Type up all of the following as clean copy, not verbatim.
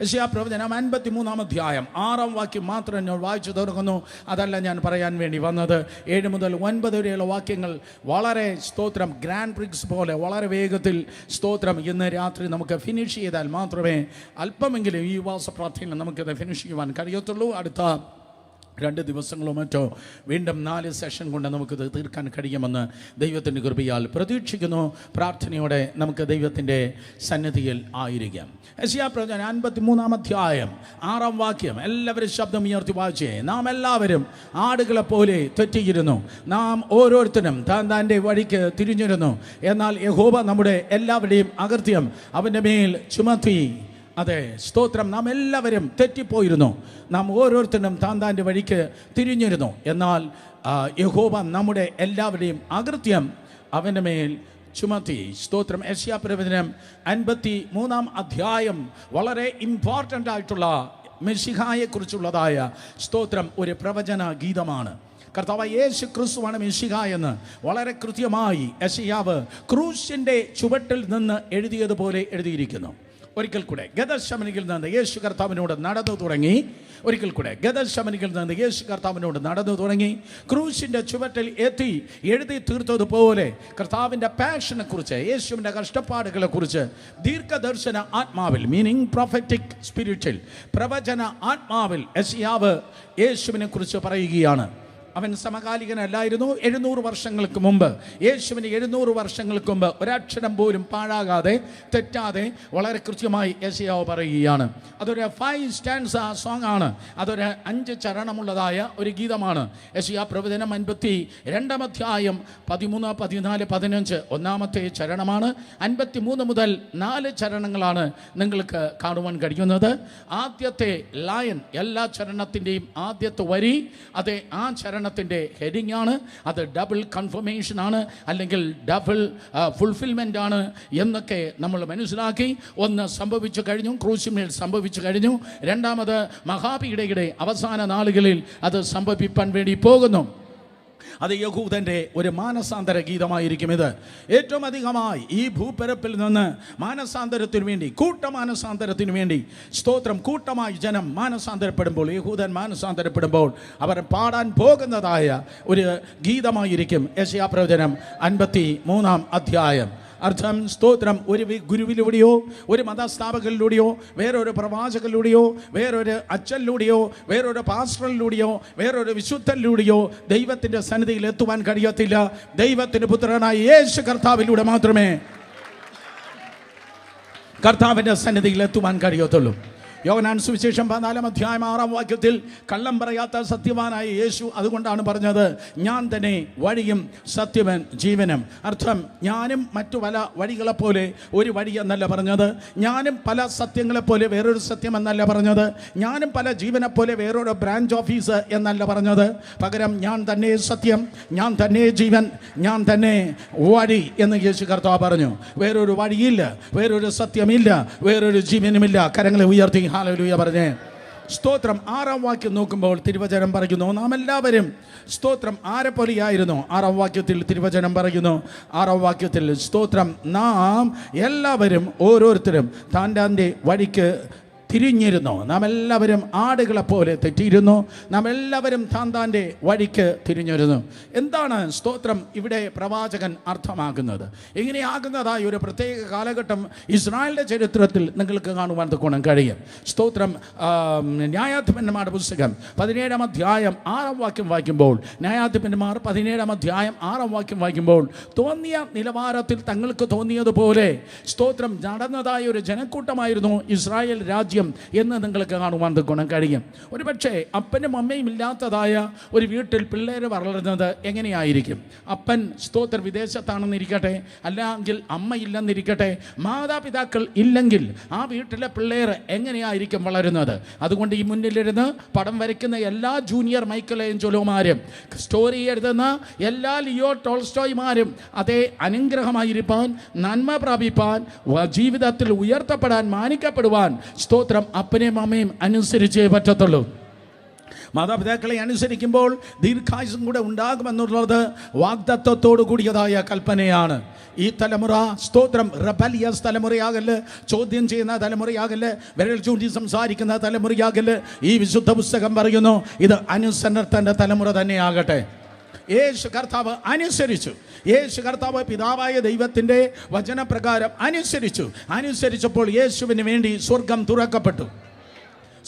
യെശയ്യാപ്രവചനം 53 അധ്യായം 6 വാക്യം മാത്രം ഞാൻ വായിച്ചു തുടങ്ങുന്നു. അതല്ല ഞാൻ പറയാൻ വേണ്ടി വന്നത്. 7 മുതൽ 9 വരെയുള്ള വാക്യങ്ങൾ വളരെ സ്തോത്രം ഗ്രാൻഡ് പ്രിക്സ് പോലെ വളരെ വേഗത്തിൽ സ്തോത്രം ഇന്ന് രാത്രി നമുക്ക് ഫിനിഷ് ചെയ്താൽ മാത്രമേ അല്പമെങ്കിലും ഈ ഉപവാസ പ്രാർത്ഥനയിൽ നമുക്കിത് ഫിനിഷ് ചെയ്യുവാൻ കഴിയത്തുള്ളൂ. അടുത്ത 2 ദിവസങ്ങളോ മറ്റോ വീണ്ടും 4 സെഷൻ കൊണ്ട് നമുക്കിത് തീർക്കാൻ കഴിയുമെന്ന് ദൈവത്തിൻ്റെ കൃപയാൽ പ്രതീക്ഷിക്കുന്നു. പ്രാർത്ഥനയോടെ നമുക്ക് ദൈവത്തിൻ്റെ സന്നിധിയിൽ ആയിരിക്കാം. യെശയ്യാപ്രവചനം 53 അധ്യായം 6 വാക്യം എല്ലാവരും ശബ്ദം ഉയർത്തി വായിച്ചേ. നാം എല്ലാവരും ആടുകളെ പോലെ തെറ്റിയിരുന്നു, നാം ഓരോരുത്തരും താൻ്റെ വഴിക്ക് തിരിഞ്ഞിരുന്നു. എന്നാൽ യഹോവ നമ്മുടെ എല്ലാവരുടെയും അകൃത്യം അവൻ്റെ മേൽ ചുമത്തി. അതെ, സ്തോത്രം. നാം എല്ലാവരും തെറ്റിപ്പോയിരുന്നു, നാം ഓരോരുത്തരും താൻ്റെ വഴിക്ക് തിരിഞ്ഞിരുന്നു. എന്നാൽ യഹോവ നമ്മുടെ എല്ലാവരുടെയും അകൃത്യം അവൻ്റെ മേൽ ചുമത്തി. സ്തോത്രം. യെശയ്യാപ്രവചനം 53 അധ്യായം വളരെ ഇമ്പോർട്ടൻ്റ് ആയിട്ടുള്ള മെശിഹായെക്കുറിച്ചുള്ളതായ സ്തോത്രം ഒരു പ്രവചന ഗീതമാണ്. കർത്താവ് യേശു ക്രിസ്തുവാണ് മെശിഹ എന്ന് വളരെ കൃത്യമായി യെശയ്യാവ് ക്രൂശിൻ്റെ ചുവട്ടിൽ നിന്ന് എഴുതിയതുപോലെ എഴുതിയിരിക്കുന്നു. ഒരിക്കൽ കൂടെ ഗദശമനിയിൽ നിന്ന് യേശു കർത്താവിനോട് നടന്നു തുടങ്ങി. ഒരിക്കൽ കൂടെ ഗദശമനിയിൽ നിന്ന് യേശു കർത്താവിനോട് നടന്നു തുടങ്ങി. ക്രൂശിൻ്റെ ചുവട്ടിൽ എത്തി എഴുതി തീർത്തതുപോലെ കർത്താവിൻ്റെ പാഷനെ കുറിച്ച്, യേശുവിൻ്റെ കഷ്ടപ്പാടുകളെ കുറിച്ച് ദീർഘദർശന ആത്മാവിൽ, മീനിങ് പ്രൊഫറ്റിക് സ്പിരിച്വൽ, പ്രവചന ആത്മാവിൽ യെശയ്യാവ് യേശുവിനെ കുറിച്ച് പറയുകയാണ്. അവൻ സമകാലികനല്ലായിരുന്നു. 700 വർഷങ്ങൾക്ക് മുമ്പ്, യേശുവിന് 700 വർഷങ്ങൾക്ക് മുമ്പ് ഒരക്ഷരം പോലും പാഴാകാതെ തെറ്റാതെ വളരെ കൃത്യമായി യെശയ്യാവ് പറയുകയാണ്. അതൊരു 5 സ്റ്റാൻസ സോങ് ആണ്. അതൊരു 5 ചരണമുള്ളതായ ഒരു ഗീതമാണ്. യെശയ്യാപ്രവചനം 52 അധ്യായം 13, 14, 15 ഒന്നാമത്തെ ചരണമാണ്. 53 മുതൽ 4 ചരണങ്ങളാണ് നിങ്ങൾക്ക് കാണുവാൻ കഴിയുന്നത്. ആദ്യത്തെ ലയൻ, എല്ലാ ചരണത്തിൻ്റെയും ആദ്യത്തെ വരി, അതെ, ആ ചരണത്തിൻ്റെ ഹെഡിങ് ആണ്. അത് ഡബിൾ കൺഫർമേഷൻ ആണ്, അല്ലെങ്കിൽ ഡബിൾ ഫുൾഫിൽമെൻ്റ് ആണ് എന്നൊക്കെ നമ്മൾ മനസ്സിലാക്കി. ഒന്ന് സംഭവിച്ചു കഴിഞ്ഞു, ക്രൂശിന്മേൽ സംഭവിച്ചു കഴിഞ്ഞു. രണ്ടാമത് മഹാപീഡയുടെ അവസാന നാളുകളിൽ അത് സംഭവിപ്പാൻ വേണ്ടി പോകുന്നു. അത് യഹൂദൻ്റെ ഒരു മാനസാന്തര ഗീതമായിരിക്കും. ഇത് ഏറ്റവും അധികമായി ഈ ഭൂപരപ്പിൽ നിന്ന് മാനസാന്തരത്തിനു വേണ്ടി, കൂട്ടമാനസാന്തരത്തിനു വേണ്ടി, സ്തോത്രം, കൂട്ടമായി ജനം മാനസാന്തരപ്പെടുമ്പോൾ, യഹൂദൻ മാനസാന്തരപ്പെടുമ്പോൾ അവർ പാടാൻ പോകുന്നതായ ഒരു ഗീതമായിരിക്കും യെശയ്യാപ്രവചനം 53 അധ്യായം. അർത്ഥം, സ്തോത്രം, ഒരു ഗുരുവിലൂടെയോ ഒരു മതസ്ഥാപകരിലൂടെയോ വേറൊരു പ്രവാചകനിലൂടെയോ വേറൊരു അച്ഛനിലൂടെയോ വേറൊരു പാസ്റ്ററിലൂടെയോ വേറൊരു വിശുദ്ധനിലൂടെയോ ദൈവത്തിൻ്റെ സന്നിധിയിൽ എത്തുവാൻ കഴിയത്തില്ല. ദൈവത്തിൻ്റെ പുത്രനായ യേശു കർത്താവിലൂടെ മാത്രമേ കർത്താവിൻ്റെ സന്നിധിയിൽ എത്തുവാൻ കഴിയത്തുള്ളൂ. യോഹന്നാൻ സുവിശേഷം 14 അധ്യായം 6 വാക്യത്തിൽ കള്ളം പറയാത്ത സത്യവാനായ യേശു അതുകൊണ്ടാണ് പറഞ്ഞത്, ഞാൻ തന്നെ വഴിയും സത്യവൻ ജീവനും. അർത്ഥം, ഞാനും മറ്റു പല വഴികളെപ്പോലെ ഒരു വഴി എന്നല്ല പറഞ്ഞത്, ഞാനും പല സത്യങ്ങളെപ്പോലെ വേറൊരു സത്യം എന്നല്ല പറഞ്ഞത്, ഞാനും പല ജീവനെപ്പോലെ വേറൊരു ബ്രാഞ്ച് ഓഫീസ് എന്നല്ല പറഞ്ഞത്. പകരം ഞാൻ തന്നെ സത്യം, ഞാൻ തന്നെ ജീവൻ, ഞാൻ തന്നെ വഴി എന്ന് യേശു കർത്താവ് പറഞ്ഞു. വേറൊരു വഴിയില്ല, വേറൊരു സത്യമില്ല, വേറൊരു ജീവനുമില്ല. കരങ്ങളെ ഉയർത്തി ഹല്ലേലൂയ പറഞ്ഞേ. സ്തോത്രം. 6 വാക്യം നോക്കുമ്പോൾ തിരുവചനം പറയുന്നു, നാം എല്ലാവരും സ്തോത്രം ആരെ പോലെയായിരുന്നു. 6 വാക്യത്തിൽ തിരുവചനം പറയുന്നു, 6 വാക്യത്തിൽ സ്തോത്രം, നാം എല്ലാവരും ഓരോരുത്തരും താൻ്റെ വഴിക്ക് തിരിഞ്ഞിരുന്നു. നാം എല്ലാവരും ആടുകളെ പോലെ തെറ്റിയിരുന്നു, നാം എല്ലാവരും താൻ്റെ വഴിക്ക് തിരിഞ്ഞിരുന്നു. എന്താണ് സ്തോത്രം ഇവിടെ പ്രവാചകൻ അർത്ഥമാക്കുന്നത്? ഇങ്ങനെയാകുന്നതായ ഒരു പ്രത്യേക കാലഘട്ടം ഇസ്രായേലിൻ്റെ ചരിത്രത്തിൽ നിങ്ങൾക്ക് കാണുവാൻ തക്കോണം കഴിയും. സ്തോത്രം. ന്യായാധിപന്മാരുടെ പുസ്തകം 17 അധ്യായം 6 വാക്യം വായിക്കുമ്പോൾ, ന്യായാധിപന്മാർ 17 അധ്യായം 6 വാക്യം വായിക്കുമ്പോൾ, തോന്നിയ നിലവാരത്തിൽ തങ്ങൾക്ക് തോന്നിയതുപോലെ സ്തോത്രം നടന്നതായ ഒരു ജനക്കൂട്ടമായിരുന്നു ഇസ്രായേൽ രാജ്യം എന്ന് നിങ്ങൾക്ക് കാണുവാൻ ഗുണം കഴിയും. ഒരു പക്ഷേ അപ്പനും അമ്മയും ഇല്ലാത്തതായ ഒരു വീട്ടിൽ പിള്ളേർ വളരുന്നത് എങ്ങനെയായിരിക്കും? അപ്പൻ സ്തോത്ര വിദേശത്താണെന്നിരിക്കട്ടെ, അല്ലെങ്കിൽ അമ്മ ഇല്ലെന്നിരിക്കട്ടെ, മാതാപിതാക്കൾ ഇല്ലെങ്കിൽ ആ വീട്ടിലെ പിള്ളേർ എങ്ങനെയായിരിക്കും വളരുന്നത്? അതുകൊണ്ട് ഈ മുന്നിലിരുന്ന് പടം വരയ്ക്കുന്ന എല്ലാ ജൂനിയർ മൈക്കൽ ഏഞ്ചലോമാരും, സ്റ്റോറി എഴുതുന്ന എല്ലാ ലിയോ ടോൾസ്റ്റോയ്മാരും അതേ അനുഗ്രഹമായിരിക്കാൻ, നന്മ പ്രാപിപ്പാൻ, ജീവിതത്തിൽ ഉയർത്തപ്പെടാൻ, മാനിക്കപ്പെടുവാൻ സ്തോത്രം അപ്പനെയും അമ്മയും അനുസരിച്ചേ പറ്റത്തുള്ളൂ. മാതാപിതാക്കളെ അനുസരിക്കുമ്പോൾ ദീർഘായുസും കൂടെ ഉണ്ടാകുമെന്നുള്ളത് വാഗ്ദത്തത്തോടു കൂടിയതായ കൽപ്പനയാണ്. ഈ തലമുറ സ്തോത്രം റെബലിയസ് തലമുറയാകല്, ചോദ്യം ചെയ്യുന്ന തലമുറയാകല്, വിരൽ ചൂണ്ടി സംസാരിക്കുന്ന തലമുറയാകല്. ഈ വിശുദ്ധ പുസ്തകം പറയുന്നു ഇത് അനുസരണത്തിൻ്റെ തലമുറ തന്നെയാകട്ടെ. യേശു കർത്താവ് അനുസരിച്ചു. യേശു കർത്താവ് പിതാവായ ദൈവത്തിൻ്റെ വചനപ്രകാരം അനുസരിച്ചപ്പോൾ യേശുവിന് വേണ്ടി സ്വർഗം തുറക്കപ്പെട്ടു.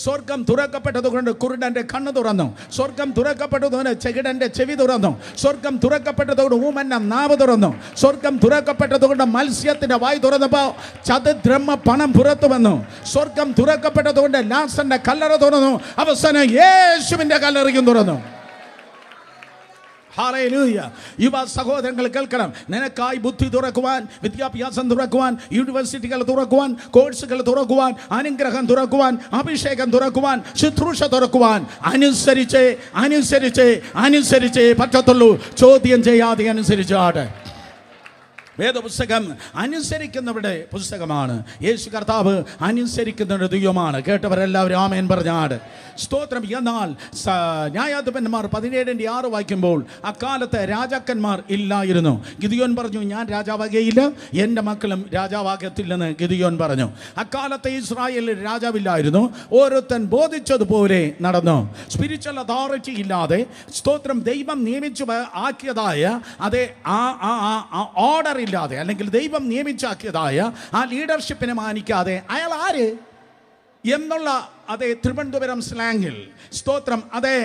സ്വർഗം തുറക്കപ്പെട്ടതുകൊണ്ട് കുരുടന്റെ കണ്ണ് തുറന്നു. സ്വർഗം തുറക്കപ്പെട്ടതുകൊണ്ട് ചെകിടന്റെ ചെവി തുറന്നു. സ്വർഗം തുറക്കപ്പെട്ടതുകൊണ്ട് ഊമന്റെ നാവ് തുറന്നു. സ്വർഗം തുറക്കപ്പെട്ടതുകൊണ്ട് മത്സ്യത്തിന്റെ വായ് തുറന്നപ്പോൾ ചതുദ്രഹ്മ പണം പുറത്തു വന്നു. സ്വർഗം തുറക്കപ്പെട്ടതുകൊണ്ട് ലാസന്റെ കല്ലറ തുറന്നു. അവസാനം യേശുവിന്റെ കല്ലറയും തുറന്നു. ഹല്ലേലൂയ. യുവ സഹോദരങ്ങൾ കേൾക്കണം. നിനക്കായി ബുദ്ധി തുറക്കുവാൻ, വിദ്യാഭ്യാസം തുറക്കുവാൻ, യൂണിവേഴ്സിറ്റികൾ തുറക്കുവാൻ, കോഴ്സുകൾ തുറക്കുവാൻ, അനുഗ്രഹം തുറക്കുവാൻ, അഭിഷേകം തുറക്കുവാൻ, ശുശ്രൂഷ തുറക്കുവാൻ അനുസരിച്ചേ പറ്റത്തുള്ളൂ. ചോദ്യം ചെയ്യാതെ അനുസരിച്ചാട്ടെ. വേദപുസ്തകം അനുസരിക്കുന്നവരുടെ പുസ്തകമാണ്. യേശു കർത്താവ് അനുസരിക്കുന്നവരുടെ ദൈവമാണ്. കേട്ടവരെല്ലാവരും ആമേൻ പറഞ്ഞാട്. സ്തോത്രം. എന്നാൽ ന്യായാധിപന്മാർ 17:6 വായിക്കുമ്പോൾ അക്കാലത്ത് രാജാക്കന്മാർ ഇല്ലായിരുന്നു. ഗിദിയോൻ പറഞ്ഞു, ഞാൻ രാജാവാകുകയില്ല, എൻ്റെ മക്കളും രാജാവാകത്തില്ലെന്ന് ഗിദിയോൻ പറഞ്ഞു. അക്കാലത്ത് ഇസ്രായേലിൽ രാജാവില്ലായിരുന്നു. ഓരോരുത്തൻ ബോധിച്ചതുപോലെ നടന്നു. സ്പിരിച്വൽ അതോറിറ്റി ഇല്ലാതെ സ്തോത്രം ദൈവം നിയമിച്ചു ആക്കിയതായ അതേ ഓർഡർ ഇല്ലാതെ, അല്ലെങ്കിൽ ദൈവം നിയമിച്ചാക്കിയതായ ആ ലീഡർഷിപ്പിനെ മാനിക്കാതെ അയാൾ ആര് എന്നുള്ള അതേ തിരുവനന്തപുരം സ്ലാങ്ങിൽ സ്തോത്രം അതേ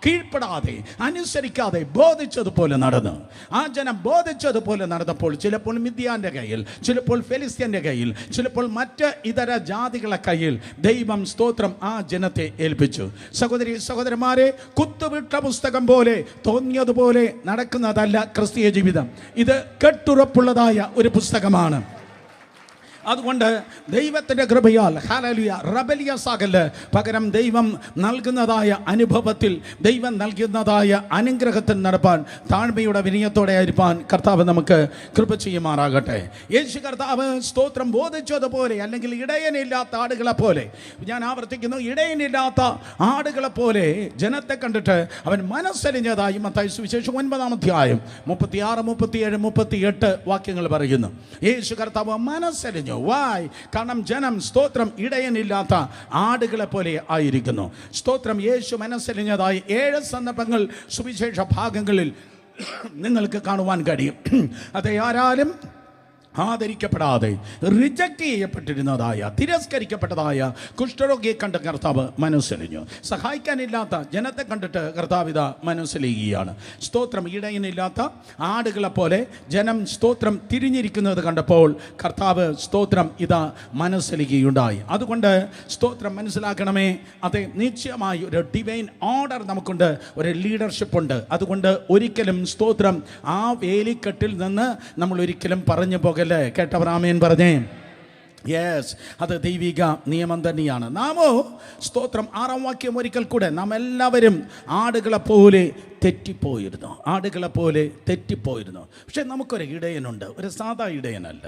കീഴ്പ്പെടാതെ അനുസരിക്കാതെ ബോധിച്ചതുപോലെ നടന്നു. ആ ജനം ബോധിച്ചതുപോലെ നടന്നപ്പോൾ ചിലപ്പോൾ മിദ്യാന്റെ കയ്യിൽ, ചിലപ്പോൾ ഫെലിസ്ത്യന്റെ കയ്യിൽ, ചിലപ്പോൾ മറ്റ് ഇതര ജാതികളെ കയ്യിൽ ദൈവം സ്തോത്രം ആ ജനത്തെ ഏൽപ്പിച്ചു. സഹോദരി സഹോദരന്മാരെ, കുത്തുവിട്ട പുസ്തകം പോലെ തോന്നിയതുപോലെ നടക്കുന്നതല്ല ക്രിസ്തീയ ജീവിതം. ഇത് കെട്ടുറപ്പുള്ളതായ ഒരു പുസ്തകമാണ്. അതുകൊണ്ട് ദൈവത്തിൻ്റെ കൃപയാൽ ഹല്ലേലൂയ റബലിയസ് ആകല്ല്, പകരം ദൈവം നൽകുന്നതായ അനുഭവത്തിൽ, ദൈവം നൽകുന്നതായ അനുഗ്രഹത്തിൽ നടപ്പാൻ താഴ്മയുടെ വിനയത്തോടെ ആയിരിക്കാൻ കർത്താവ് നമുക്ക് കൃപ ചെയ്യുമാറാകട്ടെ. യേശു കർത്താവ് സ്തോത്രം ബോധിച്ചതുപോലെ, അല്ലെങ്കിൽ ഇടയനില്ലാത്ത ആടുകളെ പോലെ, ഞാൻ ആവർത്തിക്കുന്നു, ഇടയനില്ലാത്ത ആടുകളെ പോലെ ജനത്തെ കണ്ടിട്ട് അവൻ മനസ്സലിഞ്ഞതായി മത്തായി സുവിശേഷം 9-ാം അധ്യായം 36, 37, 38 വാക്യങ്ങൾ പറയുന്നു. യേശു കർത്താവ് മനസ്സലിഞ്ഞു. വായ് കാരണം ജനം സ്തോത്രം ഇടയനില്ലാത്ത ആടുകളെ പോലെ ആയിരിക്കുന്നു. സ്തോത്രം. യേശു മനസ്സലിഞ്ഞതായി 7 സന്ദർഭങ്ങൾ സുവിശേഷ ഭാഗങ്ങളിൽ നിങ്ങൾക്ക് കാണുവാൻ കഴിയും. അത് ആരാലും ആദരിക്കപ്പെടാതെ റിജക്റ്റ് ചെയ്യപ്പെട്ടിരുന്നതായ, തിരസ്കരിക്കപ്പെട്ടതായ കുഷ്ഠരോഗിയെ കണ്ട് കർത്താവ് മനസ്സലിഞ്ഞു. സഹായിക്കാനില്ലാത്ത ജനത്തെ കണ്ടിട്ട് കർത്താവ് ഇതാ മനസ്സലിയുകയാണ്. സ്തോത്രം. ഇടയനില്ലാത്ത ആടുകളെ പോലെ ജനം സ്തോത്രം തിരിഞ്ഞിരിക്കുന്നത് കണ്ടപ്പോൾ കർത്താവ് സ്തോത്രം ഇതാ മനസ്സലിയുണ്ടായി. അതുകൊണ്ട് സ്തോത്രം മനസ്സിലാക്കണമേ, അതെ, നിശ്ചയമായി ഒരു ഡിവൈൻ ഓർഡർ നമുക്കുണ്ട്, ഒരു ലീഡർഷിപ്പ് ഉണ്ട്. അതുകൊണ്ട് ഒരിക്കലും സ്തോത്രം ആ വേലിക്കെട്ടിൽ നിന്ന് നമ്മൾ ഒരിക്കലും പറഞ്ഞു പോകല്ലേ. കേട്ടവർ ആമേൻ പറഞ്ഞേ. യെസ്, അത് ദൈവിക നിയമം തന്നെയാണ്. നാമോ സ്തോത്രം 6-ാം വാക്യം ഒരിക്കൽ കൂടെ, നാം എല്ലാവരും ആടുകളെപ്പോലെ തെറ്റിപ്പോയിരുന്നു. പക്ഷെ നമുക്കൊരു ഇടയനുണ്ട്. ഒരു സാധാ ഇടയനല്ല,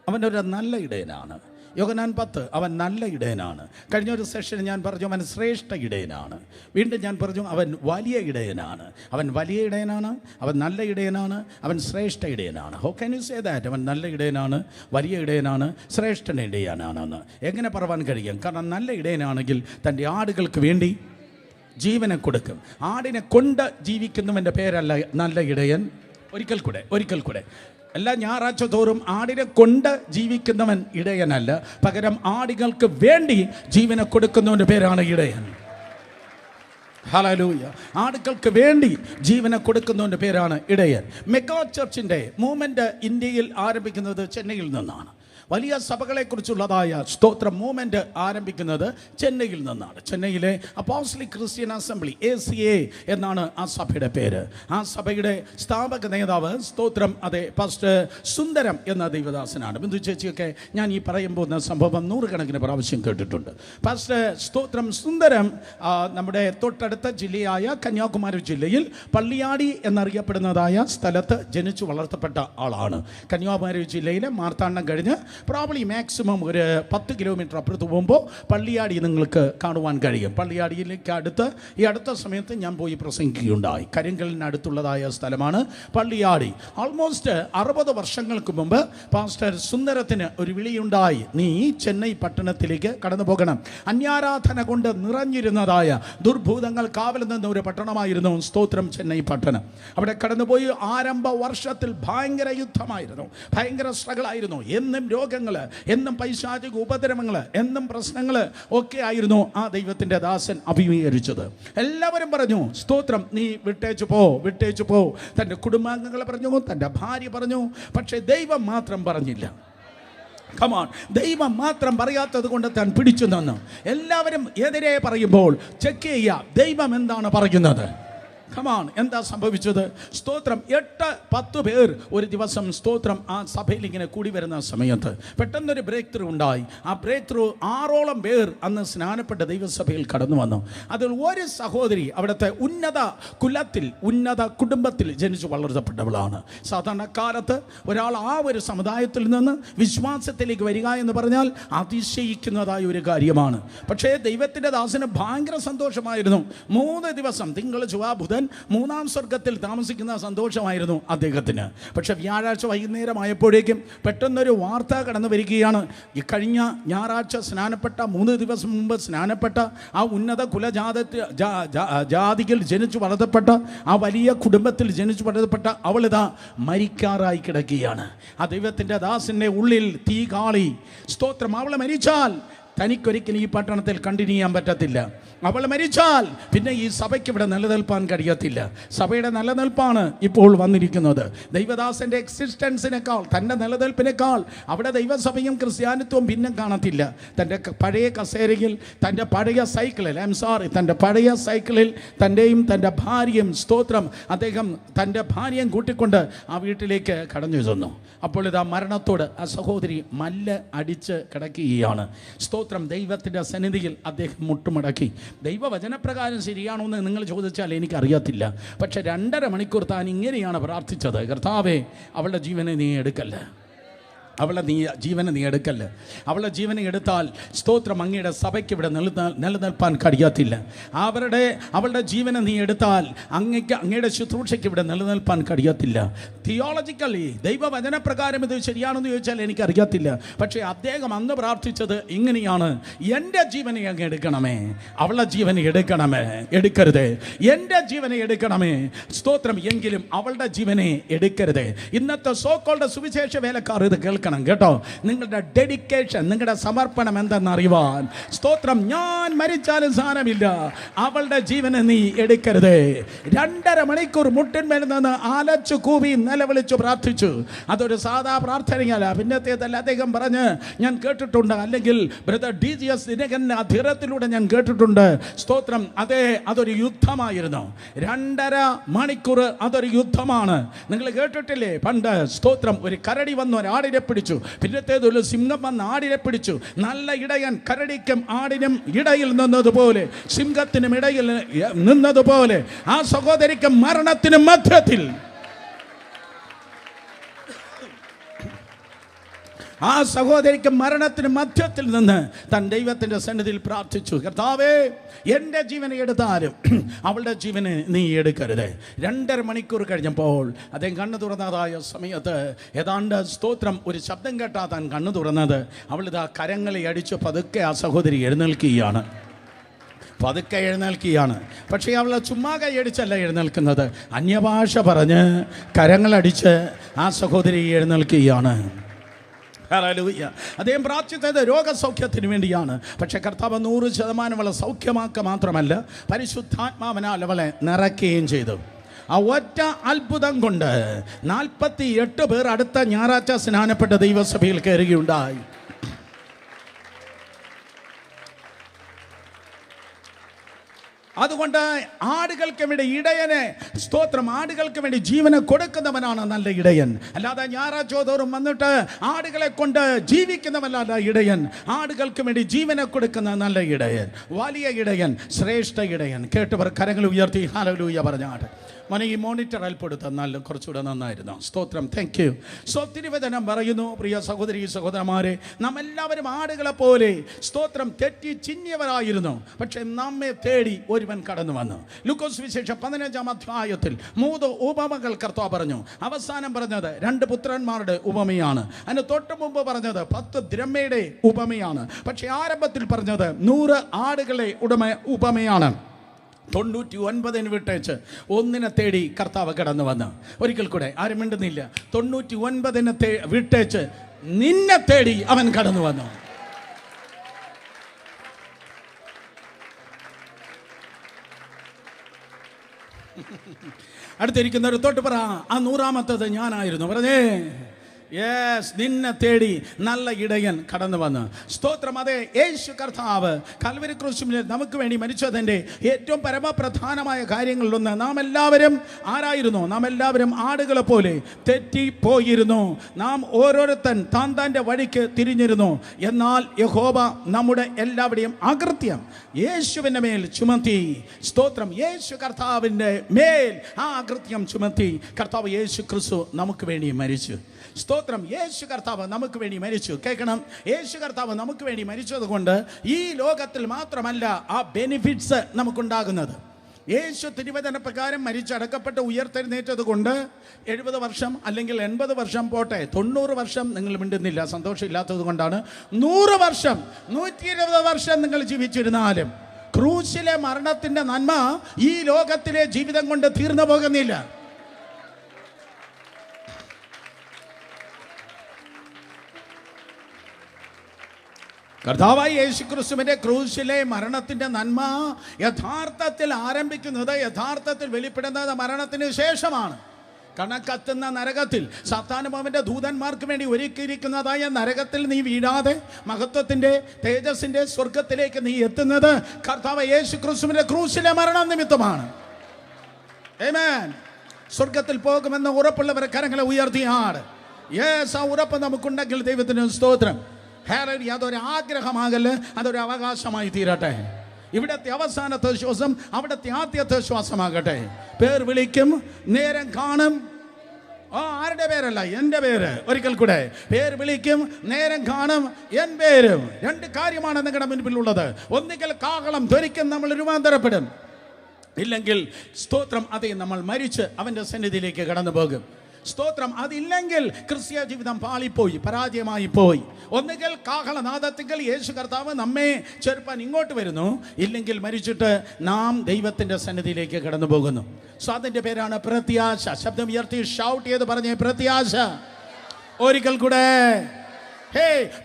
അവനൊരു നല്ല ഇടയനാണ്. യോഹന്നാൻ 10 അവൻ നല്ല ഇടയനാണ്. കഴിഞ്ഞ ഒരു സെഷനിൽ ഞാൻ പറഞ്ഞു അവൻ ശ്രേഷ്ഠ ഇടയനാണ്. വീണ്ടും ഞാൻ പറഞ്ഞു അവൻ വലിയ ഇടയനാണ്. അവൻ വലിയ ഇടയനാണ്, അവൻ നല്ല ഇടയനാണ്, അവൻ ശ്രേഷ്ഠ ഇടയനാണ്. How can you say that? അവൻ നല്ല ഇടയനാണ്, വലിയ ഇടയനാണ്, ശ്രേഷ്ഠ ഇടയനാണെന്ന് എങ്ങനെ പറയാൻ കഴിയും? കാരണം നല്ല ഇടയനാണെങ്കിൽ തൻ്റെ ആടുകൾക്ക് വേണ്ടി ജീവനെ കൊടുക്കും. ആടിനെ കൊണ്ട് ജീവിക്കുന്നവൻ്റെ പേരല്ല നല്ല ഇടയൻ. ഒരിക്കൽ കൂടെ എല്ലാ ഞായറാഴ്ച തോറും ആടിനെ കൊണ്ട് ജീവിക്കുന്നവൻ ഇടയനല്ല, പകരം ആടുകൾക്ക് വേണ്ടി ജീവനെ കൊടുക്കുന്നവൻ്റെ പേരാണ് ഇടയൻ. ഹല്ലേലൂയ. ആടുകൾക്ക് വേണ്ടി ജീവനെ കൊടുക്കുന്നവൻ്റെ പേരാണ് ഇടയൻ. മെഗാ ചർച്ചിൻ്റെ മൂവ്മെൻറ്റ് ഇന്ത്യയിൽ ആരംഭിക്കുന്നത് ചെന്നൈയിൽ നിന്നാണ്. വലിയ സഭകളെക്കുറിച്ചുള്ളതായ സ്തോത്രം മൂവ്മെൻറ്റ് ആരംഭിക്കുന്നത് ചെന്നൈയിൽ നിന്നാണ്. ചെന്നൈയിലെ അപ്പോസ്തലിക് ക്രിസ്ത്യൻ അസംബ്ലി, ACA എന്നാണ് ആ സഭയുടെ പേര്. ആ സഭയുടെ സ്ഥാപക നേതാവ് സ്തോത്രം അതെ പാസ്റ്റർ സുന്ദരം എന്ന ദൈവദാസനാണ്. ബിന്ദു ചേച്ചിയൊക്കെ ഞാൻ ഈ പറയുമ്പോൾ സംഭവം 100 കണക്കിന് പ്രാവശ്യം കേട്ടിട്ടുണ്ട്. പാസ്റ്റർ സ്തോത്രം സുന്ദരം നമ്മുടെ തൊട്ടടുത്ത ജില്ലയായ കന്യാകുമാരി ജില്ലയിൽ പള്ളിയാടി എന്നറിയപ്പെടുന്നതായ സ്ഥലത്ത് ജനിച്ചു വളർത്തപ്പെട്ട ആളാണ്. കന്യാകുമാരി ജില്ലയിലെ മാർത്താണ്ഡം കഴിഞ്ഞ് പ്രോബ്ലി മാക്സിമം ഒരു 10 കിലോമീറ്റർ അപ്പുറത്ത് പോകുമ്പോൾ പള്ളിയാടി നിങ്ങൾക്ക് കാണുവാൻ കഴിയും. പള്ളിയാടിയിലേക്ക് ഈ അടുത്ത സമയത്ത് ഞാൻ പോയി പ്രസംഗിക്കുകയുണ്ടായി. കരിങ്കലിനടുത്തുള്ളതായ സ്ഥലമാണ് പള്ളിയാടി. ഓൾമോസ്റ്റ് 60 വർഷങ്ങൾക്ക് മുമ്പ് പാസ്റ്റർ സുന്ദരത്തിന് ഒരു വിളിയുണ്ടായി, നീ ചെന്നൈ പട്ടണത്തിലേക്ക് കടന്നു പോകണം. അന്യാരാധന കൊണ്ട് നിറഞ്ഞിരുന്നതായ ദുർഭൂതങ്ങൾ കാവൽ നിന്ന ഒരു പട്ടണമായിരുന്നു സ്തോത്രം ചെന്നൈ പട്ടണം. അവിടെ കടന്നുപോയി ആരംഭ വർഷത്തിൽ ഭയങ്കര യുദ്ധമായിരുന്നു, ഭയങ്കര സ്ട്രഗിളായിരുന്നു. എന്നും രോഗങ്ങൾ, എന്നും പൈശാചിക ഉപദ്രവങ്ങൾ, എന്നും പ്രശ്നങ്ങൾ ഒക്കെ ആയിരുന്നു ആ ദൈവത്തിൻ്റെ ദാസൻ അഭിമുഖീകരിച്ചത്. എല്ലാവരും പറഞ്ഞു, സ്തോത്രം നീ വിട്ടേച്ചു പോ. തൻ്റെ കുടുംബാംഗങ്ങളെ പറഞ്ഞു, തൻ്റെ ഭാര്യ പറഞ്ഞു. പക്ഷേ ദൈവം മാത്രം പറഞ്ഞില്ല. കമോൺ, ദൈവം മാത്രം പറയാത്തത് കൊണ്ട് താൻ പിടിച്ചു നിന്നു. എല്ലാവരും എതിരെ പറയുമ്പോൾ ചെക്ക് ചെയ്യുക, ദൈവം എന്താണ് പറയുന്നത്. കമോൺ, എന്താ സംഭവിച്ചത്? സ്തോത്രം 8-10 പേർ ഒരു ദിവസം സ്തോത്രം ആ സഭയിൽ ഇങ്ങനെ കൂടി വരുന്ന സമയത്ത് പെട്ടെന്നൊരു ബ്രേക്ക് ത്രൂ ഉണ്ടായി. ആ ബ്രേക്ക് ത്രൂ 6ഓളം പേർ അന്ന് സ്നാനപ്പെട്ട ദൈവസഭയിൽ കടന്നു വന്നു. അതിൽ ഒരു സഹോദരി അവിടുത്തെ ഉന്നത കുലത്തിൽ, ഉന്നത കുടുംബത്തിൽ ജനിച്ചു വളർത്തപ്പെട്ടവളാണ്. സാധാരണക്കാലത്ത് ഒരാൾ ആ ഒരു സമുദായത്തിൽ നിന്ന് വിശ്വാസത്തിലേക്ക് വരിക എന്ന് പറഞ്ഞാൽ അതിശയിക്കുന്നതായ ഒരു കാര്യമാണ്. പക്ഷേ ദൈവത്തിൻ്റെ ദാസന് ഭയങ്കര സന്തോഷമായിരുന്നു. 3 ദിവസം തിങ്കൾ ചൊവ്വ ബുധൻ 3-ാം സ്വർഗത്തിൽ താമസിക്കുന്ന സന്തോഷമായിരുന്നു അദ്ദേഹത്തിന്. പക്ഷെ വ്യാഴാഴ്ച വൈകുന്നേരമായപ്പോഴേക്കും പെട്ടെന്നൊരു വാർത്ത കടന്നു വരികയാണ്. ഈ കഴിഞ്ഞ ഞായറാഴ്ച സ്നാനപ്പെട്ട 3 ദിവസം മുമ്പ് സ്നാനപ്പെട്ട ആ ഉന്നത ജാതിയിൽ ജനിച്ചു വളർത്തപ്പെട്ട ആ വലിയ കുടുംബത്തിൽ ജനിച്ചു വളർത്തപ്പെട്ട അവളിതാ മരിക്കാറായി കിടക്കുകയാണ്. ആ ദൈവത്തിൻ്റെ ദാസന്റെ ഉള്ളിൽ തീ കാളി. സ്തോത്രം, അവളെ മരിച്ചാൽ തനിക്കൊരിക്കലും ഈ പട്ടണത്തിൽ കണ്ടിന്യൂ ചെയ്യാൻ പറ്റത്തില്ല. അവൾ മരിച്ചാൽ പിന്നെ ഈ സഭയ്ക്ക് ഇവിടെ നിലനിൽപ്പാൻ കഴിയത്തില്ല. സഭയുടെ നിലനിൽപ്പാണ് ഇപ്പോൾ വന്നിരിക്കുന്നത്. ദൈവദാസന്റെ എക്സിസ്റ്റൻസിനേക്കാൾ, തൻ്റെ നിലനിൽപ്പിനേക്കാൾ അവിടെ ദൈവസഭയും ക്രിസ്ത്യാനിത്വവും പിന്നെ കാണത്തില്ല. തൻ്റെ പഴയ കസേരയിൽ, തൻ്റെ പഴയ സൈക്കിളിൽ, തൻ്റെ പഴയ സൈക്കിളിൽ തൻ്റെയും തൻ്റെ ഭാര്യയും, സ്തോത്രം, അദ്ദേഹം തൻ്റെ ഭാര്യയും കൂട്ടിക്കൊണ്ട് ആ വീട്ടിലേക്ക് കടന്നു ചെന്നു. അപ്പോൾ ഇതാ മരണത്തോട് ആ സഹോദരി മല്ല് അടിച്ച് കിടക്കുകയാണ്. സ്തോത്രം, ദൈവത്തിൻ്റെ സന്നിധിയിൽ അദ്ദേഹം മുട്ടുമടക്കി. ദൈവവചനപ്രകാരം ശരിയാണോ എന്ന് നിങ്ങൾ ചോദിച്ചാൽ എനിക്കറിയത്തില്ല. പക്ഷെ 2.5 മണിക്കൂർ താൻ ഇങ്ങനെയാണ് പ്രാർത്ഥിച്ചത്, കർത്താവേ, അവളുടെ ജീവനെ നീ എടുക്കല്ല, അവളുടെ ജീവനെ നീ എടുക്കല്ല. അവളുടെ ജീവനെ എടുത്താൽ സ്തോത്രം അങ്ങയുടെ സഭയ്ക്ക് ഇവിടെ നിലനിൽപ്പാൻ കഴിയത്തില്ല. അവളുടെ ജീവനെ നീ എടുത്താൽ അങ്ങയുടെ ശുശ്രൂഷയ്ക്ക് ഇവിടെ നിലനിൽപ്പാൻ കഴിയത്തില്ല. തിയോളജിക്കലി ദൈവവചനപ്രകാരം ഇത് ശരിയാണെന്ന് ചോദിച്ചാൽ എനിക്കറിയത്തില്ല. പക്ഷേ അദ്ദേഹം അന്ന് പ്രാർത്ഥിച്ചത് ഇങ്ങനെയാണ്, എൻ്റെ ജീവനെ അങ്ങ് എടുക്കണമേ, അവളുടെ ജീവനെ എടുക്കണമേ, എടുക്കരുതേ. എൻ്റെ ജീവനെ എടുക്കണമേ, സ്തോത്രം, എങ്കിലും അവളുടെ ജീവനെ എടുക്കരുതേ. ഇന്നത്തെ സോക്കോളുടെ സുവിശേഷ വേലക്കാർ ഇത് കേൾക്കണം കേട്ടോ. നിങ്ങളുടെ ഡെഡിക്കേഷൻ, നിങ്ങളുടെ സമർപ്പണം എന്തെന്നറിയുവാൻ. സ്തോത്രം, ഞാൻ മരിച്ചാലും സാരമില്ല, അവളുടെ ജീവനെ നീ എടുക്കരുതേ. 2.5 മണിക്കൂർ മുട്ടിന്മേൽ നിന്ന് ആലച്ചു കൂവി നിലവിളിച്ചു പ്രാർത്ഥിച്ചു. അതൊരു സാധാ പ്രാർത്ഥനയല്ല. പിന്നത്തേതല്ല, അദ്ദേഹം പറഞ്ഞ് ഞാൻ കേട്ടിട്ടുണ്ട്, അല്ലെങ്കിൽ ബ്രദർ DGS ദിനകരൻ്റെ അധിരത്തിലൂടെ ഞാൻ കേട്ടിട്ടുണ്ട്. സ്തോത്രം, അതെ, അതൊരു യുദ്ധമായിരുന്നു. 2.5 മണിക്കൂർ അതൊരു യുദ്ധമാണ്. നിങ്ങൾ കേട്ടിട്ടില്ലേ പണ്ട്? സ്തോത്രം, ഒരു കരടി വന്നു ഒരാടിനെ പിടിച്ചു. പിന്നത്തേതൊരു സിംഹം വന്ന് ആടിനെ പിടിച്ചു. നല്ല ഇടയൻ കരടിക്കും ആടിനും ഇടയിൽ നിന്നതുപോലെ, സിംഹത്തിനും ഇടയിൽ നിന്നതുപോലെ ആ സഹോദരിക്ക് മരണത്തിനും മധ്യത്തിൽ, ആ സഹോദരിക്ക് മരണത്തിന് മധ്യത്തിൽ നിന്ന് തൻ ദൈവത്തിൻ്റെ സന്നിധിയിൽ പ്രാർത്ഥിച്ചു, കർത്താവേ, എൻ്റെ ജീവനെ എടുത്താലും അവളുടെ ജീവനെ നീ എടുക്കരുത്. 2.5 മണിക്കൂർ കഴിഞ്ഞപ്പോൾ അദ്ദേഹം കണ്ണു തുറന്നതായ സമയത്ത് ഏതാണ്ട് സ്തോത്രം ഒരു ശബ്ദം കേട്ടാ താൻ കണ്ണു തുറന്നത്. അവളിതാ കരങ്ങളെ അടിച്ച് പതുക്കെ ആ സഹോദരി എഴുന്നേൽക്കുകയാണ്, പതുക്കെ എഴുന്നേൽക്കുകയാണ്. പക്ഷേ അവൾ ചുമ്മാ കൈയടിച്ചല്ല എഴുന്നേൽക്കുന്നത്, അന്യഭാഷ പറഞ്ഞ് കരങ്ങളടിച്ച് ആ സഹോദരി എഴുന്നേൽക്കുകയാണ്. അദ്ദേഹം പ്രാർത്ഥിച്ചത് രോഗസൗഖ്യത്തിന് വേണ്ടിയാണ്. പക്ഷെ കർത്താവ് 100% അവളെ സൗഖ്യമാക്കുക മാത്രമല്ല, പരിശുദ്ധാത്മാവിനാൽ അവളെ നിറയ്ക്കുകയും ചെയ്തു. ആ ഒറ്റ അത്ഭുതം കൊണ്ട് 48 പേർ അടുത്ത ഞായറാഴ്ച സ്നാനപ്പെട്ട ദൈവസഭയിൽ കയറുകയുണ്ടായി. അതുകൊണ്ട് ആടുകൾക്ക് വേണ്ടി ഇടയനെ, സ്തോത്രം, ആടുകൾക്ക് വേണ്ടി ജീവനെ കൊടുക്കുന്നവനാണ് നല്ല ഇടയൻ. അല്ലാതെ ഞായറാഴ്ച തോറും വന്നിട്ട് ആടുകളെ കൊണ്ട് ജീവിക്കുന്നവനല്ല ഇടയൻ. ആടുകൾക്ക് വേണ്ടി ജീവനെ കൊടുക്കുന്ന നല്ല ഇടയൻ, വലിയ ഇടയൻ, ശ്രേഷ്ഠ ഇടയൻ. കേട്ടവർ കരങ്ങൾ ഉയർത്തി ഹല്ലേലൂയ പറഞ്ഞാട്ട്. മോനെ ഈ മോണിറ്റർ അൽപ്പെടുത്ത നല്ല കുറച്ചുകൂടെ നന്നായിരുന്നു. സ്തോത്രം, താങ്ക് യു. തിരുവചനം പറയുന്നു, പ്രിയ സഹോദരി സഹോദരന്മാരെ, നാം എല്ലാവരും ആടുകളെ പോലെ സ്തോത്രം തെറ്റി ചിന്നിയവരായിരുന്നു. പക്ഷെ നമ്മെ തേടി ഒരുവൻ കടന്നു വന്നു. ലൂക്കോസ് വിശേഷം 15-ാം അധ്യായത്തിൽ 3 ഉപമകൾ കർത്താവ് പറഞ്ഞു. അവസാനം പറഞ്ഞത് 2 പുത്രന്മാരുടെ ഉപമയാണ്. അതിന് തൊട്ട് മുമ്പ് പറഞ്ഞത് 10 ദ്രഹ്മയുടെ ഉപമയാണ്. പക്ഷെ ആരംഭത്തിൽ പറഞ്ഞത് 100 ആടുകളെ ഉപമയാണ്. 99 വിട്ടേച്ച് 1 തേടി കർത്താവ് കടന്നു വന്നു. ഒരിക്കൽ കൂടെ, ആരും മിണ്ടുന്നില്ല. 99 വിട്ടേച്ച് നിന്നെ തേടി അവൻ കടന്നു വന്നു. അടുത്തിരിക്കുന്നവർ തൊട്ട് പറ, ആ 100ാമത്തത് ഞാനായിരുന്നു. പറഞ്ഞേ, യെസ്, നിന്നെ തേടി നല്ല ഇടയൻ കടന്നു വന്ന്. സ്തോത്രം. അതെ, യേശു കർത്താവ് കൽവരി ക്രൂശിൽ നമുക്ക് വേണ്ടി മരിച്ചതിൻ്റെ ഏറ്റവും പരമപ്രധാനമായ കാര്യങ്ങളിലൊന്ന്, നാം എല്ലാവരും ആരായിരുന്നു? നാം എല്ലാവരും ആടുകളെ പോലെ തെറ്റിപ്പോയിരുന്നു. നാം ഓരോരുത്തൻ താൻ്റെ വഴിക്ക് തിരിഞ്ഞിരുന്നു. എന്നാൽ യഹോവ നമ്മുടെ എല്ലാവരുടെയും അകൃത്യം യേശുവിൻ്റെ മേൽ ചുമത്തി. സ്തോത്രം. യേശു കർത്താവിൻ്റെ മേൽ ആ അകൃത്യം ചുമത്തി കർത്താവ് യേശു ക്രിസ്തു നമുക്ക് വേണ്ടി മരിച്ചു. സ്തോത്രം. യേശു കർത്താവ് നമുക്ക് വേണ്ടി മരിച്ചു. കേൾക്കണം, യേശു കർത്താവ് നമുക്ക് വേണ്ടി മരിച്ചത് കൊണ്ട് ഈ ലോകത്തിൽ മാത്രമല്ല ആ ബെനിഫിറ്റ്സ് നമുക്കുണ്ടാകുന്നത്. യേശു തിരുവചന പ്രകാരം മരിച്ചടക്കപ്പെട്ട് ഉയർത്തെഴുന്നേറ്റത് കൊണ്ട് 70 വർഷം അല്ലെങ്കിൽ 80 വർഷം പോട്ടെ, 90 വർഷം നിങ്ങൾ മിണ്ടുന്നില്ല, സന്തോഷമില്ലാത്തത് കൊണ്ടാണ്. 100 വർഷം 120 വർഷം നിങ്ങൾ ജീവിച്ചിരുന്നാലും ക്രൂശിലെ മരണത്തിൻ്റെ നന്മ ഈ ലോകത്തിലെ ജീവിതം കൊണ്ട് തീർന്നു പോകുന്നില്ല. കർത്താവായ യേശുക്രിസ്തുവിന്റെ ക്രൂശിലെ മരണത്തിന്റെ നന്മ യഥാർത്ഥത്തിൽ ആരംഭിക്കുന്നത്, യഥാർത്ഥത്തിൽ വെളിപ്പെടുന്നത് മരണത്തിന് ശേഷമാണ്. കണക്കത്തുന്ന നരകത്തിൽ, സാത്താനും അവന്റെ ദൂതന്മാർക്ക് വേണ്ടി ഒരുക്കിയിരിക്കുന്നതായ നരകത്തിൽ നീ വീഴാതെ മഹത്വത്തിന്റെ തേജസ്സിന്റെ സ്വർഗത്തിലേക്ക് നീ എത്തുന്നത് കർത്താവ് യേശുക്രിസ്തുവിന്റെ ക്രൂശിലെ മരണം നിമിത്തമാണ്. ആമേൻ. സ്വർഗത്തിൽ പോകുമെന്ന് ഉറപ്പുള്ളവരെ കരങ്ങളെ ഉയർത്തിയാണ്. യേസ്, ആ ഉറപ്പ് നമുക്കുണ്ടെങ്കിൽ ദൈവത്തിന് സ്തോത്രം. അതൊരു ആഗ്രഹമാകല്, അതൊരു അവകാശമായി തീരട്ടെ. ഇവിടത്തെ അവസാനത്തെ ശ്വാസം അവിടത്തെ ആദ്യത്തെ ശ്വാസമാകട്ടെ. പേർ വിളിക്കും, നേരം കാണും. ആരുടെ പേരല്ല, എൻ്റെ പേര്. ഒരിക്കൽ കൂടെ, പേർ വിളിക്കും, നേരം കാണും, എൻ പേരും. 2 കാര്യമാണ് നിങ്ങളുടെ മുൻപിലുള്ളത്. ഒന്നുകിൽ കാഹളം ധ്വനിക്കും, നമ്മൾ രൂപാന്തരപ്പെടും. ഇല്ലെങ്കിൽ സ്തോത്രം, അതേ, നമ്മൾ മരിച്ച് അവൻ്റെ സന്നിധിയിലേക്ക് കടന്നു പോകും. സ്തോത്രം. അതില്ലെങ്കിൽ ക്രിസ്തീയ ജീവിതം പാളിപ്പോയി, പരാജയമായി പോയി. ഒന്നുകിൽ കാഹളനാദത്തിങ്കിൽ യേശു കർത്താവ് നമ്മെ ചെറുപ്പാൻ ഇങ്ങോട്ട് വരുന്നു, ഇല്ലെങ്കിൽ മരിച്ചിട്ട് നാം ദൈവത്തിൻ്റെ സന്നിധിയിലേക്ക് കടന്നു പോകുന്നു. സോ അതിൻ്റെ പേരാണ് പ്രത്യാശ. ശബ്ദം ഉയർത്തി ഷൗട്ട് ചെയ്ത് പറഞ്ഞേ, പ്രത്യാശ. ഒരിക്കൽ കൂടെ,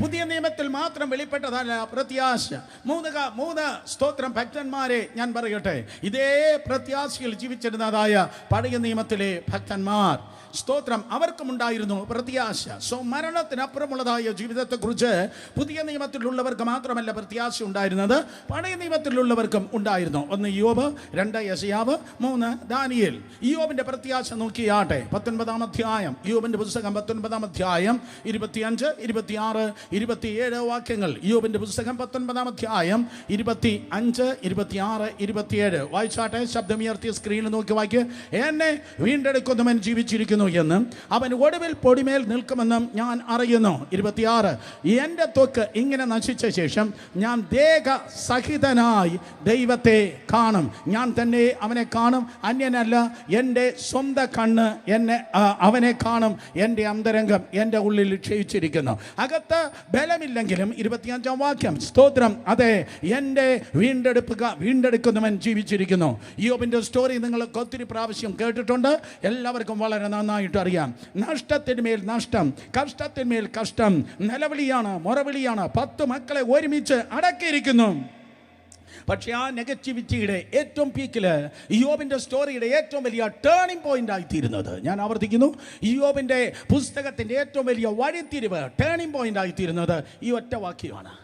പുതിയ നിയമത്തിൽ മാത്രം വെളിപ്പെട്ടതല്ല പ്രത്യാശ. 3 സ്തോത്രം ഭക്തന്മാരെ ഞാൻ പറയട്ടെ. ഇതേ പ്രത്യാശയിൽ ജീവിച്ചിരുന്നതായ പഴയ നിയമത്തിലെ ഭക്തന്മാർ, സ്തോത്രം, അവർക്കും ഉണ്ടായിരുന്നു പ്രത്യാശ. സോ മരണത്തിനപ്പുറമുള്ളതായ ജീവിതത്തെക്കുറിച്ച് പുതിയ നിയമത്തിലുള്ളവർക്ക് മാത്രമല്ല പ്രത്യാശ ഉണ്ടായിരുന്നത്, പഴയ നിയമത്തിലുള്ളവർക്കും ഉണ്ടായിരുന്നു. 1 യോബ്, 2 യെശയ്യാവ്, 3 ദാനിയേൽ. യോബിന്റെ പ്രത്യാശ നോക്കിയാട്ടെ. 19-ാം അധ്യായം, യോബിന്റെ പുസ്തകം 19-ാം അധ്യായം 25, 26, 27 വാക്യങ്ങൾ. യോബിന്റെ പുസ്തകം 19-ാം അധ്യായം 25, 26, 27 വായിച്ചാട്ടെ. ശബ്ദമുയർത്തിയ സ്ക്രീനിൽ നോക്കി വായിക്ക്. എന്നെ വീണ്ടെടുക്കുന്നവൻ ജീവിച്ചിരിക്കുന്നു എന്നും അവൻ ഒടുവിൽ പൊടിമേൽ നിൽക്കുമെന്നും ഞാൻ അറിയുന്നു. 26, എൻ്റെ ത്വക്ക് ഇങ്ങനെ നശിച്ച ശേഷം ഞാൻ ദേഹസഹിതനായി ദൈവത്തെ കാണും. ഞാൻ തന്നെ അവനെ കാണും, അന്യനല്ല. എൻ്റെ സ്വന്തം കണ്ണ് അവനെ കാണും. എൻ്റെ അന്തരംഗം എൻ്റെ ഉള്ളിൽ ക്ഷയിച്ചിരിക്കുന്നു. അകത്ത് ബലമില്ലെങ്കിലും 25-ാം വാക്യം, സ്തോത്രം, അതെ, എൻ്റെ വീണ്ടെടുക്കുന്നവൻ ജീവിച്ചിരിക്കുന്നു. യോബിൻ്റെ സ്റ്റോറി നിങ്ങൾ ഒത്തിരി പ്രാവശ്യം കേട്ടിട്ടുണ്ട്. എല്ലാവർക്കും വളരെ നന്നായിട്ട് അറിയാം. നഷ്ടത്തിന്മേൽ നഷ്ടം, കഷ്ടത്തിന്മേൽ കഷ്ടം, നിലവിളിയാണ്, മുറവിളിയാണ്. 10 മക്കളെ ഒരുമിച്ച് അടക്കിയിരിക്കുന്നു. പക്ഷെ ആ നെഗറ്റിവിറ്റിയുടെ ഏറ്റവും പീക്കില് യോബിന്റെ സ്റ്റോറിയുടെ ഏറ്റവും വലിയ ടേണിംഗ് പോയിന്റ് ആയിത്തീരുന്നത്, ഞാൻ ആവർത്തിക്കുന്നു, യോബിന്റെ പുസ്തകത്തിന്റെ ഏറ്റവും വലിയ വഴിത്തിരിവ്, ടേണിംഗ് പോയിന്റ് ആയിത്തീരുന്നത് ഈ ഒറ്റ വാക്യമാണ്.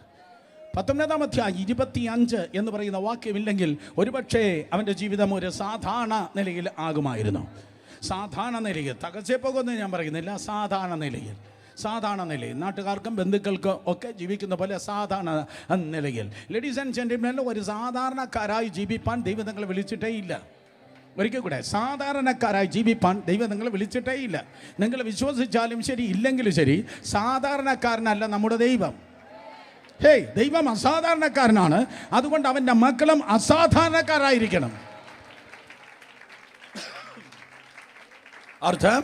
19-ാം അധ്യായം 25 എന്ന് പറയുന്ന വാക്യമില്ലെങ്കിൽ ഒരുപക്ഷേ അവൻ്റെ ജീവിതം ഒരു സാധാരണ നിലയിൽ ആകുമായിരുന്നു. സാധാരണ നിലയിൽ, തകർച്ചയെ പോകുമെന്ന് ഞാൻ പറയുന്നില്ല, സാധാരണ നിലയിൽ നാട്ടുകാർക്കും ബന്ധുക്കൾക്കും ഒക്കെ ജീവിക്കുന്ന പോലെ സാധാരണ നിലയിൽ. ലേഡീസ് ആൻഡ് ജെന്റിൽമെൻ, ഒരു സാധാരണക്കാരായി ജീവിപ്പാൻ ദൈവം നിങ്ങളെ വിളിച്ചിട്ടേ ഇല്ല. ഒരിക്കൽ കൂടെ, സാധാരണക്കാരായി ജീവിപ്പാൻ ദൈവം നിങ്ങളെ വിളിച്ചിട്ടേ ഇല്ല. നിങ്ങൾ വിശ്വസിച്ചാലും ശരി ഇല്ലെങ്കിലും ശരി, സാധാരണക്കാരനല്ല നമ്മുടെ ദൈവം. ദൈവം അസാധാരണക്കാരനാണ്. അതുകൊണ്ട് അവൻ്റെ മക്കളും അസാധാരണക്കാരായിരിക്കണം. അർത്ഥം,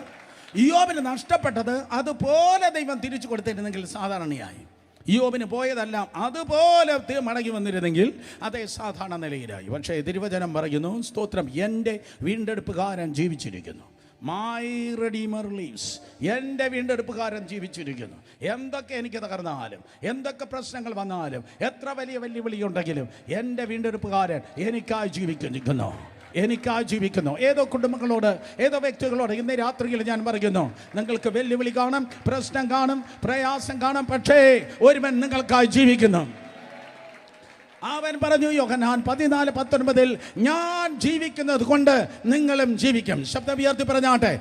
ഇയ്യോബിന് നഷ്ടപ്പെട്ടത് അതുപോലെ ദൈവം തിരിച്ചു കൊടുത്തിരുന്നെങ്കിൽ സാധാരണയായി, ഇയ്യോബിന് പോയതെല്ലാം അതുപോലെ മടങ്ങി വന്നിരുന്നെങ്കിൽ അതേ സാധാരണ നിലയിലായി. പക്ഷേ തിരുവചനം പറയുന്നു, സ്തോത്രം, എൻ്റെ വീണ്ടെടുപ്പുകാരൻ ജീവിച്ചിരിക്കുന്നു. My redeemer leaves. എൻ്റെ വീണ്ടെടുപ്പുകാരൻ ജീവിച്ചിരിക്കുന്നു. എന്തൊക്കെ എനിക്ക് തകർന്നാലും, എന്തൊക്കെ പ്രശ്നങ്ങൾ വന്നാലും, എത്ര വലിയ വെല്ലുവിളി ഉണ്ടെങ്കിലും എൻ്റെ വീണ്ടെടുപ്പുകാരൻ എനിക്കായി ജീവിക്കുന്നു. ഏതോ കുടുംബങ്ങളോട്, ഏതോ വ്യക്തികളോട് ഇന്ന് രാത്രിയിൽ ഞാൻ പറയുന്നു, നിങ്ങൾക്ക് വെല്ലുവിളി കാണും, പ്രശ്നം കാണും, പ്രയാസം കാണും, പക്ഷേ ഒരുവൻ നിങ്ങൾക്കായി ജീവിക്കുന്നു. അവൻ പറഞ്ഞു, യോഹന്നാൻ 14:19, ഞാൻ ജീവിക്കുന്നത് കൊണ്ട് നിങ്ങളും ജീവിക്കും. ശബ്ദം ഉയർത്തി പറഞ്ഞാട്ടെ,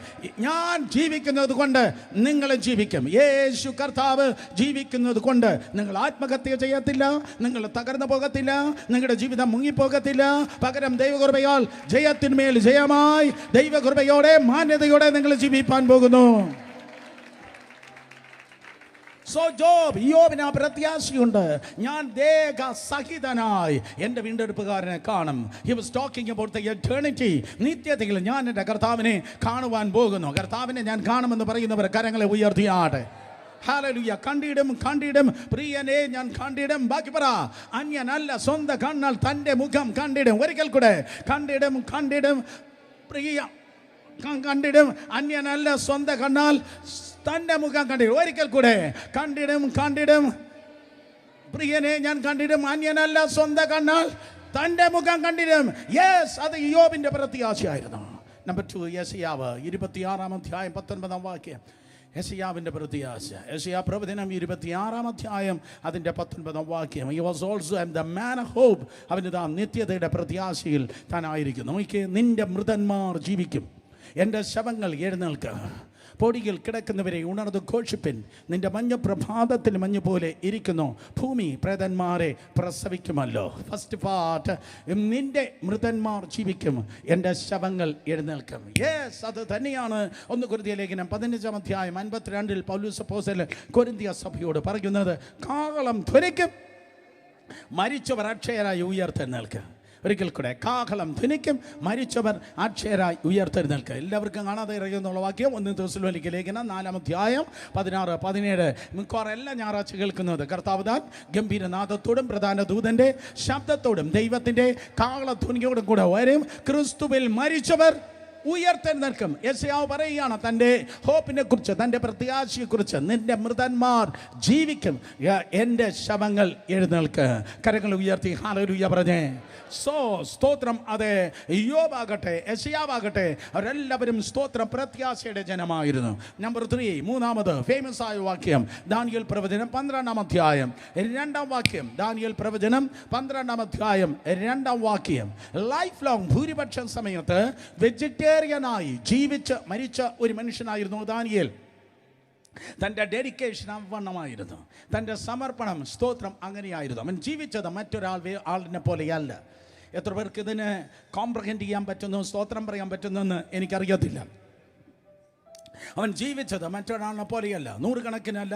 ഞാൻ ജീവിക്കുന്നത് കൊണ്ട് നിങ്ങളും ജീവിക്കും. യേശു കർത്താവ് ജീവിക്കുന്നത് കൊണ്ട് നിങ്ങൾ ആത്മഹത്യ ചെയ്യത്തില്ല, നിങ്ങൾ തകർന്നു പോകത്തില്ല, നിങ്ങളുടെ ജീവിതം മുങ്ങിപ്പോകത്തില്ല. പകരം ദൈവകൃപയാൽ ജയത്തിന്മേൽ ജയമായി ദൈവകൃപയോടെ മാന്യതയോടെ നിങ്ങൾ ജീവിപ്പാൻ പോകുന്നു. സോ ജോബ്, ഇയ്യോബിന് ആ പ്രത്യാശയുണ്ട്, ഞാൻ ദേഹസഹിതനായി എൻ്റെ വീണ്ടെടുപ്പുകാരനെ കാണും. He was talking about the eternity. നിത്യതയിൽ ഞാൻ എൻ്റെ കർത്താവിനെ കാണുവാൻ പോകുന്നു. കർത്താവിനെ ഞാൻ കാണുമെന്ന് പറയുന്നവർ കരങ്ങളെ ഉയർത്തിയാട്ടെ. ഹല്ലേലൂയ. കണ്ടിടും പ്രിയനെ ഞാൻ കണ്ടിടും. ബാക്കി പറ, അന്യനല്ല സ്വന്തം കണ്ണാൽ തൻ്റെ മുഖം കണ്ടിടും. ഒരിക്കൽ കൂടെ, കണ്ടിടും പ്രിയ, കണ്ടിടും അന്യനല്ല സ്വന്തം കണ്ണാൽ തൻ്റെ മുഖം കണ്ടിടും. ഒരിക്കൽ കൂടെ, കണ്ടിടും പ്രിയനെ ഞാൻ കണ്ടിടും, അന്യനല്ല സ്വന്തം കണ്ണാൽ തൻ്റെ മുഖം കണ്ടിടും. യെസ്, അത് ഇയ്യോബിൻ്റെ പ്രത്യാശയായിരുന്നു. നമ്പർ 2, യെശയ്യാവ് 26-ാം അധ്യായം 19-ാം വാക്യം. യെശയ്യാവിൻ്റെ പ്രത്യാശ. യെശയ്യാ പ്രവചനം 26-ാം അധ്യായം അതിൻ്റെ 19-ാം വാക്യം. He was also the man of hope. അവന് താൻ നിത്യതയുടെ പ്രത്യാശയിൽ താനായിരിക്കുന്നു. നോക്കിയേ, നിന്റെ മൃതന്മാർ ജീവിക്കും, എൻ്റെ ശവങ്ങൾ എഴുന്നേൽക്കുക. പൊടിയിൽ കിടക്കുന്നവരെ ഉണർന്നു ഘോഷിപ്പിൻ. നിന്റെ മഞ്ഞ പ്രഭാതത്തിൽ മഞ്ഞ് പോലെ ഇരിക്കുന്നു. ഭൂമി പ്രേതന്മാരെ പ്രസവിക്കുമല്ലോ. ഫസ്റ്റ് പാർട്ട്, നിന്റെ മൃതന്മാർ ജീവിക്കും, എൻ്റെ ശവങ്ങൾ എഴുന്നേൽക്കും. യെസ്, അത് തന്നെയാണ് 1 കൊരിന്ത്യർ ലേഖനം 15-ാം അധ്യായം 52-ൽ പൗലോസ് അപ്പോസ്തലൻ കൊരിന്ത്യ സഭയോട് പറയുന്നത്. കാഹളം ധ്വനിക്കും, മരിച്ചവർ അക്ഷയരായി ഉയർത്തെഴുന്നേൽക്കുക. ഒരിക്കൽ കൂടെ, കാഹളം ധ്വനിക്കും, മരിച്ചവർ അക്ഷയരായി ഉയർത്തെഴുന്നേൽക്കുക. എല്ലാവർക്കും കാണാതെ ഇറങ്ങിയെന്നുള്ള വാക്യം 1 തെസ്സലോനിക്ക ലേഖനം 4-ാം അധ്യായം 16, 17. മിക്കവാറും എല്ലാ ഞായറാഴ്ച കേൾക്കുന്നത് കർത്താവ് താൻ ഗംഭീരനാദത്തോടും പ്രധാന ദൂതൻ്റെ ശബ്ദത്തോടും ദൈവത്തിൻ്റെ കാഹളധ്വനിയോടും കൂടെ വരും. ക്രിസ്തുവിൽ മരിച്ചവർ ഉയർത്തെഴുന്നേൽക്കും. യെശയ്യാവ് പറയുകയാണ് തൻ്റെ ഹോപ്പിനെ കുറിച്ച്, തൻ്റെ പ്രത്യാശയെക്കുറിച്ച്. നിന്റെ മൃതന്മാർ ജീവിക്കും, എൻ്റെ ശവങ്ങൾ എഴുന്നേൽക്കുക. കരങ്ങൾ ഉയർത്തി ഹല്ലേലൂയ പറഞ്ഞേ. സോ സ്തോത്രം. അതെ, ഇയ്യോബാകട്ടെ, യെശയ്യാവാകട്ടെ, അവരെല്ലാവരും സ്തോത്രം പ്രത്യാശയുടെ ജനമായിരുന്നു. നമ്പർ 3, മൂന്നാമത് ഫേമസ് ആയ വാക്യം, ദാനിയേൽ പ്രവചനം 12-ാം അധ്യായം 2-ാം വാക്യം. ദാനിയേൽ പ്രവചനം 12-ാം അധ്യായം 2-ാം വാക്യം. ലൈഫ് ലോങ് ഭൂരിപക്ഷം സമയത്ത് വെജിറ്റേറിയനായി ജീവിച്ച് മരിച്ച ഒരു മനുഷ്യനായിരുന്നു ദാനിയേൽ. തൻ്റെ ഡെഡിക്കേഷൻ അവണ്ണമായിരുന്നു, തൻ്റെ സമർപ്പണം സ്തോത്രം അങ്ങനെയായിരുന്നു. അവൻ ജീവിച്ചത് ആളിനെ പോലെയല്ല. എത്ര പേർക്ക് ഇതിന് കോംപ്രഹെൻഡ് ചെയ്യാൻ പറ്റുന്നു, സ്തോത്രം പറയാൻ പറ്റുന്നെന്ന് എനിക്കറിയത്തില്ല. അവൻ ജീവിച്ചത് മറ്റൊരാളിനെ പോലെയല്ല. 100 കണക്കിനല്ല,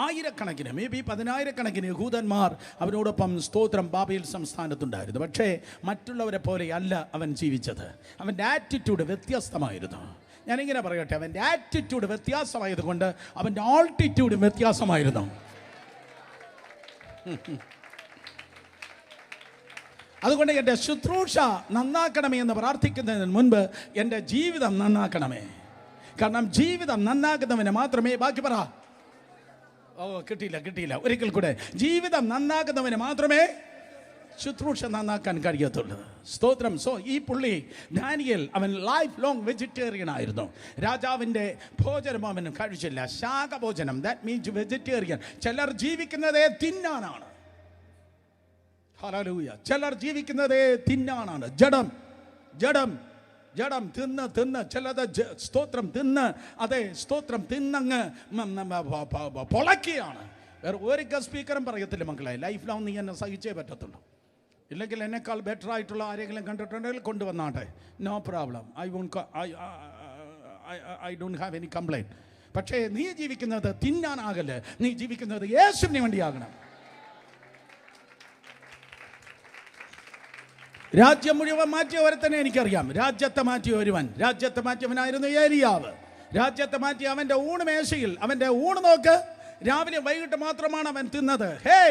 ആയിരക്കണക്കിന്, മേ ബി 10,000-കണക്കിന് യഹൂദന്മാർ അവനോടൊപ്പം സ്തോത്രം ബാബേൽ സംസ്ഥാനത്തുണ്ടായിരുന്നു. പക്ഷേ മറ്റുള്ളവരെ പോലെയല്ല അവൻ ജീവിച്ചത്. അവൻ്റെ ആറ്റിറ്റ്യൂഡ് വ്യത്യസ്തമായിരുന്നു. ഞാനിങ്ങനെ പറയട്ടെ, അവൻ്റെ ആറ്റിറ്റ്യൂഡ് വ്യത്യാസമായതുകൊണ്ട് അവൻ്റെ ആൾട്ടിറ്റ്യൂഡും വ്യത്യാസമായിരുന്നു. അതുകൊണ്ട് എൻ്റെ ശുശ്രൂഷ നന്നാക്കണമേ എന്ന് പ്രാർത്ഥിക്കുന്നതിന് മുൻപ് എൻ്റെ ജീവിതം നന്നാക്കണമേ. കാരണം ജീവിതം നന്നാക്കുന്നവന് മാത്രമേ, ബാക്കി പറ, കിട്ടിയില്ല ഒരിക്കൽ കൂടെ, ജീവിതം നന്നാക്കുന്നവന് മാത്രമേ ശുശ്രൂഷ നന്നാക്കാൻ കഴിയത്തുള്ളൂ. സ്തോത്രം. സോ ഈ പുള്ളി ദാനിയേൽ, അവൻ ലൈഫ് ലോങ് വെജിറ്റേറിയൻ ആയിരുന്നു. രാജാവിൻ്റെ ഭോജനം അവൻ കഴിച്ചില്ല, ശാഖഭോജനം, ദാറ്റ് മീൻസ് വെജിറ്റേറിയൻ. ചിലർ ജീവിക്കുന്നതേ തിന്നാനാണ്. ഹല്ലേലൂയ. ചിലർ ജീവിക്കുന്നത് തിന്നാനാണ്. ജഡം ജഡം ജഡം തിന്ന് ചിലത് സ്തോത്രം തിന്ന്, അതെ സ്തോത്രം തിന്നങ്ങ് പൊളക്കുകയാണ്. വേറെ ഒരു സ്പീക്കറും പറയത്തില്ല, മക്കളെ ലൈഫ് ലോങ് നീ എന്നെ സഹിച്ചേ പറ്റത്തുള്ളൂ, ഇല്ലെങ്കിൽ എന്നെക്കാൾ ബെറ്റർ ആയിട്ടുള്ള ആരെങ്കിലും കണ്ടിട്ടുണ്ടെങ്കിൽ കൊണ്ടുവന്നാട്ടെ, no problem, I don't have any complaint. പക്ഷേ നീ ജീവിക്കുന്നത് തിന്നാനാകല്, നീ ജീവിക്കുന്നത് യേശുവിന് വേണ്ടിയാകണം. രാജ്യം മുഴുവൻ മാറ്റിയ ഒരുത്തനെ എനിക്കറിയാം. രാജ്യത്തെ മാറ്റിയ ഒരുവൻ, രാജ്യത്തെ മാറ്റിയവനായിരുന്നു ഏലിയാവ്. രാജ്യത്തെ മാറ്റിയ അവൻ്റെ ഊണ് മേശയിൽ, അവൻ്റെ ഊണ് നോക്ക്, രാവിലെ വൈകിട്ട് മാത്രമാണ് അവൻ തിന്നത്. ഹേ,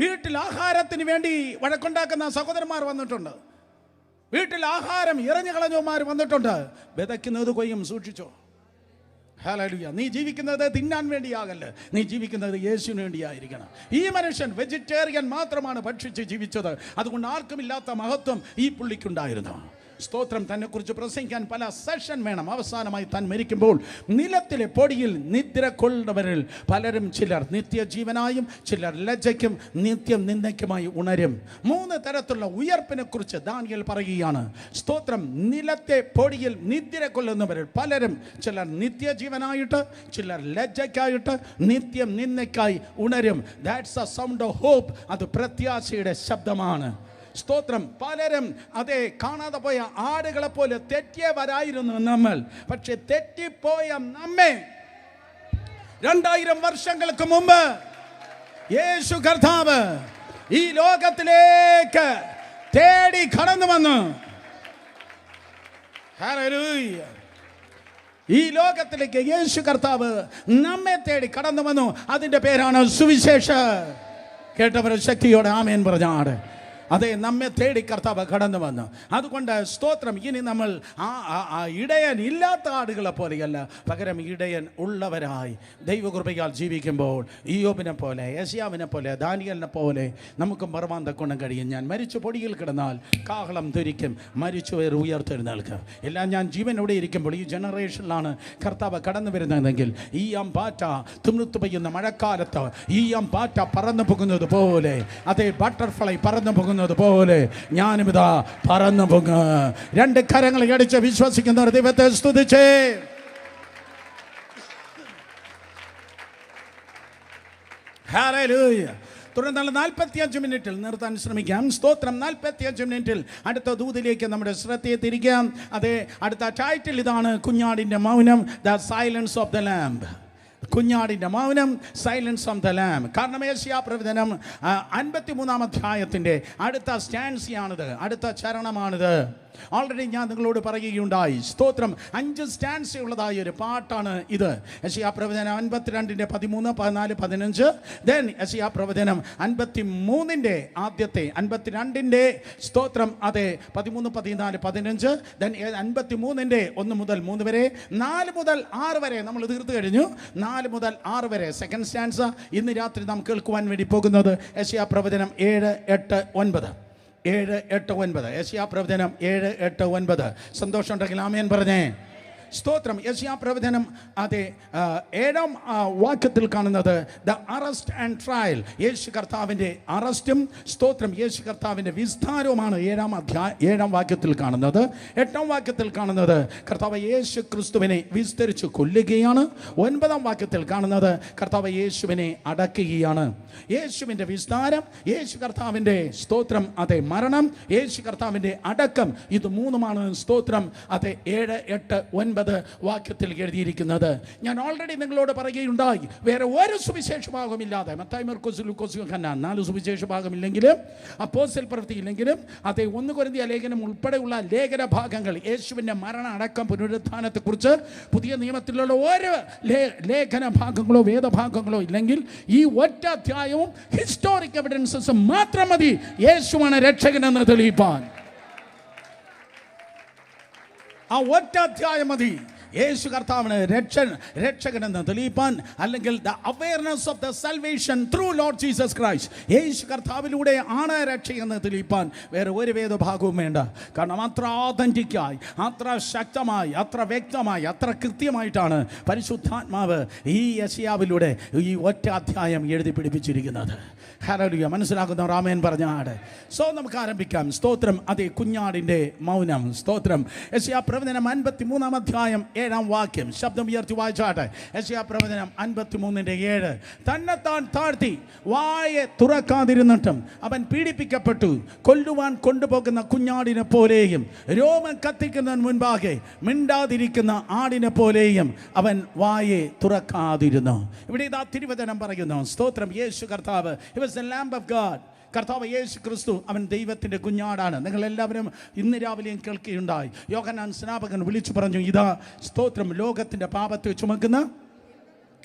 വീട്ടിൽ ആഹാരത്തിന് വേണ്ടി വഴക്കുണ്ടാക്കുന്ന സഹോദരന്മാർ വന്നിട്ടുണ്ട്. വീട്ടിൽ ആഹാരം എറിഞ്ഞു കളഞ്ഞവന്മാർ വന്നിട്ടുണ്ട്. വിതയ്ക്കുന്നത് കൊയ്യും, സൂക്ഷിച്ചോ. ഹല്ലേലൂയ. നീ ജീവിക്കുന്നത് തിന്നാൻ വേണ്ടിയാകല്ല, നീ ജീവിക്കുന്നത് യേശുവിന് വേണ്ടിയായിരിക്കണം. ഈ മനുഷ്യൻ വെജിറ്റേറിയൻ മാത്രമാണ് ഭക്ഷിച്ച് ജീവിച്ചത്. അതുകൊണ്ട് ആർക്കുമില്ലാത്ത മഹത്വം ഈ പുള്ളിക്കുണ്ടായിരുന്നു. സ്തോത്രം. തന്നെക്കുറിച്ച് പ്രസംഗിക്കാൻ പല സെഷൻ വേണം. അവസാനമായി താൻ മരിക്കുമ്പോൾ നിലത്തിലെ പൊടിയിൽ നിദ്ര കൊള്ളുന്നവരിൽ പലരും, ചിലർ നിത്യജീവനായും ചിലർ ലജ്ജയ്ക്കും നിത്യം നിന്ദയ്ക്കുമായി ഉണരും. 3 തരത്തിലുള്ള ഉയർപ്പിനെ കുറിച്ച് ദാനിയേൽ പറയുകയാണ്. സ്തോത്രം. നിലത്തെ പൊടിയിൽ നിദ്ര കൊള്ളുന്നവരിൽ പലരും, ചിലർ നിത്യജീവനായിട്ട് ചിലർ ലജ്ജയ്ക്കായിട്ട് നിത്യം നിന്ദയ്ക്കായി ഉണരും. That's a sound of hope. അത് പ്രത്യാശയുടെ ശബ്ദമാണ്. സ്തോത്രം. പലരും അതേ കാണാതെ പോയ ആടുകളെ പോലെ തെറ്റിയവരായിരുന്നു നമ്മൾ. പക്ഷെ തെറ്റിപ്പോയ നമ്മെ 2000 വർഷങ്ങൾക്ക് മുമ്പ് യേശു കർത്താവ് ഈ ലോകത്തിലേക്ക് തേടി കടന്നു വന്നു. ഹല്ലേലൂയ. ഈ ലോകത്തിലേക്ക് യേശു കർത്താവ് നമ്മെ തേടി കടന്നു വന്നു. അതിൻ്റെ പേരാണ് സുവിശേഷം. കേട്ടവർ ശക്തിയോടെ ആമേൻ പറഞ്ഞാട്. അതെ, നമ്മെ തേടി കർത്താവ് കടന്നു വന്നു. അതുകൊണ്ട് സ്തോത്രം. ഇനി നമ്മൾ ഇടയൻ ഇല്ലാത്ത ആടുകളെ പോലെയല്ല, പകരം ഇടയൻ ഉള്ളവരായി ദൈവകൃപയാൽ ജീവിക്കുമ്പോൾ ഇയ്യോബിനെ പോലെ, യെശയ്യാവിനെ പോലെ, ദാനിയേലിനെ പോലെ നമുക്ക് മറവാൻ തക്കൊണ്ട് കഴിയും. ഞാൻ മരിച്ചു പൊടിയിൽ കിടന്നാൽ കാഹളം ധരിക്കും, മരിച്ചുവർ ഉയർത്തെഴുന്നേൽക്കും. എല്ലാം ഞാൻ ജീവനോടെ ഇരിക്കുമ്പോൾ ഈ ജനറേഷനിലാണ് കർത്താവ് കടന്നു വരുന്നതെങ്കിൽ ഈ പാറ്റ തിമിർത്തു പെയ്യുന്ന മഴക്കാലത്ത് ഈ പാറ്റ പറന്നു പോകുന്നത് പോലെ, അതേ ബട്ടർഫ്ലൈ പറന്നു പോകുന്നത് പോലെ ഞാനും ഇതാ പറന്നു പോകും. 2 കരങ്ങൾ അടിച്ച് വിശ്വസിക്കുന്നവർ ദൈവത്തെ സ്തുതിച്ചേ. ഹല്ലേലൂയ. തുടർന്നുള്ള 45 മിനിറ്റിൽ നിർത്താൻ ശ്രമിക്കാം. സ്തോത്രം. 45 മിനിറ്റിൽ അടുത്ത ദൂതിലേക്ക് നമ്മുടെ ശ്രദ്ധയെ തിരിക്കാം. അതെ, അടുത്ത ടൈറ്റിൽ ഇതാണ്, കുഞ്ഞാടിൻ്റെ മൗനം, the silence of the lamb. കുഞ്ഞാടിൻ്റെ മൗനം, സൈലൻസ് ഓഫ് ദ ലാംബ്. കാരണം യെശയ്യാ പ്രവചനം 53-ാം അധ്യായത്തിൻ്റെ അടുത്ത സ്റ്റാൻസിയാണിത്, അടുത്ത ചരണമാണിത്. ഓൾറെഡി ഞാൻ നിങ്ങളോട് പറയുകയുണ്ടായി. സ്തോത്രം. 5 സ്റ്റാൻസ് ഉള്ളതായ ഒരു പാട്ടാണ് ഇത്. യെശയ്യാ പ്രവചനം 52-ന്റെ 13, 14, 15. ദെൻ യെശയ്യാ പ്രവചനം 53-ന്റെ ആദ്യത്തെ, 52-ന്റെ സ്തോത്രം അതെ 13, 14, 15. ദെൻ 53-ന്റെ 1 മുതൽ 3 വരെ, 4 മുതൽ 6 വരെ നമ്മൾ തീർത്തു കഴിഞ്ഞു. 4 മുതൽ 6 വരെ സെക്കൻഡ് സ്റ്റാൻസ. ഇന്ന് രാത്രി നാം കേൾക്കുവാൻ വേണ്ടി പോകുന്നത് യെശയ്യാ പ്രവചനം 7, 8, 9. 7, 8, 9. യെശയ്യാ പ്രവചനം 7, 8, 9. സന്തോഷമുണ്ടെങ്കിൽ ആമേൻ പറഞ്ഞേ. സ്തോത്രം. യെശയ്യാ പ്രവചനം അതെ 7-ാം വാക്യത്തിൽ കാണുന്നത് ദ അറസ്റ്റ് ആൻഡ് ട്രയൽ. യേശു കർത്താവിൻ്റെ അറസ്റ്റും സ്തോത്രം യേശു കർത്താവിൻ്റെ വിസ്താരവുമാണ് 7-ാം വാക്യത്തിൽ കാണുന്നത്. 8-ാം വാക്യത്തിൽ കാണുന്നത് കർത്താവ് യേശു ക്രിസ്തുവിനെ വിസ്തരിച്ച് കൊല്ലുകയാണ്. 9-ാം വാക്യത്തിൽ കാണുന്നത് കർത്താവ് യേശുവിനെ അടക്കുകയാണ്. യേശുവിൻ്റെ വിസ്താരം, യേശു കർത്താവിൻ്റെ സ്തോത്രം അതെ മരണം, യേശു കർത്താവിൻ്റെ അടക്കം, ഇത് 3-മാണ് സ്തോത്രം അതെ 7, 8, 9 വാക്യത്തിൽ എഴുതിയിരിക്കുന്നത്. ഞാൻ ഓൾറെഡി നിങ്ങളോട് പറയുകയുണ്ടായി, വേറെ ഒരു സുവിശേഷ ഭാഗമില്ലാതെ, മത്തായി, മർക്കോസ്, ലൂക്കോസ്, യോഹന്നാൻ 4 സുവിശേഷ ഭാഗമില്ലെങ്കിലും, അപ്പോസ്തല പ്രവൃത്തി ഇല്ലെങ്കിലും, അതേ 1 കൊരിന്ത്യർ ലേഖനം ഉൾപ്പെടെയുള്ള ലേഖന ഭാഗങ്ങൾ യേശുവിൻ്റെ മരണ അടക്കം പുനരുത്ഥാനത്തെക്കുറിച്ച് പുതിയ നിയമത്തിലുള്ള ഒരു ലേഖന ഭാഗങ്ങളോ വേദഭാഗങ്ങളോ ഇല്ലെങ്കിൽ ഈ ഒറ്റ അധ്യായവും ഹിസ്റ്റോറിക് എവിഡൻസസ് മാത്രം മതി യേശുവാണ് രക്ഷകനെന്ന് തെളിയിപ്പാൻ. ആ ഒറ്റ അധ്യായം മതി. യേശു കർത്താവിന് രക്ഷകനെന്ന് തെളിയിപ്പാൻ, അല്ലെങ്കിൽ the awareness of the salvation through Lord Jesus Christ, യേശു കർത്താവിലൂടെ ആണ് രക്ഷയെന്ന് തെളിയിപ്പാൻ വേറെ ഒരു വേദഭാഗവും വേണ്ട. കാരണം അത്ര ആതന്റിക്കായി, അത്ര ശക്തമായി, അത്ര വ്യക്തമായി, അത്ര കൃത്യമായിട്ടാണ് പരിശുദ്ധാത്മാവ് ഈ യെശയ്യാവിലൂടെ ഈ ഒറ്റ അധ്യായം എഴുതി പിടിപ്പിച്ചിരിക്കുന്നത്. ഹല്ലേലൂയ. മനസ്സിലാക്കുന്നവർ ആമേൻ പറഞ്ഞാട്. സോ നമുക്ക് ആരംഭിക്കാം. സ്തോത്രം. അതേ കുഞ്ഞാടിൻ്റെ മൗനം. സ്തോത്രം. യെശയ്യാ പ്രവചനം 53 അധ്യായം 7 വാക്യം ശബ്ദം ഉയർത്തി വായിച്ചാട്ടെ. യെശയ്യാ പ്രവചനം 53:7. തന്നെത്താൻ താഴ്ത്തി വായെ തുറക്കാതിരുന്നിട്ടും അവൻ പീഡിപ്പിക്കപ്പെട്ടു, കൊല്ലുവാൻ കൊണ്ടുപോകുന്ന കുഞ്ഞാടിനെ പോലെയും രോമം കത്തിക്കുന്നതിന് മുൻപാകെ മിണ്ടാതിരിക്കുന്ന ആടിനെ പോലെയും അവൻ വായെ തുറക്കാതിരുന്നു. ഇവിടെ ഇതാ തിരുവചനം പറയുന്നു. സ്തോത്രം. യേശു കർത്താവ്, he was the lamb of God. കർത്താവ് യേശു ക്രിസ്തു അവൻ ദൈവത്തിൻ്റെ കുഞ്ഞാടാണ്. നിങ്ങളെല്ലാവരും ഇന്ന് രാവിലെയും കേൾക്കുകയുണ്ടായി. യോഹന്നാൻ സ്നാപകൻ വിളിച്ചു പറഞ്ഞു, ഇതാ സ്തോത്രം ലോകത്തിൻ്റെ പാപത്തെ ചുമക്കുന്ന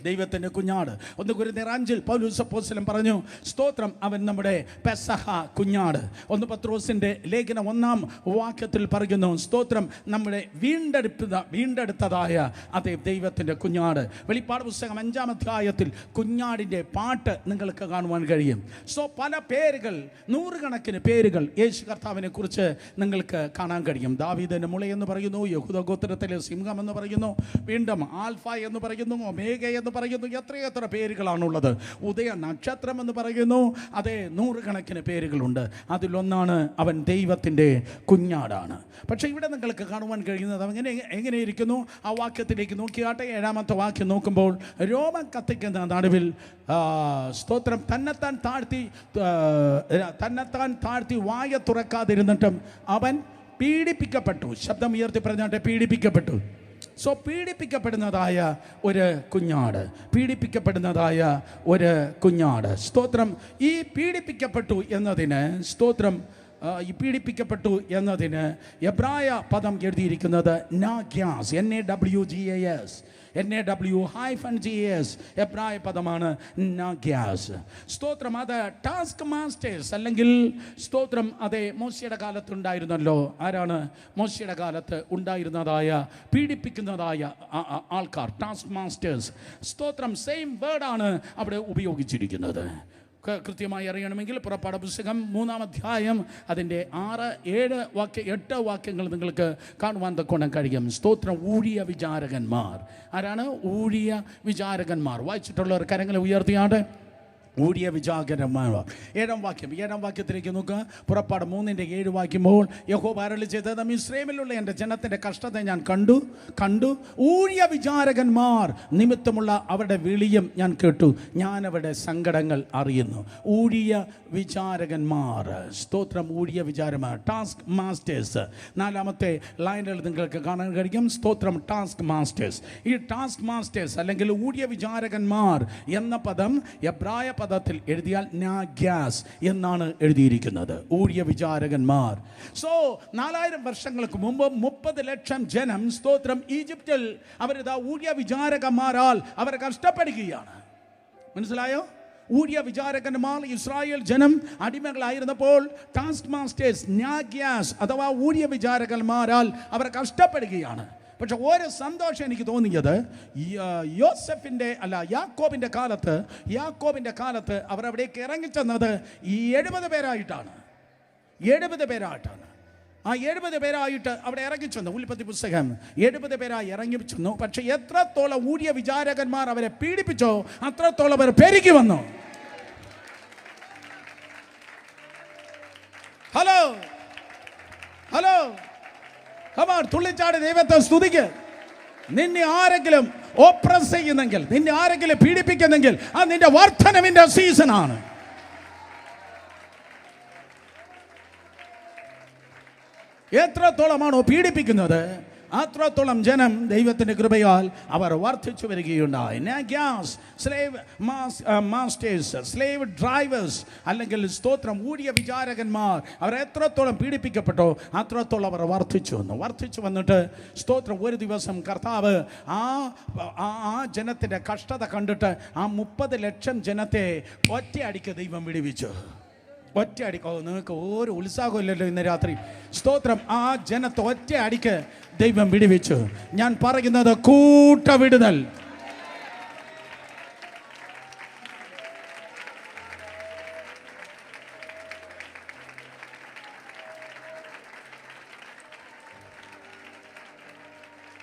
ദൈവത്തിൻ്റെ കുഞ്ഞാട്. 1 കൊരിന്ത്യർ 5 പൗലോസ് അപ്പോസ്തലൻ പറഞ്ഞു, സ്തോത്രം, അവൻ നമ്മുടെ പെസഹ കുഞ്ഞാട്. 1 പത്രോസിൻ്റെ ലേഖനം 1 വാക്യത്തിൽ പറയുന്നു, സ്തോത്രം, നമ്മുടെ വീണ്ടെടുത്തതായ അതേ ദൈവത്തിൻ്റെ കുഞ്ഞാട്. വെളിപ്പാട് പുസ്തകം 5 അധ്യായത്തിൽ കുഞ്ഞാടിൻ്റെ പാട്ട് നിങ്ങൾക്ക് കാണുവാൻ കഴിയും. സോ പല പേരുകൾ, നൂറുകണക്കിന് പേരുകൾ യേശു കർത്താവിനെ കുറിച്ച് നിങ്ങൾക്ക് കാണാൻ കഴിയും. ദാവീദിൻ്റെ മുളയെന്ന് പറയുന്നു, യഹൂദ ഗോത്രത്തിലെ സിംഹം എന്ന് പറയുന്നു, വീണ്ടും ആൽഫ എന്ന് പറയുന്നു, ഒമേഗ എന്ന് പറയുന്നു, എത്രയെത്ര പേരുകളാണുള്ളത്. ഉദയ നക്ഷത്രം എന്ന് പറയുന്നു. അതേ, നൂറുകണക്കിന് പേരുകളുണ്ട്. അതിലൊന്നാണ് അവൻ ദൈവത്തിൻ്റെ കുഞ്ഞാടാണ്. പക്ഷേ ഇവിടെ നിങ്ങൾക്ക് കാണുവാൻ കഴിയുന്നത് എങ്ങനെ ഇരിക്കുന്നു? ആ വാക്യത്തിലേക്ക് നോക്കിയാട്ടെ. 7ാമത്തെ വാക്യം നോക്കുമ്പോൾ, രോമം കത്തിക്കുന്ന നടുവിൽ സ്തോത്രം തന്നെത്താൻ താഴ്ത്തി വായ തുറക്കാതിരുന്നിട്ടും അവൻ പീഡിപ്പിക്കപ്പെട്ടു. ശബ്ദം ഉയർത്തി പറഞ്ഞാട്ടെ, പീഡിപ്പിക്കപ്പെട്ടു. സോ പീഡിപ്പിക്കപ്പെടുന്നതായ ഒരു കുഞ്ഞാട്, പീഡിപ്പിക്കപ്പെടുന്നതായ ഒരു കുഞ്ഞാട്. സ്തോത്രം. ഈ പീഡിപ്പിക്കപ്പെട്ടു എന്നതിന്, സ്തോത്രം, ഈ പീഡിപ്പിക്കപ്പെട്ടു എന്നതിന് എബ്രായ പദം എഴുതിയിരിക്കുന്നത് നാഗ്യാസ്, NAWGAS, NAWGAS എബ്രായ പദമാണ് നാഗ്യാസ്. സ്തോത്രം. അത് ടാസ്ക് മാസ്റ്റേഴ്സ്, അല്ലെങ്കിൽ സ്തോത്രം, അതെ, മോശയുടെ കാലത്ത് ഉണ്ടായിരുന്നല്ലോ. ആരാണ് മോശയുടെ കാലത്ത് ഉണ്ടായിരുന്നതായ പീഡിപ്പിക്കുന്നതായ ആൾക്കാർ? Task masters. സ്തോത്രം. സെയിം വേർഡാണ് അവിടെ ഉപയോഗിച്ചിരിക്കുന്നത്. കൃത്യമായി അറിയണമെങ്കിൽ പുറപ്പാട് പുസ്തകം 3 അധ്യായം അതിൻ്റെ 6, 7, 8 വാക്യങ്ങൾ നിങ്ങൾക്ക് കാണുവാൻ തക്കോണം കഴിയും. സ്തോത്രം. ഊഴിയ വിചാരകന്മാർ. ആരാണ് ഊഴിയ വിചാരകന്മാർ? വായിച്ചിട്ടുള്ളവർ കരങ്ങളെ ഉയർത്തിയാണ്ട്. ഊഴിയ വിചാരകന്മാർ. 7 വാക്യത്തിലേക്ക് നോക്കുക. പുറപ്പാട് 3:7 വായിക്കുമ്പോൾ, യഹോവ അരുളി ചെയ്തത്, മിസ്രയീമിലുള്ള എൻ്റെ ജനത്തിൻ്റെ കഷ്ടത ഞാൻ കണ്ടു. ഊഴിയ വിചാരകന്മാർ നിമിത്തമുള്ള അവരുടെ വിളിയും ഞാൻ കേട്ടു. ഞാൻ അവരുടെ സങ്കടങ്ങൾ അറിയുന്നു. ഊഴിയ വിചാരകന്മാർ. സ്തോത്രം. ഊഴിയ വിചാരന്മാർ, ടാസ്ക് മാസ്റ്റേഴ്സ്. 4ാമത്തെ ലൈനിൽ നിങ്ങൾക്ക് കാണാൻ കഴിയും. സ്തോത്രം. Task masters. ഈ ടാസ്ക് മാസ്റ്റേഴ്സ് അല്ലെങ്കിൽ ഊഴിയ വിചാരകന്മാർ എന്ന പദം എബ്രായ പദത്തിൽ എഴുതിയാൽ നാഗ്യാസ് എന്നാണ് എഴുതിയിരിക്കുന്നത്. ഊഴിയ വിചാരകന്മാർ. സോ 4000 വർഷങ്ങൾക്ക് മുമ്പ് 30 ലക്ഷം ജനം, സ്തോത്രം, ഈജിപ്തിൽ അവരിതാ ഊഴിയ വിചാരകന്മാരാൽ അവർ കഷ്ടപ്പെടുകയാണ്. മനസ്സിലായോ? ഊഴിയ വിചാരകന്മാർ, ഇസ്രായേൽ ജനം അടിമകളായിരുന്നപ്പോൾ ടാസ്ക് മാസ്റ്റേഴ്സ്, നാഗ്യാസ് അഥവാ ഊഴിയ വിചാരകന്മാരാൽ അവർ കഷ്ടപ്പെടുകയാണ്. പക്ഷെ ഒരു സന്തോഷം എനിക്ക് തോന്നിയത്, യാക്കോബിൻ്റെ കാലത്ത് അവർ അവിടേക്ക് ഇറങ്ങിച്ചെന്നത് ഈ 70 പേരായിട്ടാണ്. 70 പേരായിട്ടാണ്. ആ 70 പേരായിട്ട് അവിടെ ഇറങ്ങിച്ചെന്നു. ഉൽപ്പത്തി പുസ്തകം 70 പേരായി ഇറങ്ങിച്ചെന്നു. പക്ഷെ എത്രത്തോളം ഊഴിയ വിചാരകന്മാർ അവരെ പീഡിപ്പിച്ചോ അത്രത്തോളം അവർ പെരുകി വന്നു. ഹലോ തുള്ളിച്ചാടി ദൈവത്തെ സ്തുതിക്ക്. നിന്നെ ആരെങ്കിലും ഓപ്രസ് ചെയ്യുന്നെങ്കിൽ, നിന്നെ ആരെങ്കിലും പീഡിപ്പിക്കുന്നെങ്കിൽ അത് നിന്റെ വർധനവിന്റെ സീസണാണ്. എത്രത്തോളമാണോ പീഡിപ്പിക്കുന്നത് അത്രത്തോളം ജനം ദൈവത്തിൻ്റെ കൃപയാൽ അവർ വർദ്ധിച്ചു വരികയുണ്ടായി. നാഗ്യാസ്, സ്ലേവ് മാസ്റ്റേഴ്സ്, സ്ലേവ് ഡ്രൈവേഴ്സ്, അല്ലെങ്കിൽ സ്തോത്രം ഊഴിയ വിചാരകന്മാർ, അവർ എത്രത്തോളം പീഡിപ്പിക്കപ്പെട്ടോ അത്രത്തോളം അവർ വർദ്ധിച്ചു വന്നിട്ട് സ്തോത്രം ഒരു ദിവസം കർത്താവ് ആ ജനത്തിൻ്റെ കഷ്ടത കണ്ടിട്ട് ആ 30 ലക്ഷം ജനത്തെ ഒറ്റയടിക്ക് ദൈവം വിടുവിച്ചു. ഒറ്റ അടിക്കോ, നിങ്ങൾക്ക് ഒരു ഉത്സാഹമില്ലല്ലോ ഇന്ന് രാത്രി. സ്തോത്രം. ആ ജനത്തെ ഒറ്റ അടിക്ക് ദൈവം വിടുവിച്ചു. ഞാൻ പറയുന്നത് കൂട്ടവിടുതൽ.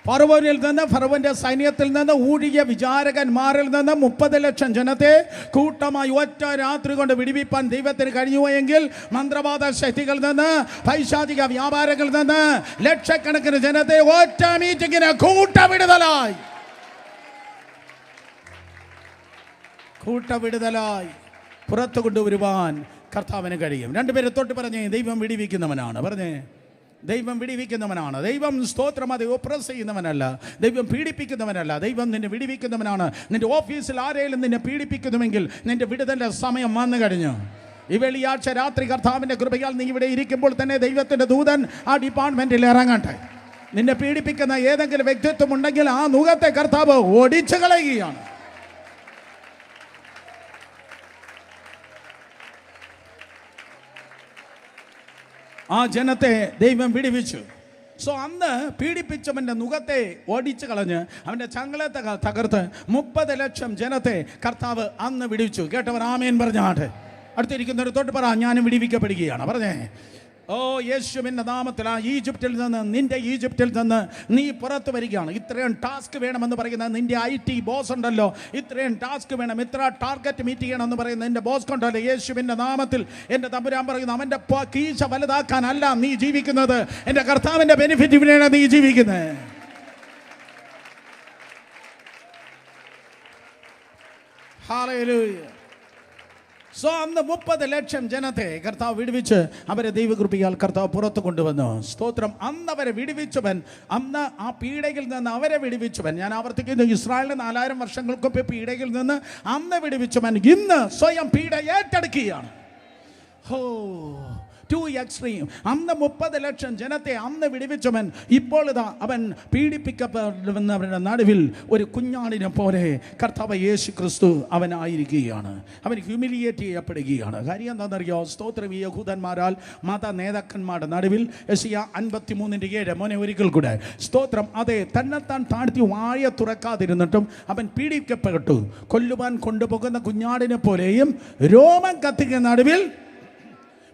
ഫറവോനിൽ നിന്ന്, ഫറവോന്റെ സൈന്യത്തിൽ നിന്ന്, ഊഴിയ വിചാരകന്മാരിൽ നിന്ന് 30 ലക്ഷം ജനത്തെ കൂട്ടമായി ഒറ്റ രാത്രി കൊണ്ട് വിടുവിപ്പാൻ ദൈവത്തിന് കഴിഞ്ഞുവെങ്കിൽ മന്ത്രവാദ ശക്തികളിൽ നിന്ന്, പൈശാചിക വ്യാപാരങ്ങളിൽ നിന്ന് ലക്ഷക്കണക്കിന് ജനത്തെ ഒറ്റ മീറ്റിങ്ങിന് കൂട്ടവിടുതലായി പുറത്തു കൊണ്ടുവരുവാൻ കർത്താവിന് കഴിയും. രണ്ടുപേരെ തൊട്ട് പറഞ്ഞേ, ദൈവം വിടുവിക്കുന്നവനാണ്. പറഞ്ഞേ, ദൈവം വിടുവിക്കുന്നവനാണ്. ദൈവം സ്തോത്രം അത് ഒപ്രസ് ചെയ്യുന്നവനല്ല, ദൈവം പീഡിപ്പിക്കുന്നവനല്ല. ദൈവം നിന്നെ വിടുവിക്കുന്നവനാണ്. നിന്റെ ഓഫീസിൽ ആരെങ്കിലും നിന്നെ പീഡിപ്പിക്കുന്നുവെങ്കിൽ നിന്റെ വിടുതലിന്റെ സമയം വന്നു കഴിഞ്ഞു. ഈ വെള്ളിയാഴ്ച രാത്രി കർത്താവിന്റെ കൃപയാൽ നീ ഇവിടെ ഇരിക്കുമ്പോൾ തന്നെ ദൈവത്തിന്റെ ദൂതൻ ആ ഡിപ്പാർട്ട്മെന്റിൽ ഇറങ്ങട്ടെ. നിന്നെ പീഡിപ്പിക്കുന്ന ഏതെങ്കിലും വ്യക്തിത്വം ഉണ്ടെങ്കിൽ ആ മുഖത്തെ കർത്താവ് ഓടിച്ചു കളയുകയാണ്. ആ ജനത്തെ ദൈവം വിടുവിച്ചു. സോ അന്ന് പീഡിപ്പിച്ചവൻ്റെ മുഖത്തെ ഓടിച്ചു കളഞ്ഞ് അവൻ്റെ ചങ്ങളത്തെ തകർത്ത് 30 ലക്ഷം ജനത്തെ കർത്താവ് അന്ന് വിടുവിച്ചു. കേട്ടവർ ആമേൻ പറഞ്ഞാട്ടെ. അടുത്തിരിക്കുന്നവർ തൊട്ട് പറ, ഞാനും വിടുവിക്കപ്പെടുകയാണ്. പറഞ്ഞേ, ഓ യേശുവിൻ്റെ നാമത്തിൽ ആ ഈജിപ്തിൽ നിന്ന്, നിന്റെ ഈജിപ്തിൽ നിന്ന് നീ പുറത്ത് വരികയാണ്. ഇത്രയും ടാസ്ക് വേണമെന്ന് പറയുന്ന നിന്റെ IT ബോസ് ഉണ്ടല്ലോ, ഇത്രയും ടാസ്ക് വേണം, ഇത്ര ടാർഗറ്റ് മീറ്റ് ചെയ്യണമെന്ന് പറയുന്ന എൻ്റെ ബോസ് കൊണ്ടല്ലോ, യേശുവിൻ്റെ നാമത്തിൽ എൻ്റെ തമ്പുരാൻ പറയുന്നു, അവൻ്റെ കീശ വലുതാക്കാനല്ല നീ ജീവിക്കുന്നത്, എൻ്റെ കർത്താവിൻ്റെ ബെനിഫിറ്റിനാണ് നീ ജീവിക്കുന്നത്. ഹല്ലേലൂയ. സോ അന്ന് 30 ലക്ഷം ജനത്തെ കർത്താവ് വിടുവിച്ച് അവരെ ദൈവകൃപയാൽ കർത്താവ് പുറത്തു കൊണ്ടുവന്നു. സ്തോത്രം. അന്ന് അവരെ വിടുവിച്ചവൻ, അന്ന് ആ പീഡയിൽ നിന്ന് അവരെ വിടുവിച്ചവൻ, ഞാൻ ആവർത്തിക്കുന്നു, ഇസ്രായേലിന് 4000 വർഷങ്ങൾക്ക് പീഡയിൽ നിന്ന് അന്ന് വിടുവിച്ചവൻ ഇന്ന് സ്വയം പീഡ ഏറ്റെടുക്കുകയാണ്. ഹോ, ടു എക്സ്ട്രീം. അന്ന് 30 ലക്ഷം ജനത്തെ അന്ന് വിടുവിച്ചവൻ ഇപ്പോൾ ഇതാ അവൻ പീഡിപ്പിക്കപ്പെടുന്നവരുടെ നടുവിൽ ഒരു കുഞ്ഞാടിനെ പോലെ കർത്താവ് യേശു ക്രിസ്തു അവനായിരിക്കുകയാണ്. അവൻ ഹ്യൂമിലിയേറ്റ് ചെയ്യപ്പെടുകയാണ്. കാര്യം എന്താണെന്നറിയോ? സ്തോത്രം. ഈ യഹൂദന്മാരാൽ മത നേതാക്കന്മാരുടെ നടുവിൽ യെശയ്യാ 53:7 മോനെ ഒരിക്കൽ കൂടെ സ്തോത്രം. അതെ, തന്നെത്താൻ താഴ്ത്തി വായ തുറക്കാതിരുന്നിട്ടും അവൻ പീഡിപ്പിക്കപ്പെട്ടു. കൊല്ലുവാൻ കൊണ്ടുപോകുന്ന കുഞ്ഞാടിനെ പോലെയും രോമം കത്തിക്കുന്ന നടുവിൽ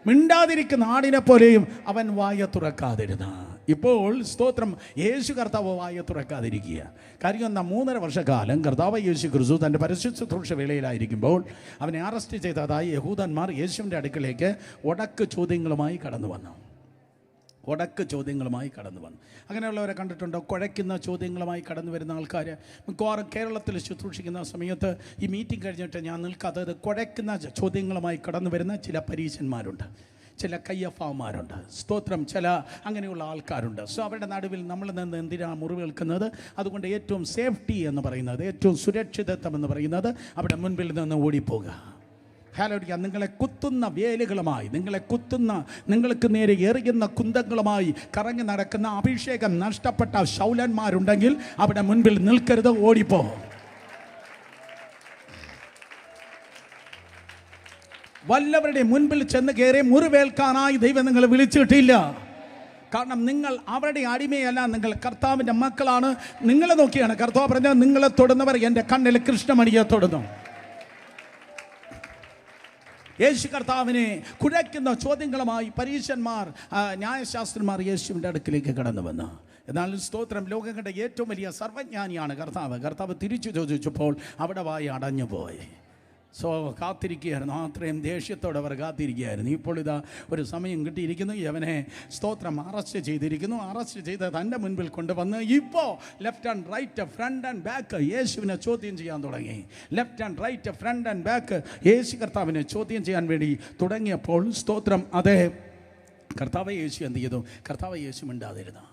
മിണ്ടാതിരിക്കുന്ന ആടിനെ പോലെയും അവൻ വായ തുറക്കാതിരുന്ന. ഇപ്പോൾ സ്തോത്രം യേശു കർത്താവ് വായ തുറക്കാതിരിക്കുക. കാര്യം എന്താ? 3.5 വർഷക്കാലം കർത്താവ് യേശു ക്രിസ്തു തൻ്റെ പരസ്യ ശുശ്രൂഷ വേളയിലായിരിക്കുമ്പോൾ അവനെ അറസ്റ്റ് ചെയ്തതായി യഹൂദന്മാർ യേശുവിൻ്റെ അടുക്കലേക്ക് ഉടക്ക് ചോദ്യങ്ങളുമായി കടന്നു വന്നു. അങ്ങനെയുള്ളവരെ കണ്ടിട്ടുണ്ടോ? കുഴയ്ക്കുന്ന ചോദ്യങ്ങളുമായി കടന്നു വരുന്ന ആൾക്കാർ മിക്കവാറും കേരളത്തിൽ ശുശ്രൂഷിക്കുന്ന സമയത്ത് ഈ മീറ്റിംഗ് കഴിഞ്ഞിട്ട് ഞാൻ നിൽക്കാത്തത് കുഴയ്ക്കുന്ന ചോദ്യങ്ങളുമായി കടന്നു വരുന്ന ചില പരീശന്മാരുണ്ട്, ചില കയ്യഫാമാരുണ്ട്. സ്തോത്രം. ചില അങ്ങനെയുള്ള ആൾക്കാരുണ്ട്. സോ അവരുടെ നടുവിൽ നമ്മൾ നിന്ന് എന്തിനാണ് മുറിവേൽക്കുന്നത്? അതുകൊണ്ട് ഏറ്റവും സേഫ്റ്റി എന്ന് പറയുന്നത്, ഏറ്റവും സുരക്ഷിതത്വം എന്ന് പറയുന്നത് അവിടെ മുൻപിൽ നിന്ന് ഓടിപ്പോകുക. ഹല്ലേലൂയ. നിങ്ങളെ കുത്തുന്ന വേലുകളുമായി, നിങ്ങൾക്ക് നേരെ എറിയുന്ന കുന്തങ്ങളുമായി കറങ്ങി നടക്കുന്ന അഭിഷേകം നഷ്ടപ്പെട്ട ശൗലന്മാരുണ്ടെങ്കിൽ അവിടെ മുൻപിൽ നിൽക്കരുത്, ഓടിപ്പോ. വല്ലവരുടെ മുൻപിൽ ചെന്ന് കയറി മുറിവേൽക്കാനായി ദൈവം നിങ്ങളെ വിളിച്ചിട്ടില്ല. കാരണം നിങ്ങൾ അവരുടെ അടിമയല്ല, നിങ്ങൾ കർത്താവിൻ്റെ മക്കളാണ്. നിങ്ങളെ നോക്കിയാണ് കർത്താവ് പറഞ്ഞത്, നിങ്ങളെ തൊടുന്നവർ എൻ്റെ കണ്ണിൽ കൃഷ്ണമണിയെ തൊടുന്നു. യേശു കർത്താവിനെ കുഴയ്ക്കുന്ന ചോദ്യങ്ങളുമായി പരീശന്മാർ, ന്യായശാസ്ത്രന്മാർ യേശുവിൻ്റെ അടുക്കിലേക്ക് കടന്നു വന്നു. എന്നാൽ സ്തോത്രം, ലോകം കണ്ട ഏറ്റവും വലിയ സർവജ്ഞാനിയാണ് കർത്താവ് തിരിച്ചു ചോദിച്ചപ്പോൾ അവിടെ വായി അടഞ്ഞുപോയി. സോ കാത്തിരിക്കുകയായിരുന്നു. അത്രയും ദേഷ്യത്തോടെ അവർ കാത്തിരിക്കുകയായിരുന്നു. ഇപ്പോൾ ഇതാ ഒരു സമയം കിട്ടിയിരിക്കുന്നു. അവനെ സ്തോത്രം അറസ്റ്റ് ചെയ്തിരിക്കുന്നു. അറസ്റ്റ് ചെയ്ത് തൻ്റെ മുൻപിൽ കൊണ്ടുവന്ന് ഇപ്പോൾ left and right, front and back യേശുവിനെ ചോദ്യം ചെയ്യാൻ തുടങ്ങി. Left and right, front and back യേശു കർത്താവിനെ ചോദ്യം ചെയ്യാൻ വേണ്ടി തുടങ്ങിയപ്പോൾ സ്തോത്രം, അതേ കർത്താവ് യേശു എന്ത് ചെയ്തു? കർത്താവ് യേശു മിണ്ടാതിരുന്നു.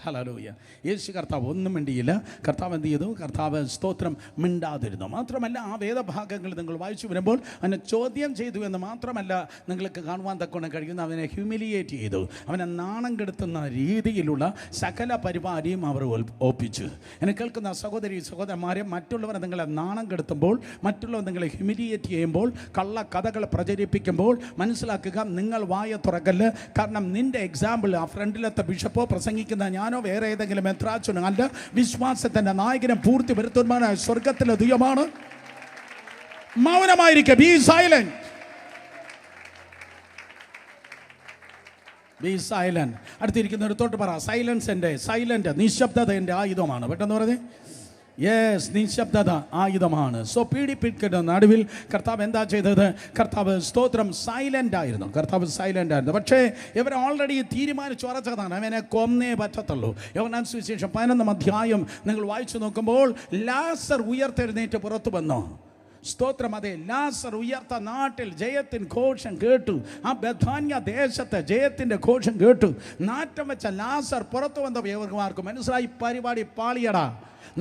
ഹല്ലേലൂയ. യേശു കർത്താവ് ഒന്നും മിണ്ടിയില്ല. കർത്താവ് എന്ത് ചെയ്തു? കർത്താവ് സ്തോത്രം മിണ്ടാതിരുന്നു. മാത്രമല്ല ആ വേദഭാഗങ്ങൾ നിങ്ങൾ വായിച്ചു വരുമ്പോൾ അവനെ ചോദ്യം ചെയ്തു എന്ന് മാത്രമല്ല നിങ്ങൾക്ക് കാണുവാൻ തക്കോണം കഴിയുന്ന, അവനെ ഹ്യൂമിലിയേറ്റ് ചെയ്തു. അവനെ നാണം കെടുത്തുന്ന രീതിയിലുള്ള സകല പരിപാടിയും അവർ ഒപ്പിച്ചു. എന്നെ കേൾക്കുന്ന സഹോദരി സഹോദരന്മാരെ, മറ്റുള്ളവരെ നിങ്ങളെ നാണം കെടുത്തുമ്പോൾ, മറ്റുള്ളവർ നിങ്ങളെ ഹ്യൂമിലിയേറ്റ് ചെയ്യുമ്പോൾ, കള്ള കഥകൾ പ്രചരിപ്പിക്കുമ്പോൾ മനസ്സിലാക്കുക, നിങ്ങൾ വായ തുറക്കല്ല്. കാരണം നിന്റെ എക്സാമ്പിൾ ആ ഫ്രണ്ടിലത്തെ ബിഷപ്പോ പ്രസംഗിക്കുന്ന ഞാനോ വേറെ ഏതെങ്കിലും മെത്രാച്ചനോ അല്ല. വിശ്വാസത്തിന്റെ നായകനും പൂർത്തി വരുത്തുവാനായ സ്വർഗത്തിലെ ദൈവമാണ്. മൗനമായിരിക്കുക. Be silent. Be silent. അടുത്തിരിക്കുന്നവരത്തോട്ട് പറ, സൈലന്റ് നിശബ്ദത എൻ്റെ ആയുധമാണ്. പെട്ടെന്ന് പറഞ്ഞേ. യെസ്, നിശബ്ദത ആയുധമാണ്. സോ പീഡിപ്പിക്കുന്ന നടുവിൽ കർത്താവ് എന്താ ചെയ്തത്? കർത്താവ് സ്തോത്രം സൈലന്റ് ആയിരുന്നു. പക്ഷേ ഇവർ ഓൾറെഡി തീരുമാനിച്ചു ഉറച്ചതാണ്, അവനെ കൊന്നേ പറ്റത്തുള്ളൂ. യോഹന്നാൻ സുവിശേഷം 11 അധ്യായം നിങ്ങൾ വായിച്ചു നോക്കുമ്പോൾ ലാസർ ഉയർത്തെഴുന്നേറ്റ് പുറത്തു വന്നു. സ്തോത്രം. അതെ, ലാസർ ഉയർത്ത നാട്ടിൽ ജയത്തിൻ ഘോഷം കേട്ടു. ആ ബഥാന്യ ദേശത്തെ ജയത്തിൻ്റെ ഘോഷം കേട്ടു. നാറ്റം വെച്ച ലാസർ പുറത്തു വന്ന യവർമാർക്ക് മനസ്സിലായി, പരിപാടി പാളിയടാ.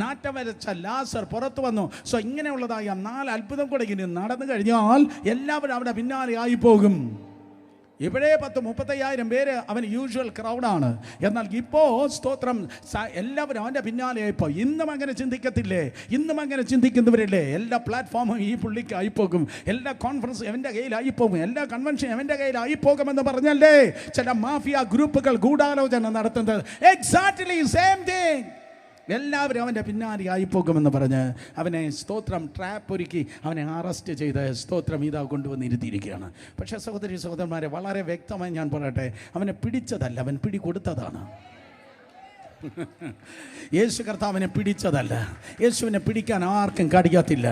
നാറ്റം വരച്ച ലാസർ പുറത്തു വന്നു. സോ ഇങ്ങനെയുള്ളതായ 4 അത്ഭുതം കൂടെ ഇനി നടന്നു കഴിഞ്ഞാൽ എല്ലാവരും അവിടെ പിന്നാലെ ആയി പോകും. ഇവിടെ 10-35,000 പേര് അവൻ യൂഷ്വൽ ക്രൗഡാണ്. എന്നാൽ ഇപ്പോൾ സ്തോത്രം എല്ലാവരും അവൻ്റെ പിന്നാലെ ആയിപ്പോ. ഇന്നും അങ്ങനെ ചിന്തിക്കത്തില്ലേ? ഇന്നും അങ്ങനെ ചിന്തിക്കുന്നവരില്ലേ? എല്ലാ പ്ലാറ്റ്ഫോമും ഈ പുള്ളിക്ക് ആയിപ്പോകും, എല്ലാ കോൺഫറൻസും അവൻ്റെ കയ്യിലായിപ്പോകും, എല്ലാ കൺവെൻഷനും അവൻ്റെ കയ്യിലായിപ്പോകുമെന്ന് പറഞ്ഞല്ലേ ചില മാഫിയ ഗ്രൂപ്പുകൾ ഗൂഢാലോചന നടത്തുന്നത്. Exactly same thing. എല്ലാവരും അവൻ്റെ പിന്നാലെ ആയിപ്പോകുമെന്ന് പറഞ്ഞ് അവനെ സ്തോത്രം ട്രാപ്പ് ഒരുക്കി അവനെ അറസ്റ്റ് ചെയ്ത് സ്തോത്രം ഇതാ കൊണ്ടുവന്നിരുത്തിയിരിക്കുകയാണ്. പക്ഷേ സഹോദരി സഹോദരന്മാരെ, വളരെ വ്യക്തമായി ഞാൻ പറയട്ടെ, അവനെ പിടിച്ചതല്ല, അവൻ പിടികൊടുത്തതാണ്. യേശു കർത്താവിനെ പിടിച്ചതല്ല. യേശുവിനെ പിടിക്കാൻ ആർക്കും കഴിയത്തില്ല.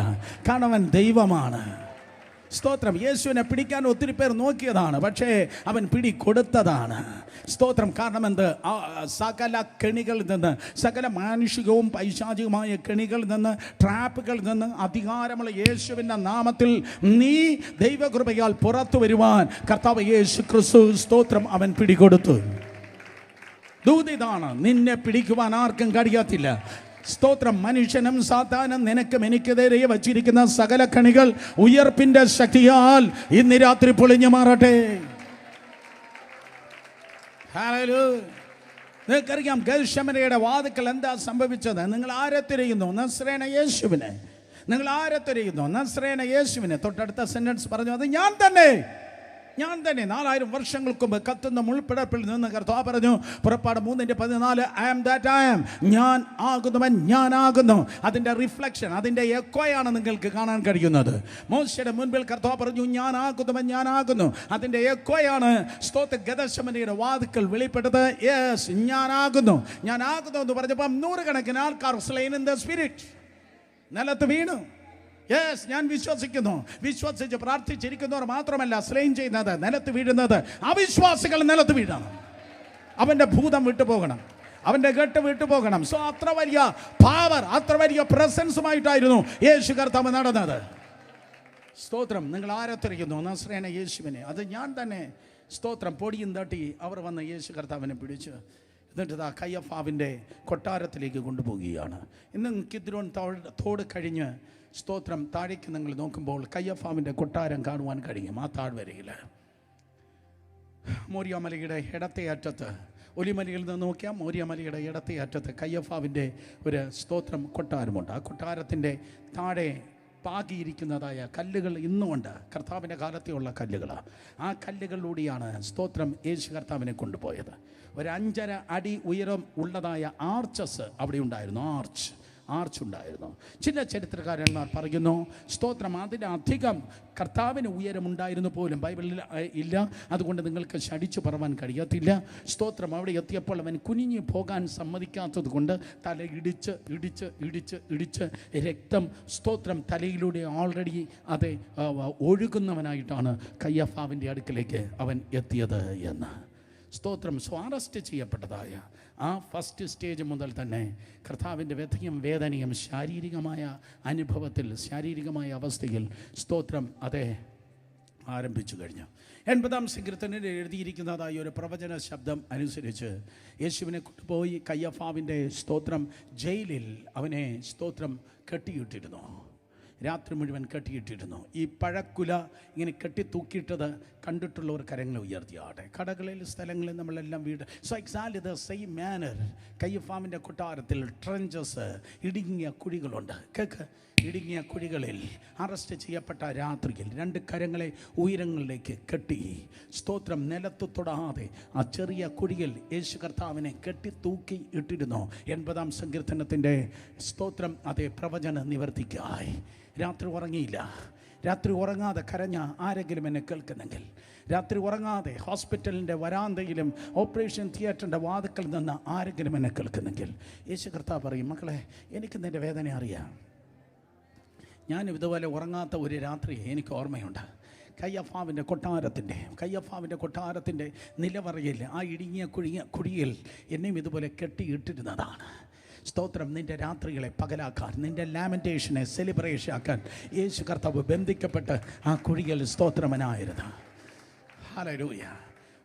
കാരണം അവൻ ദൈവമാണ്. സ്തോത്രം. യേശുവിനെ പിടിക്കാൻ ഒത്തിരി പേർ നോക്കിയതാണ്, പക്ഷേ അവൻ പിടികൊടുത്തതാണ്. സ്തോത്രം. കാരണം എന്ത്? സകല കെണികളിൽ നിന്ന്, സകല മാനുഷികവും പൈശാചികമായ കെണികളിൽ നിന്ന്, ട്രാപ്പുകളിൽ നിന്ന് അധികാരമുള്ള യേശുവിൻ്റെ നാമത്തിൽ നീ ദൈവകൃപയാൽ പുറത്തു വരുവാൻ കർത്താവ് യേശു ക്രിസ്തു സ്തോത്രം അവൻ പിടികൊടുത്തു. ദൂതിതാണ്, നിന്നെ പിടിക്കുവാൻ ആർക്കും കഴിയത്തില്ല. സ്തോത്രം. മനുഷ്യനും സാത്താനും നിനക്കും എനിക്കെതിരെ വച്ചിരിക്കുന്ന സകല കണികൾ ഉയർപ്പിന്റെ ശക്തിയാൽ ഇന്ന് രാത്രി പൊളിഞ്ഞു മാറട്ടെ. നിങ്ങൾക്കറിയാം ഗത്ശമനയുടെ വാതിക്കൽ എന്താ സംഭവിച്ചത്? നിങ്ങൾ ആരെ തിരയുന്നു? നസ്രേന യേശുവിനെ. നിങ്ങൾ ആരെ തിരയുന്നു? നസ്രേന യേശുവിനെ. തൊട്ടടുത്ത സെന്റൻസ് പറഞ്ഞു, അത് ഞാൻ തന്നെ. 4000 വർഷങ്ങൾക്ക് മുമ്പ് കത്തുന്ന മുൾപ്പിടപ്പിൽ നിന്ന് കർത്താവ് പറഞ്ഞു, പുറപ്പാട് 3:14, I am that I am. ഞാൻ ആകുന്നവൻ ഞാനാകുന്നു. അതിൻ്റെ റിഫ്ലക്ഷൻ, അതിൻ്റെ എക്കോയാണ് നിങ്ങൾക്ക് കാണാൻ കഴിയുന്നത്. മോശയുടെ മുൻപിൽ കർത്താവ് പറഞ്ഞു, ഞാൻ ആകുന്നവൻ ഞാനാകുന്നു. അതിൻ്റെ എക്കോയാണ് സ്തോത്ര ഗദശമനയുടെ വാതിക്കൽ വെളിപ്പെട്ടത്. യെസ്, ഞാനാകുന്നു എന്ന് പറഞ്ഞപ്പോൾ 100 കണക്കിന് ആൾക്കാർ സ്ലെയിൻ ഇൻ ദ സ്പിരിറ്റ് നിലത്ത് വീണു. യെസ്, ഞാൻ വിശ്വസിക്കുന്നു. വിശ്വസിച്ച് പ്രാർത്ഥിച്ചിരിക്കുന്നവർ മാത്രമല്ല സ്ലെയിൻ ചെയ്യുന്നത്, നിലത്ത് വീഴുന്നത് അവിശ്വാസികൾ നിലത്ത് വീഴണം. അവൻ്റെ ഭൂതം വിട്ടുപോകണം, അവൻ്റെ കെട്ട് വിട്ടുപോകണം. സോ അത്ര വലിയ പവർ, അത്ര വലിയ പ്രസൻസുമായിട്ടായിരുന്നു യേശു കർത്താവ് നടന്നത്. സ്തോത്രം. നിങ്ങൾ ആരെ തിരയുന്നു? നസ്രേന യേശുവിനെ. അത് ഞാൻ തന്നെ. സ്തോത്രം. പൊടിയും തട്ടി അവർ വന്ന് യേശു കർത്താവിനെ പിടിച്ച് എന്നിട്ട് കയ്യഫാവിൻ്റെ കൊട്ടാരത്തിലേക്ക് കൊണ്ടുപോവുകയാണ്. ഇന്ന് കിദ്രോൻ തോട് കഴിഞ്ഞ് സ്തോത്രം താഴേക്ക് നിങ്ങൾ നോക്കുമ്പോൾ കയ്യഫാവിൻ്റെ കൊട്ടാരം കാണുവാൻ കഴിയും. ആ താഴ്വരയിൽ മോര്യാമലയുടെ ഇടത്തെ അറ്റത്ത്, ഒലിമലയിൽ നിന്ന് നോക്കിയാൽ മോര്യാമലയുടെ ഇടത്തെ അറ്റത്ത് കയ്യഫാവിൻ്റെ ഒരു സ്തോത്രം കൊട്ടാരമുണ്ട്. ആ കൊട്ടാരത്തിൻ്റെ താഴെ പാകിയിരിക്കുന്നതായ കല്ലുകൾ ഇന്നുമുണ്ട്. കർത്താവിൻ്റെ കാലത്തെയുള്ള കല്ലുകളാണ്. ആ കല്ലുകളിലൂടെയാണ് സ്തോത്രം യേശു കർത്താവിനെ കൊണ്ടുപോയത്. ഒരു 5.5 അടി ഉയരം ഉള്ളതായ ആർച്ചസ് അവിടെ ഉണ്ടായിരുന്നു. ആർച്ച് ഉണ്ടായിരുന്നു. ചില ചരിത്രകാരന്മാർ പറയുന്നു സ്തോത്രം അതിലധികം കർത്താവിന് ഉയരമുണ്ടായിരുന്നു പോലും ബൈബിളിൽ ഇല്ല. അതുകൊണ്ട് നിങ്ങൾക്ക് ശടിച്ചു പറവാൻ കഴിയത്തില്ല. സ്തോത്രം. അവിടെ എത്തിയപ്പോൾ അവൻ കുനിഞ്ഞു പോകാൻ സമ്മതിക്കാത്തത് കൊണ്ട് തല ഇടിച്ച് രക്തം സ്തോത്രം തലയിലൂടെ ഓൾറെഡി അത് ഒഴുകുന്നവനായിട്ടാണ് കയ്യഫാവിൻ്റെ അടുക്കലേക്ക് അവൻ എത്തിയത് എന്ന്. സ്തോത്രം. അറസ്റ്റ് ചെയ്യപ്പെട്ടതായ ആ ഫസ്റ്റ് സ്റ്റേജ് മുതൽ തന്നെ കർത്താവിൻ്റെ വ്യഥയും വേദനയും ശാരീരികമായ അനുഭവത്തിൽ, ശാരീരികമായ അവസ്ഥയിൽ സ്തോത്രം അതെ ആരംഭിച്ചു കഴിഞ്ഞു. 80-ാം സങ്കീർത്തനത്തിൽ എഴുതിയിരിക്കുന്നതായ ഒരു പ്രവചന ശബ്ദം അനുസരിച്ച് യേശുവിനെ കൊണ്ടുപോയി കയ്യഫാവിൻ്റെ സ്തോത്രം ജയിലിൽ അവനെ സ്തോത്രം കെട്ടിയിട്ടിരുന്നു. രാത്രി മുഴുവൻ കെട്ടിയിട്ടിരുന്നു. ഈ പഴക്കുല ഇങ്ങനെ കെട്ടിത്തൂക്കിയിട്ടത് കണ്ടിട്ടുള്ളവർ കരങ്ങൾ ഉയർത്തിയാട്ടെ. കടകളിൽ സ്ഥലങ്ങളിൽ നമ്മളെല്ലാം വീട്. So exactly the same manner കയ്യഫാമിൻ്റെ കൊട്ടാരത്തിൽ ട്രെഞ്ചസ്, ഇടുങ്ങിയ കുഴികളുണ്ട്. കേക്ക്, ഇടുങ്ങിയ കുഴികളിൽ അറസ്റ്റ് ചെയ്യപ്പെട്ട രാത്രിയിൽ 2 കരങ്ങളെ ഉയരങ്ങളിലേക്ക് കെട്ടി സ്തോത്രം നിലത്ത് തൊടാതെ ആ ചെറിയ കുഴിയിൽ യേശു കർത്താവിനെ കെട്ടിത്തൂക്കി ഇട്ടിരുന്നു. 80-ാം സങ്കീർത്തനത്തിൻ്റെ സ്തോത്രം അതേ പ്രവചന നിവർത്തിക്കായി. രാത്രി ഉറങ്ങിയില്ല. രാത്രി ഉറങ്ങാതെ കരഞ്ഞ ആരെങ്കിലും എന്നെ കേൾക്കുന്നെങ്കിൽ, രാത്രി ഉറങ്ങാതെ ഹോസ്പിറ്റലിൻ്റെ വരാന്തയിലും ഓപ്പറേഷൻ തിയേറ്ററിൻ്റെ വാതിക്കൽ നിന്ന് ആരെങ്കിലും എന്നെ കേൾക്കുന്നെങ്കിൽ, യേശു കർത്താവ് പറയും, മക്കളെ, എനിക്ക് നിൻ്റെ വേദന അറിയാം. ഞാനും ഇതുപോലെ ഉറങ്ങാത്ത ഒരു രാത്രി എനിക്ക് ഓർമ്മയുണ്ട്. കയ്യഫാവിൻ്റെ കൊട്ടാരത്തിൻ്റെ നിലവറയിൽ ആ ഇടുങ്ങിയ കുഴിയിൽ എന്നെയും ഇതുപോലെ കെട്ടിയിട്ടിരുന്നതാണ്. സ്തോത്രം, നിൻ്റെ രാത്രികളെ പകലാക്കാൻ, നിൻ്റെ ലാമെൻറ്റേഷനെ സെലിബ്രേഷൻ ആക്കാൻ യേശു കർത്താവ് ബന്ധിക്കപ്പെട്ട് ആ കുഴിയിൽ സ്തോത്രമനായിരുന്നു. ഹല്ലേലൂയ.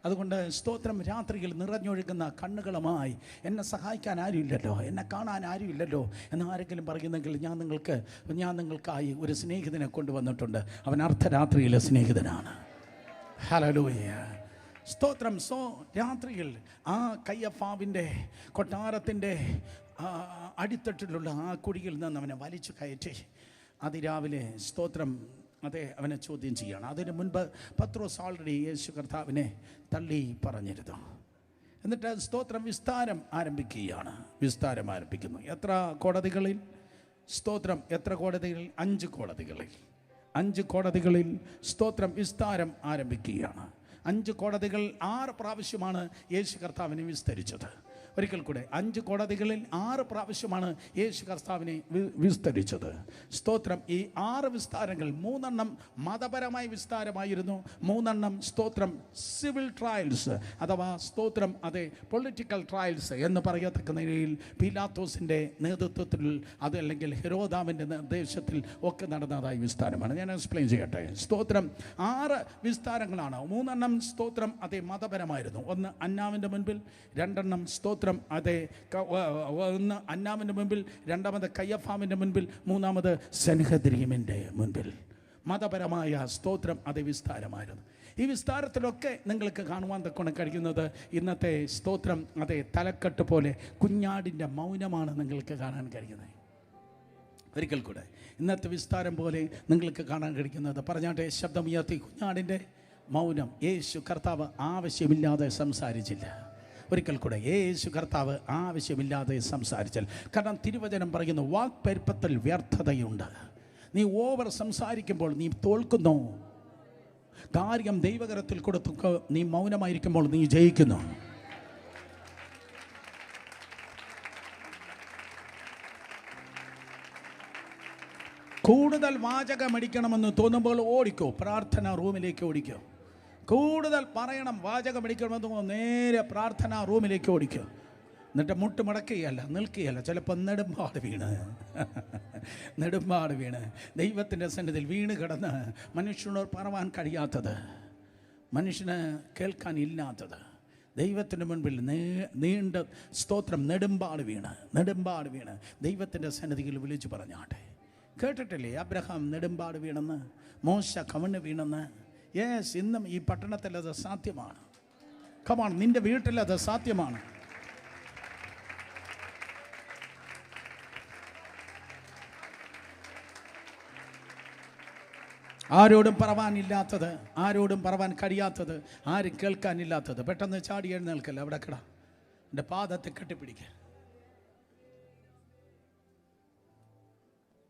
അതുകൊണ്ട് സ്തോത്രം, രാത്രിയിൽ നിറഞ്ഞൊഴുകുന്ന കണ്ണുകളുമായി എന്നെ സഹായിക്കാൻ ആരുമില്ലല്ലോ, എന്നെ കാണാൻ ആരുമില്ലല്ലോ എന്ന് ആരെങ്കിലും പറയുന്നെങ്കിൽ ഞാൻ നിങ്ങൾക്കായി ഒരു സ്നേഹിതനെ കൊണ്ടുവന്നിട്ടുണ്ട്. അവൻ അർദ്ധരാത്രിയിലെ സ്നേഹിതനാണ്. ഹല്ലേലൂയ, സ്തോത്രം. സോ രാത്രിയിൽ ആ കയ്യഫാവിൻ്റെ കൊട്ടാരത്തിൻ്റെ അടിത്തട്ടിലുള്ള ആ കുഴിയിൽ നിന്ന് അവനെ വലിച്ചു കയറ്റി അതിരാവിലെ സ്തോത്രം അതെ അവനെ ചോദ്യം ചെയ്യണം. അതിന് മുൻപ് പത്രോസ് ഓൾറെഡി യേശു കർത്താവിനെ തള്ളി പറഞ്ഞിരുന്നു. എന്നിട്ട് സ്തോത്രം വിസ്താരം ആരംഭിക്കുന്നു. എത്ര കോടതികളിൽ സ്തോത്രം, എത്ര കോടതികളിൽ? 5 കോടതികളിൽ സ്തോത്രം വിസ്താരം ആരംഭിക്കുകയാണ്. 5 കോടതികൾ 6 പ്രാവശ്യമാണ് യേശു കർത്താവിനെ വിസ്തരിച്ചത്. ഒരിക്കൽ കൂടെ 5 കോടതികളിൽ 6 പ്രാവശ്യമാണ് യേശു കർത്താവിനെ വിസ്തരിച്ചത്. സ്തോത്രം. ഈ 6 വിസ്താരങ്ങൾ 3 മതപരമായ വിസ്താരമായിരുന്നു, 3 സ്തോത്രം സിവിൽ ട്രയൽസ് അഥവാ സ്തോത്രം അതെ പൊളിറ്റിക്കൽ ട്രയൽസ് എന്ന് പറയത്തക്ക നിലയിൽ പീലാത്തോസിൻ്റെ നേതൃത്വത്തിൽ അതല്ലെങ്കിൽ ഹെരോദാവിൻ്റെ നിർദ്ദേശത്തിൽ ഒക്കെ നടന്നതായ വിസ്താരമാണ്. ഞാൻ എക്സ്പ്ലെയിൻ ചെയ്യട്ടെ. സ്തോത്രം 6 വിസ്താരങ്ങളാണ്. 3 സ്തോത്രം അതേ മതപരമായിരുന്നു. 1 അന്നാവിൻ്റെ മുൻപിൽ, 2 സ്തോത്രം അതെ 1 അന്നാമിൻ്റെ മുൻപിൽ, 2 കയ്യഫാമിൻ്റെ മുൻപിൽ, 3 സെൻഹദ്രീമിൻ്റെ മുൻപിൽ. മതപരമായ സ്തോത്രം അതേ വിസ്താരമായിരുന്നു. ഈ വിസ്താരത്തിലൊക്കെ നിങ്ങൾക്ക് കാണുവാൻ തക്കൊണ്ട് കഴിയുന്നത് ഇന്നത്തെ സ്തോത്രം അതേ തലക്കെട്ട് പോലെ കുഞ്ഞാടിൻ്റെ മൗനമാണ് നിങ്ങൾക്ക് കാണാൻ കഴിയുന്നത്. ഒരിക്കൽ കൂടെ, ഇന്നത്തെ വിസ്താരം പോലെ നിങ്ങൾക്ക് കാണാൻ കഴിയുന്നത്, പറഞ്ഞാട്ടെ ശബ്ദമുയർത്തി, കുഞ്ഞാടിൻ്റെ മൗനം. യേശു കർത്താവ് ആവശ്യമില്ലാതെ സംസാരിച്ചില്ല. ഒരിക്കൽ കൂടെ, യേശു കർത്താവ് ആവശ്യമില്ലാതെ സംസാരിച്ചാൽ. കാരണം തിരുവചനം പറയുന്നു, വാക്പെരുപ്പത്തിൽ വ്യർത്ഥതയുണ്ട്. നീ ഓവർ സംസാരിക്കുമ്പോൾ നീ തോൽക്കുന്നു. കാര്യം ദൈവകരത്തിൽ കൊടുത്തു നീ മൗനമായിരിക്കുമ്പോൾ നീ ജയിക്കുന്നു. കൂടുതൽ വാചകമടിക്കണമെന്ന് തോന്നുമ്പോൾ ഓടിക്കോ, പ്രാർത്ഥനാ റൂമിലേക്ക് ഓടിക്കോ. കൂടുതൽ പറയണം, വാചകമടിക്കണമെന്ന് തോന്നുമ്പോൾ നേരെ പ്രാർത്ഥനാ റൂമിലേക്ക് ഓടിക്കോ. എന്നിട്ട് മുട്ട് മടക്കുകയല്ല, നിൽക്കുകയല്ല, ചിലപ്പോൾ നെടുമ്പാട് വീണ് ദൈവത്തിൻ്റെ സന്നിധിയിൽ വീണ് കിടന്ന് മനുഷ്യനോട് പറവാൻ കഴിയാത്തത്, മനുഷ്യന് കേൾക്കാൻ ഇല്ലാത്തത്, ദൈവത്തിൻ്റെ മുൻപിൽ നീണ്ട സ്തോത്രം നെടുമ്പാട് വീണ് ദൈവത്തിൻ്റെ സന്നിധിയിൽ വിളിച്ചു പറഞ്ഞാട്ടെ. കേട്ടിട്ടില്ലേ അബ്രഹാം നെടുമ്പാട് വീണെന്ന്, മോശ കവണ് വീണെന്ന്? യെസ്, ഇന്നും ഈ പട്ടണത്തിൽ അത് സാധ്യമാണ്. കമാൺ, നിന്റെ വീട്ടിൽ അത് സാധ്യമാണ്. ആരോടും പറവാനില്ലാത്തത്, ആരോടും പറവാൻ കഴിയാത്തത്, ആരും കേൾക്കാനില്ലാത്തത് പെട്ടെന്ന് ചാടി എഴുന്നേൽക്കല്ല. അവിടെ കിട, എൻ്റെ പാദത്തെ കെട്ടിപ്പിടിക്കുക.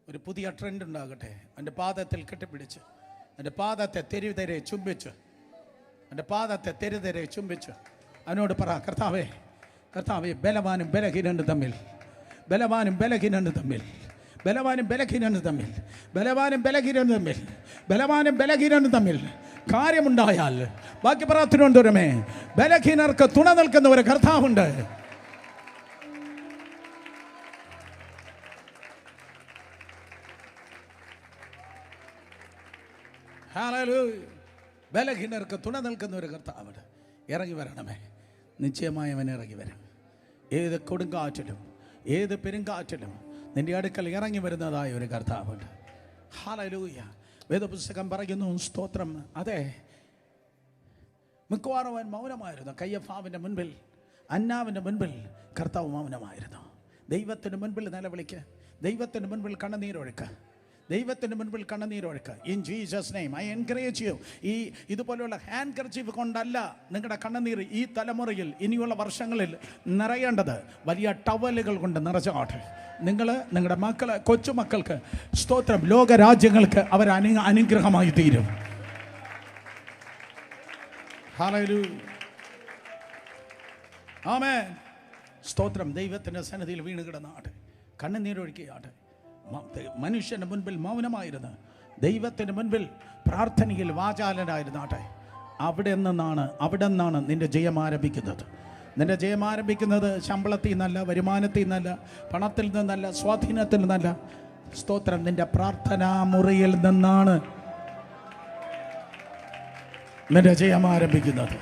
ഒരു പുതിയ ട്രെൻഡ് ഉണ്ടാകട്ടെ. എൻ്റെ പാദത്തിൽ കെട്ടിപ്പിടിച്ച്, എൻ്റെ പാദത്തെ തെരുതെരെ ചുംബിച്ച്, എൻ്റെ പാദത്തെ തെരുതെരെ ചുംബിച്ച് അതിനോട് പറ, കർത്താവേ, കർത്താവേ, ബലവാനും ബലഹീനനും തമ്മിൽ, ബലവാനും ബലഹീനനും തമ്മിൽ, ബലവാനും ബലഹീനനും തമ്മിൽ, ബലവാനും ബലഹീനനും തമ്മിൽ, ബലവാനും ബലഹീനനും തമ്മിൽ കാര്യമുണ്ടായാൽ, ബാക്കി പ്രാർത്ഥനയുണ്ടോരമേ, ബലഹീനർക്ക് തുണ നിൽക്കുന്ന ഒരു കർത്താവുണ്ട്. ഹല്ലേലൂയ. ബലഹീനർക്ക് തുണ നിൽക്കുന്ന ഒരു കർത്താവ് ഇറങ്ങി വരണമേ. നിശ്ചയമായി അവൻ ഇറങ്ങി വരും. ഏത് കൊടുങ്കാറ്റിലും ഏത് പെരുങ്കാറ്റിലും നിന്റെ അടുക്കൽ ഇറങ്ങി വരുന്നതായ ഒരു കർത്താവുണ്ട്. ഹല്ലേലൂയ. വേദപുസ്തകം പറയുന്നു, സ്തോത്രം. അതെ, മിക്കവാറും അവൻ മൗനമായിരുന്നു. കയ്യഫാവിൻ്റെ മുൻപിൽ, അന്നാവിൻ്റെ മുൻപിൽ കർത്താവ് മൗനമായിരുന്നു. ദൈവത്തിന് മുൻപിൽ നിലവിളിക്ക്, ദൈവത്തിന് മുൻപിൽ കണ്ണുനീരൊഴുക്ക്, ദൈവത്തിന് മുൻപിൽ കണ്ണുനീരൊഴുക്ക്. In Jesus name I encourage you. ഇതുപോലെയുള്ള ഹാൻഡ് കർച്ചീഫ് കൊണ്ടല്ല നിങ്ങളുടെ കണ്ണുനീർ ഈ തലമുറയിൽ ഇനിയുള്ള വർഷങ്ങളിൽ നിറയേണ്ടത്. വലിയ ടവലുകൾ കൊണ്ട് നിറച്ചാട്ടെ. നിങ്ങൾ, നിങ്ങളുടെ മക്കൾ, കൊച്ചുമക്കൾക്ക്, സ്തോത്രം, ലോകരാജ്യങ്ങൾക്ക് അവർ അനുഗ്രഹമായി തീരും. ഹല്ലേലൂയ. ആമേൻ. സ്തോത്രം. ദൈവത്തിൻ്റെ സന്നിധിയിൽ വീണ് കിടന്നാട്ടെ, കണ്ണുനീരൊഴുക്കിയാട്ടെ. മനുഷ്യൻ്റെ മുൻപിൽ മൗനമായിരുന്നു, ദൈവത്തിൻ്റെ മുൻപിൽ പ്രാർത്ഥനയിൽ വാചാലനായിരുന്നാട്ടെ. അവിടെ നിന്നാണ് നിന്റെ ജയം ആരംഭിക്കുന്നത്. നിന്റെ ജയം ആരംഭിക്കുന്നത് ശമ്പളത്തിൽ നിന്നല്ല, വരുമാനത്തിൽ നിന്നല്ല, പണത്തിൽ നിന്നല്ല, സ്വാധീനത്തിൽ നിന്നല്ല. സ്തോത്രം. നിന്റെ പ്രാർത്ഥനാ മുറിയിൽ നിന്നാണ് നിന്റെ ജയം ആരംഭിക്കുന്നത്.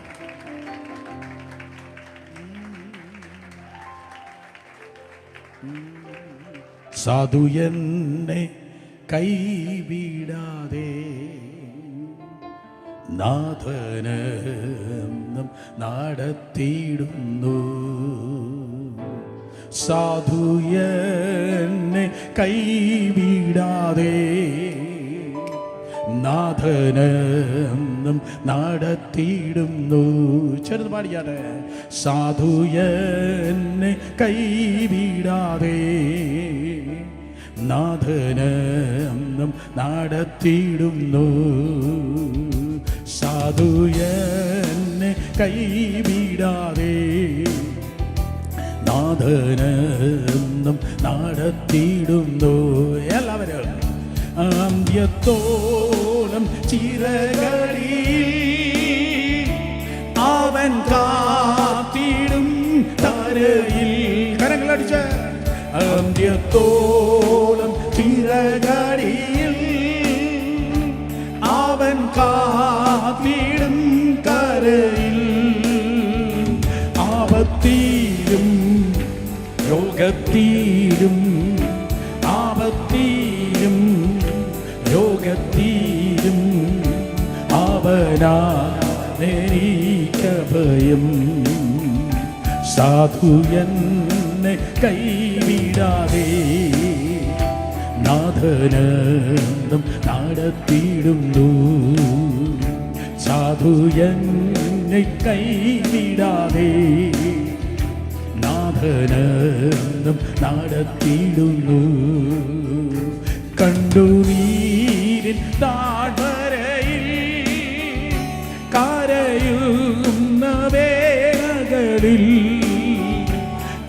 സാധു എന്നെ കൈവിടാതെ നാഥനം നടത്തിയിടുന്നു. സാധു എന്നെ കൈവിടാതെ നാഥനം നടത്തിയിടുന്നു. ചെറുത് പാടിയാട്ടെ. സാധു എന്നെ കൈവിടാതെ നാഥനം നടത്തിയിടുന്നു. സാധു എന്നെ കൈവിടാതെ നാഥനം നടത്തിയിടുന്നു. എല്ലാവരും അന്ത്യത്തോളം ചിറകളിൽ അവൻ കാത്തിടും തരയിൽ. കരങ്ങളടിച്ച്. അന്ത്യത്തോളം ചിറകളിൽ അവൻ കാത്തിടും കരയിൽ. ആപത്തിലും രോഗത്തിലും, ആപത്തിലും രോഗത്തിലും അവനായിരിക്കഭയം. സാധു എന്നെ കൈവിടാതെ നാഥനം നടത്തിയിടുന്നു. സാധു എന്നെ കൈവിടാതെ നാഥനം നടത്തിയിടുന്നു. കണ്ണുനീരിൻ താഴ്വരയിൽ കരയുന്ന വേളകളിൽ,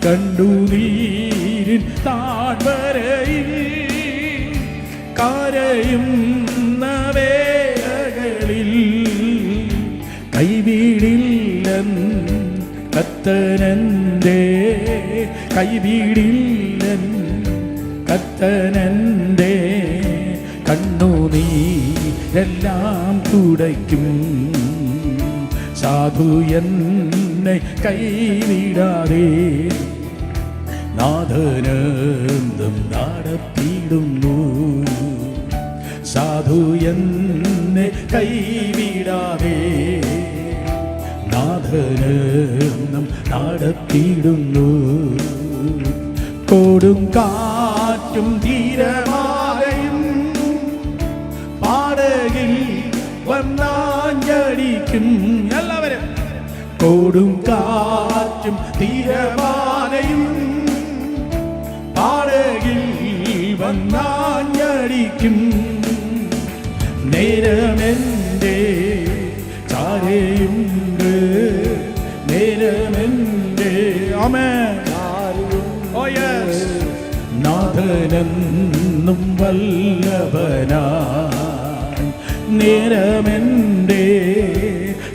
കണ്ണുനീരിൻ താഴ്വരയിൽ കരയുന്ന വേളകളിൽ കൈവിടില്ലൻ കർത്തനന്റെ, കൈവിടില്ലൻ കർത്തനന്റെ. കണ്ണുനീരെല്ലാം തുടയ്ക്കും. സാധു എന്നെ കൈവിടാതെ നാഥനം നടത്തിയിടുന്നു. സാധു എന്നെ കൈവിടാതെ നാഥനം നടത്തിയിടുന്നു. കൊടും കാറ്റും തിരമാലയും പാടകിൽ വന്നാഞ്ചടിക്കും. എല്ലാവരും. കൊടും കാറ്റും തിരമാലയും പാടകിൽ വന്നാഞ്ചടിക്കും. നേരമെൻ്റെ ചാരയുണ്ട്, നേരമെൻ്റെ ആമേൻ. Oh yes. നാഥനെന്നും വല്ലഭനാൻ നേരമെൻ്റെ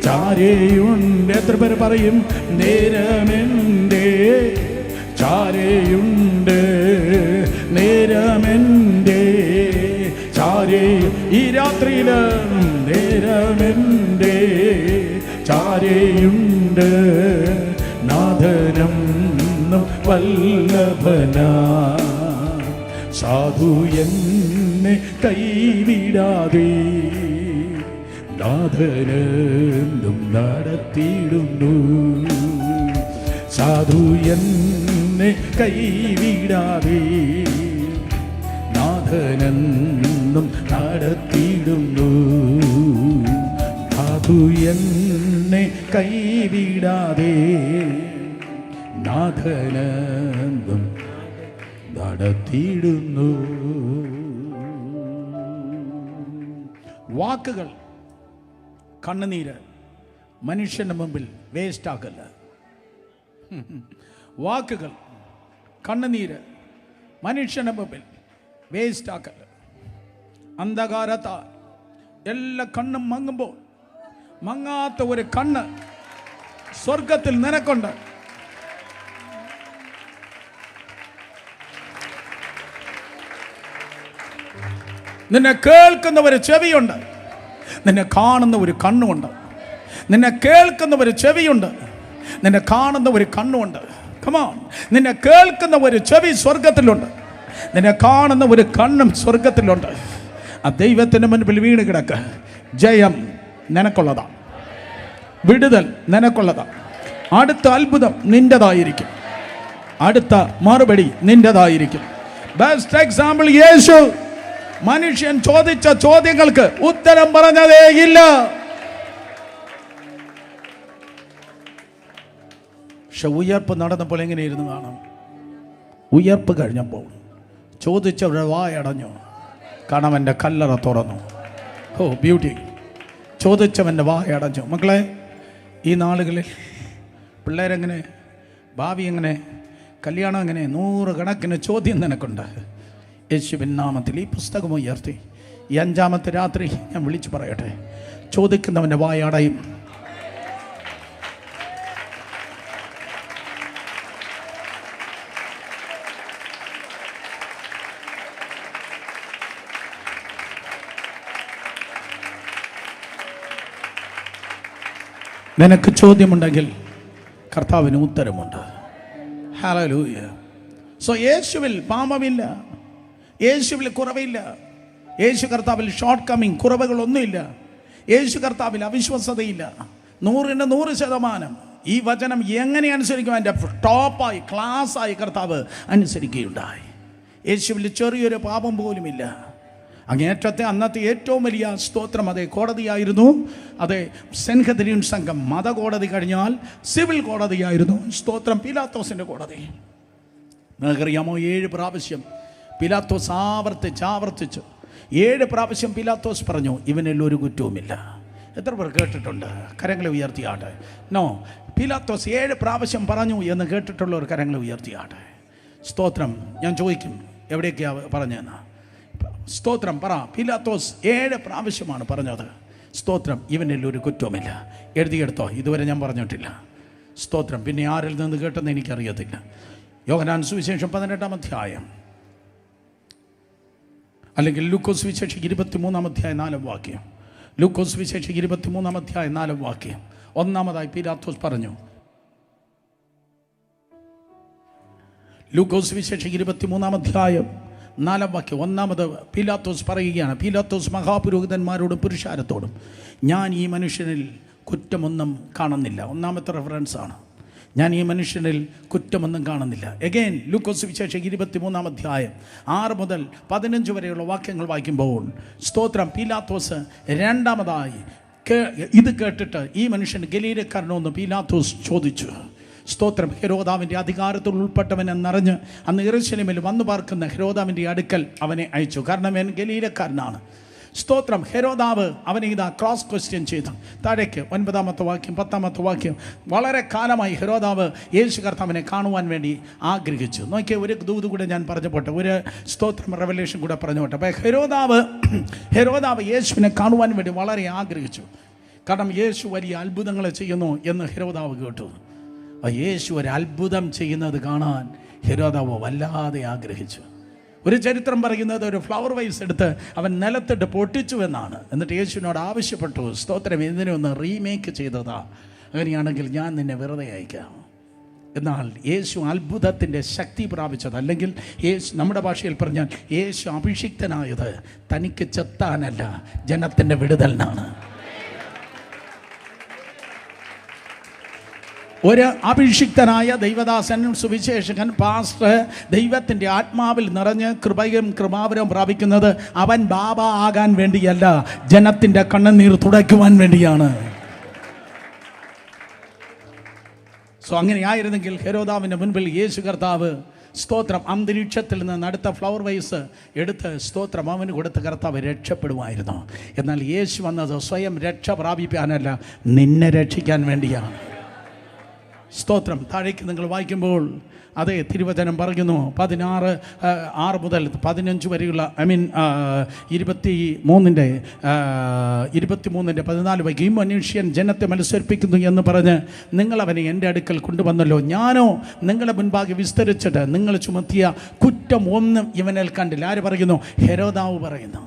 ചാരയുണ്ട്. എത്ര പേര് പറയും നേരമെൻ്റെ ചാരയുണ്ട്, നേരമെൻ്റെ ചാരേ. ഈ രാത്രിയില് നേരമെൻ്റെ ചാരയുണ്ട് നാഥനെന്നും വല്ലഭനാ. സാധു എന്നെ കൈവിടാതെ നാഥനെന്നും നടത്തിയിടുന്നു. സാധു എന്നെ കൈവിടാതെ നാഥനെന്നും നടത്തിയിടുന്നു. സാധു എന്നെ കൈവിടാതെ നാഥനെന്നും നടത്തിയിടുന്നു. വാക്കുകൾ, കണ്ണുനീര് മനുഷ്യന്റെ മുമ്പിൽ വേസ്റ്റ് ആക്കല്ല. വാക്കുകൾ, കണ്ണുനീര് മനുഷ്യന്റെ മുമ്പിൽ വേസ്റ്റ് ആക്കല്ല. അന്ധകാരത്താൽ എല്ലാ കണ്ണും മങ്ങുമ്പോൾ മങ്ങാത്ത ഒരു കണ്ണ് സ്വർഗത്തിൽ നിനക്കുണ്ട്. നിന്നെ കേൾക്കുന്ന ഒരു ചെവിയുണ്ട്, നിന്നെ കാണുന്ന ഒരു കണ്ണുണ്ട്. നിന്നെ കേൾക്കുന്ന ഒരു ചെവിയുണ്ട്, നിന്നെ കാണുന്ന ഒരു കണ്ണുണ്ട്. കമോൺ, നിന്നെ കേൾക്കുന്ന ഒരു ചെവി സ്വർഗത്തിലുണ്ട്, നിന്നെ കാണുന്ന ഒരു കണ്ണും സ്വർഗത്തിലുണ്ട്. ആ ദൈവത്തിന് മുൻപിൽ വീണ് കിടക്ക്. ജയം നിനക്കുള്ളതാണ്, വിടുതൽ നിനക്കുള്ളതാണ്. അടുത്ത അത്ഭുതം നിന്റേതായിരിക്കും, അടുത്ത മറുപടി നിന്റേതായിരിക്കും. ബെസ്റ്റ് എക്സാമ്പിൾ യേശു. മനുഷ്യൻ ചോദിച്ച ചോദ്യങ്ങൾക്ക് ഉത്തരം പറഞ്ഞതേ ഇല്ല. പക്ഷെ ഉയർപ്പ് നടന്നപ്പോൾ എങ്ങനെയിരുന്നു കാണാം? ഉയർപ്പ് കഴിഞ്ഞപ്പോൾ ചോദിച്ചവരുടെ വായടഞ്ഞു, കണവൻ്റെ കല്ലറ തുറന്നു. ഓ ബ്യൂട്ടി! ചോദിച്ചവൻ്റെ വായടഞ്ഞു. മക്കളെ, ഈ നാളുകളിൽ പിള്ളേരെങ്ങനെ, ഭാവി എങ്ങനെ, കല്യാണം എങ്ങനെ, 100 കണക്കിന് ചോദ്യം നിനക്കുണ്ട്. യേശുവിൻ നാമത്തിൽ ഈ പുസ്തകം ഉയർത്തി ഈ 5-ാമത്തെ രാത്രി ഞാൻ വിളിച്ചു പറയട്ടെ, ചോദിക്കുന്നവൻ്റെ വായടയും. നിനക്ക് ചോദ്യമുണ്ടെങ്കിൽ കർത്താവിന് ഉത്തരമുണ്ട്. ഹല്ലേലൂയ. സോ യേശുവിൽ പാപമില്ല, യേശുവിൽ കുറവില്ല, യേശു കർത്താവിൽ ഷോർട്ട് കമ്മിങ്, കുറവുകളൊന്നുമില്ല. യേശു കർത്താവിൽ അവിശ്വസതയില്ല. 100% ഈ വചനം എങ്ങനെ അനുസരിക്കും? അതിൻ്റെ ടോപ്പായി, ക്ലാസ്സായി കർത്താവ് അനുസരിക്കുകയുണ്ടായി. യേശുവിൽ ചെറിയൊരു പാപം പോലുമില്ല. അങ്ങേറ്റത്തെ അന്നത്തെ ഏറ്റവും വലിയ സ്തോത്രം അതേ കോടതിയായിരുന്നു. അതെ, സെൻഹദ്രീൻ സംഘം മതകോടതി കഴിഞ്ഞാൽ സിവിൽ കോടതിയായിരുന്നു. സ്തോത്രം പീലാത്തോസിൻ്റെ കോടതി. നിങ്ങൾക്കറിയാമോ, 7 പ്രാവശ്യം പീലാത്തോസ് ആവർത്തിച്ചു 7 പ്രാവശ്യം പീലാത്തോസ് പറഞ്ഞു, ഇവനിൽ ഒരു കുറ്റവുമില്ല. എത്ര പേർ കേട്ടിട്ടുണ്ട്? കരങ്ങളെ ഉയർത്തിയാട്ടെ. നോ, പീലാത്തോസ് 7 പ്രാവശ്യം പറഞ്ഞു എന്ന് കേട്ടിട്ടുള്ളവർ കരങ്ങളെ ഉയർത്തിയാട്ടെ. സ്തോത്രം. ഞാൻ ചോദിക്കും, എവിടെയൊക്കെയാണ് പറഞ്ഞതെന്ന്? സ്തോത്രം പറ. പീലാത്തോസ് 7 പ്രാവശ്യമാണ് പറഞ്ഞത്. സ്തോത്രം. ഇവനിൽ ഒരു കുറ്റവുമില്ല. എഴുതിയെടുത്തോ? ഇതുവരെ ഞാൻ പറഞ്ഞിട്ടില്ല. സ്തോത്രം. പിന്നെ ആരിൽ നിന്ന് കേട്ടെന്ന് എനിക്കറിയത്തില്ല. യോഹന്നാൻ സുവിശേഷം 18-ാം അധ്യായം, അല്ലെങ്കിൽ ലൂക്കോസ് സുവിശേഷം 23-ാം അധ്യായം 4-ാം വാക്യം. ലൂക്കോസ് സുവിശേഷം 23-ാം അധ്യായം 4-ാം വാക്യം. ഒന്നാമതായി പീലാത്തോസ് പറഞ്ഞു. ലൂക്കോസ് സുവിശേഷം 23-ാം അധ്യായം 4-ാം വാക്യം. ഒന്നാമത് പീലാത്തോസ് പറയുകയാണ്. പീലാത്തോസ് മഹാപുരോഹിതന്മാരോടും പുരുഷാരത്തോടും, ഞാൻ ഈ മനുഷ്യനിൽ കുറ്റമൊന്നും കാണുന്നില്ല. ഒന്നാമത്തെ റെഫറൻസാണ്. ഞാൻ ഈ മനുഷ്യനിൽ കുറ്റമൊന്നും കാണുന്നില്ല. എഗെയിൻ ലൂക്കോസ് സുവിശേഷം 23-ാം അധ്യായം 6 മുതൽ 15 വരെയുള്ള വാക്യങ്ങൾ വായിക്കുമ്പോൾ, സ്തോത്രം, പീലാത്തോസ് രണ്ടാമതായി ഇത് കേട്ടിട്ട്, ഈ മനുഷ്യൻ ഗലീലക്കാരനോ എന്ന് പീലാത്തോസ് ചോദിച്ചു. സ്തോത്രം. ഹെരോദാവിൻ്റെ അധികാരത്തിൽ ഉൾപ്പെട്ടവൻ എന്നറിഞ്ഞ് അന്ന് യെരൂശലേമിൽ വന്നു പാർക്കുന്ന ഹെരോദാവിൻ്റെ അടുക്കൽ അവനെ അയച്ചു. കാരണം അവൻ ഗലീലക്കാരനാണ്. സ്തോത്രം. ഹെരോദാവ് അവനെ ഇതാ ക്രോസ് ക്വസ്റ്റ്യൻ ചെയ്തു. താഴേക്ക് 9-ാമത്തെ വാക്യം, 10-ാമത്തെ വാക്യം. വളരെ കാലമായി ഹെരോദാവ് യേശു കർത്താവിനെ കാണുവാൻ വേണ്ടി ആഗ്രഹിച്ചു. നോക്കിയ ഒരു ദൂത് കൂടെ ഞാൻ പറഞ്ഞു പോട്ടെ, ഒരു സ്തോത്രം റെവലേഷൻ കൂടെ പറഞ്ഞു പോട്ടെ. അപ്പോൾ ഹെരോദാവ് യേശുവിനെ കാണുവാൻ വേണ്ടി വളരെ ആഗ്രഹിച്ചു. കാരണം യേശു വലിയ അത്ഭുതങ്ങൾ ചെയ്യുന്നു എന്ന് ഹെരോദാവ് കേട്ടു. യേശു ഒരു അത്ഭുതം ചെയ്യുന്നത് കാണാൻ ഹെരോദാവ് വല്ലാതെ ആഗ്രഹിച്ചു. ഒരു ചരിത്രം പറയുന്നത് ഒരു ഫ്ലവർ വൈസ് എടുത്ത് അവൻ നിലത്തിട്ട് പൊട്ടിച്ചു എന്നാണ്. എന്നിട്ട് യേശുവിനോട് ആവശ്യപ്പെട്ടു, സ്തോത്രം ഇതിനെ ഒന്ന് റീമേക്ക് ചെയ്തതാ, അങ്ങനെയാണെങ്കിൽ ഞാൻ നിന്നെ വെറുതെ അയക്കാം. എന്നാൽ യേശു അത്ഭുതത്തിൻ്റെ ശക്തി പ്രാപിച്ചത്, അല്ലെങ്കിൽ യേശു നമ്മുടെ ഭാഷയിൽ പറഞ്ഞാൽ യേശു അഭിഷിക്തനായത് തനിക്ക് ചെത്താനല്ല, ജനത്തിൻ്റെ വിടുതലിനാണ്. ഒരു അഭിഷിക്തനായ ദൈവദാസൻ, സുവിശേഷകൻ, പാസ്റ്റർ ദൈവത്തിൻ്റെ ആത്മാവിൽ നിറഞ്ഞ് കൃപയും കൃപാവരവും പ്രാപിക്കുന്നത് അവൻ ബാബ ആകാൻ വേണ്ടിയല്ല, ജനത്തിൻ്റെ കണ്ണുനീർ തുടയ്ക്കുവാൻ വേണ്ടിയാണ്. അങ്ങനെയായിരുന്നെങ്കിൽ ഹെരോദാവിൻ്റെ മുൻപിൽ യേശു കർത്താവ് സ്തോത്രം അന്തരീക്ഷത്തിൽ നിന്ന് അടുത്ത ഫ്ലവർ വൈസ് എടുത്ത് സ്തോത്രം അവന് കൊടുത്ത കർത്താവ് രക്ഷപ്പെടുമായിരുന്നു. എന്നാൽ യേശു വന്നത് സ്വയം രക്ഷ പ്രാപിക്കാനല്ല, നിന്നെ രക്ഷിക്കാൻ വേണ്ടിയാണ്. സ്തോത്രം. താഴേക്ക് നിങ്ങൾ വായിക്കുമ്പോൾ അതേ തിരുവചനം പറയുന്നു, 16:6 മുതൽ 15 വരെയുള്ള 23:14 വൈകി, ഈ മനുഷ്യൻ ജനത്തെ മത്സരിപ്പിക്കുന്നു എന്ന് പറഞ്ഞ് നിങ്ങളവനെ എൻ്റെ അടുക്കൽ കൊണ്ടുവന്നല്ലോ. ഞാനോ നിങ്ങളുടെ മുൻപാകെ വിസ്തരിച്ചിട്ട് നിങ്ങൾ ചുമത്തിയ കുറ്റം ഒന്നും ഇവനിൽ കണ്ടില്ല. ആര് പറയുന്നു? ഹെരോദാവ് പറയുന്നു.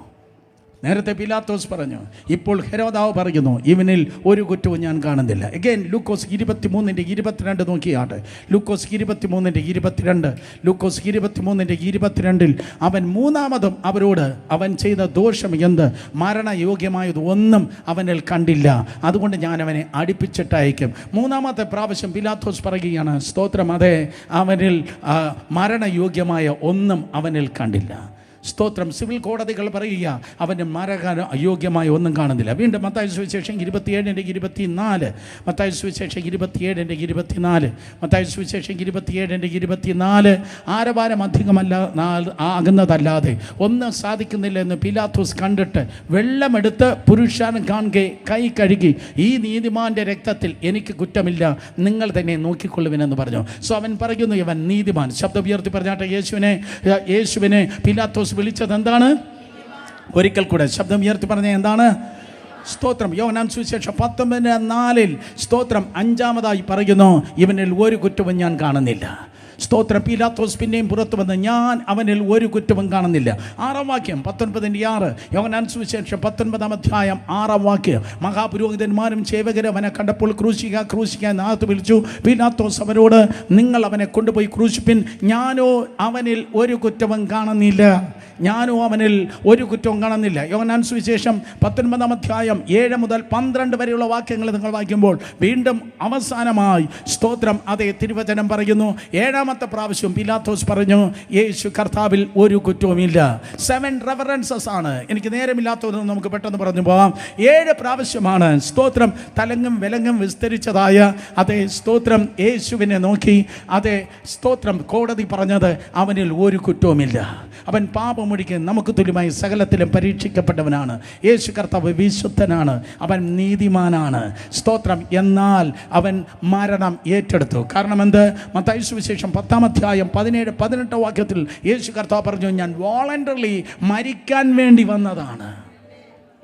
നേരത്തെ പിലാത്തോസ് പറഞ്ഞു, ഇപ്പോൾ ഹെരോദാവ് പറയുന്നു, ഇവനിൽ ഒരു കുറ്റവും ഞാൻ കാണുന്നില്ല. അഗൈൻ ലൂക്കോസ് 23:22 നോക്കിയാട്ടെ. ലൂക്കോസ് 23:22 അവൻ മൂന്നാമതും അവരോട് അവൻ ചെയ്ത ദോഷം എന്ത്? മരണയോഗ്യമായത് ഒന്നും അവനിൽ കണ്ടില്ല, അതുകൊണ്ട് ഞാൻ അവനെ അടുപ്പിച്ചിട്ടയക്കും. മൂന്നാമത്തെ പ്രാവശ്യം പിലാത്തോസ് പറയുകയാണ്, സ്തോത്രം, അതെ, അവനിൽ മരണയോഗ്യമായ ഒന്നും അവനിൽ കണ്ടില്ല. സ്തോത്രം. സിവിൽ കോടതികൾ പറയുക അവന് മരണ അയോഗ്യമായ ഒന്നും കാണുന്നില്ല. വീണ്ടും മത്തായി സുവിശേഷം 27:24, മത്തായി സുവിശേഷം 27:24 ആരവാരം അധികമല്ല ആകുന്നതല്ലാതെ ഒന്നും സാധിക്കുന്നില്ല എന്ന് പിലാത്തോസ് കണ്ടിട്ട് വെള്ളമെടുത്ത് പുരുഷൻ കാണെ കൈ കഴുകി, ഈ നീതിമാന്റെ രക്തത്തിൽ എനിക്ക് കുറ്റമില്ല, നിങ്ങൾ തന്നെ നോക്കിക്കൊള്ളുവിനെന്ന് പറഞ്ഞു. സോ അവൻ പറയുന്നു, ഇവൻ നീതിമാൻ. ശബ്ദം ഉയർത്തി പറഞ്ഞാട്ടെ. യേശുവിനെ പിലാത്തോസ് വിളിച്ചത് എന്താണ്? ഒരിക്കൽ കൂടെ ശബ്ദം ഉയർത്തി പറഞ്ഞ എന്താണ്? സ്തോത്രം. യോഹന്നാൻ സുവിശേഷം 19:4 സ്തോത്രം 5-ാമതായി പറയുന്നു, ഇവനിൽ ഒരു കുറ്റവും ഞാൻ കാണുന്നില്ല. സ്തോത്രം. പീലാത്തോസ് പിന്നെയും പുറത്തു വന്ന്, ഞാൻ അവനിൽ ഒരു കുറ്റവും കാണുന്നില്ല. 6-ാം വാക്യം 19:6 യോഹന്നാൻ സുവിശേഷം 19:6 മഹാപുരോഹിതന്മാരും സേവകരും അവനെ കണ്ടപ്പോൾ ക്രൂശിക്കാൻ നാത്ത് വിളിച്ചു. പീലാത്തോസ് അവരോട്, നിങ്ങൾ അവനെ കൊണ്ടുപോയി ക്രൂശിപ്പിൻ, ഞാനോ അവനിൽ ഒരു കുറ്റവും കാണുന്നില്ല. യോഹന്നാൻ സുവിശേഷം 19:7 മുതൽ 12 വരെയുള്ള വാക്യങ്ങൾ നിങ്ങൾ വായിക്കുമ്പോൾ വീണ്ടും അവസാനമായി സ്തോത്രം അതേ തിരുവചനം പറയുന്നു. 7-ാമത്തെ പ്രാവശ്യം പിലാത്തോസ് പറഞ്ഞു, യേശു കർത്താവിൽ ഒരു കുറ്റവുമില്ല. 7 റെഫറൻസസ് ആണ്. എനിക്ക് നേരമില്ലാത്തതൊന്നും നമുക്ക് പെട്ടെന്ന് പറഞ്ഞു പോകാം. 7 പ്രാവശ്യമാണ് സ്തോത്രം തലങ്ങും വിലങ്ങും വിസ്തരിച്ചതായ അതേ സ്തോത്രം യേശുവിനെ നോക്കി അതേ സ്തോത്രം കോടതി പറഞ്ഞത് അവനിൽ ഒരു കുറ്റവുമില്ല, അവൻ പാപമൊഴിക്ക് നമുക്ക് തുല്യമായി സകലത്തിലും പരീക്ഷിക്കപ്പെട്ടവനാണ്. യേശു കർത്താവ് വിശുദ്ധനാണ്, അവൻ നീതിമാനാണ്. സ്തോത്രം. എന്നാൽ അവൻ മരണം ഏറ്റെടുത്തു. കാരണം എന്ത്? മത്തായി സുവിശേഷം 10:17-18 വാക്യത്തിൽ യേശു കർത്താവ് പറഞ്ഞു, ഞാൻ വോളണ്ടറിലി മരിക്കാൻ വേണ്ടി വന്നതാണ്.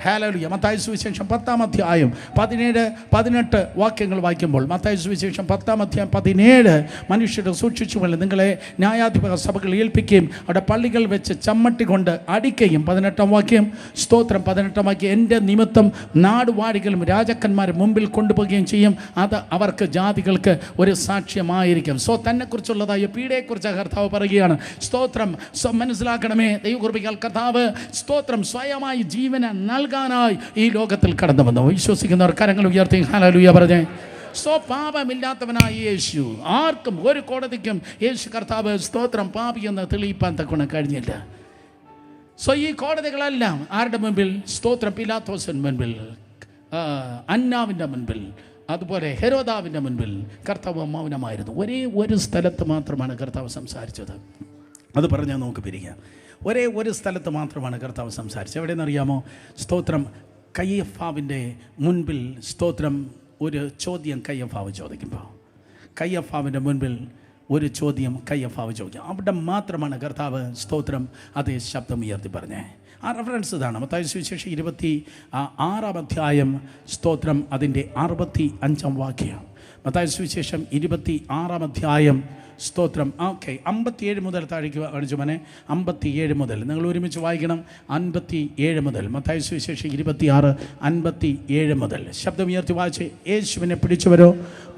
ഹല്ലേലൂയ. മത്തായി സുവിശേഷം 10:17-18 വാക്യങ്ങൾ വായിക്കുമ്പോൾ മത്തായി സുവിശേഷം 10:17 മനുഷ്യരെ സൂക്ഷിച്ചുകൊണ്ട് നിങ്ങളെ ന്യായാധിപ സഭകൾ ഏൽപ്പിക്കുകയും അവിടെ പള്ളികൾ വെച്ച് ചമ്മട്ടി കൊണ്ട് അടിക്കുകയും 18-ാം വാക്യം സ്തോത്രം 18-ാം വാക്യം എൻ്റെ നിമിത്തം നാടുവാഴികളും രാജാക്കന്മാരും മുമ്പിൽ കൊണ്ടുപോവുകയും ചെയ്യും, അത് അവർക്ക് ജാതികൾക്ക് ഒരു സാക്ഷ്യമായിരിക്കും. സോ തന്നെക്കുറിച്ചുള്ളതായ പീഡയെക്കുറിച്ച് കർത്താവ് പറയുകയാണ്. സ്തോത്രം. മനസ്സിലാക്കണമേ, ദൈവകൃപയാൽ കർത്താവ് സ്തോത്രം സ്വയമായി ജീവനെ നൽകാനായി ഈ ലോകത്തിൽ കടന്നു വന്നു. വിശ്വസിക്കുന്നവർ കരങ്ങൾ ഉയർത്തി ഹല്ലേലൂയ പറഞ്ഞേ. സോ പാപമില്ലാത്തവനായ യേശു ആർക്കും ഒരു കോടതിക്കും യേശു കർത്താവ് സ്തോത്രം പാപിയെന്ന് തെളിയിപ്പാൻ തക്കവണ്ണം കഴിഞ്ഞില്ല. സോ ഈ കോടതികളെല്ലാം ആരുടെ മുൻപിൽ? സ്തോത്രം പിലാത്തോസിൻ്റെ മുൻപിൽ, അന്നാവിൻ്റെ മുൻപിൽ, അതുപോലെ ഹെരോദാവിൻ്റെ മുൻപിൽ കർത്താവ് മൗനമായിരുന്നു. ഒരേ ഒരു സ്ഥലത്ത് മാത്രമാണ് കർത്താവ് സംസാരിച്ചത്. അത് പറഞ്ഞാൽ നമുക്ക് പിരിക്കാം. ഒരേ ഒരു സ്ഥലത്ത് മാത്രമാണ് കർത്താവ് സംസാരിച്ചത്. എവിടെയെന്നറിയാമോ? സ്തോത്രം കയ്യഫാവിൻ്റെ മുൻപിൽ സ്തോത്രം ഒരു ചോദ്യം കയ്യഫാവ് ചോദിക്കുമ്പോൾ, കയ്യഫാവിൻ്റെ മുൻപിൽ ഒരു ചോദ്യം കയ്യഫാവ് ചോദിക്കും. അവിടെ മാത്രമാണ് കർത്താവ് സ്തോത്രം അതേ ശബ്ദം ഉയർത്തി പറഞ്ഞേ. ആ റെഫറൻസ് ഇതാണ്. മത്തായി സുവിശേഷം 26-ാം അധ്യായം സ്തോത്രം അതിൻ്റെ 65-ാം വാക്യം. മത്തായി സുവിശേഷം 26-ാം അധ്യായം. സ്തോത്രം. ഓക്കെ, 57 മുതൽ താഴേക്ക് കാണിച്ചു മോനെ. 57 മുതൽ നിങ്ങൾ ഒരുമിച്ച് വായിക്കണം. 57 മുതൽ മത്തായി സുവിശേഷം 26:57 മുതൽ ശബ്ദമുയർത്തി വായിച്ച്. യേശുവിനെ പിടിച്ചവരോ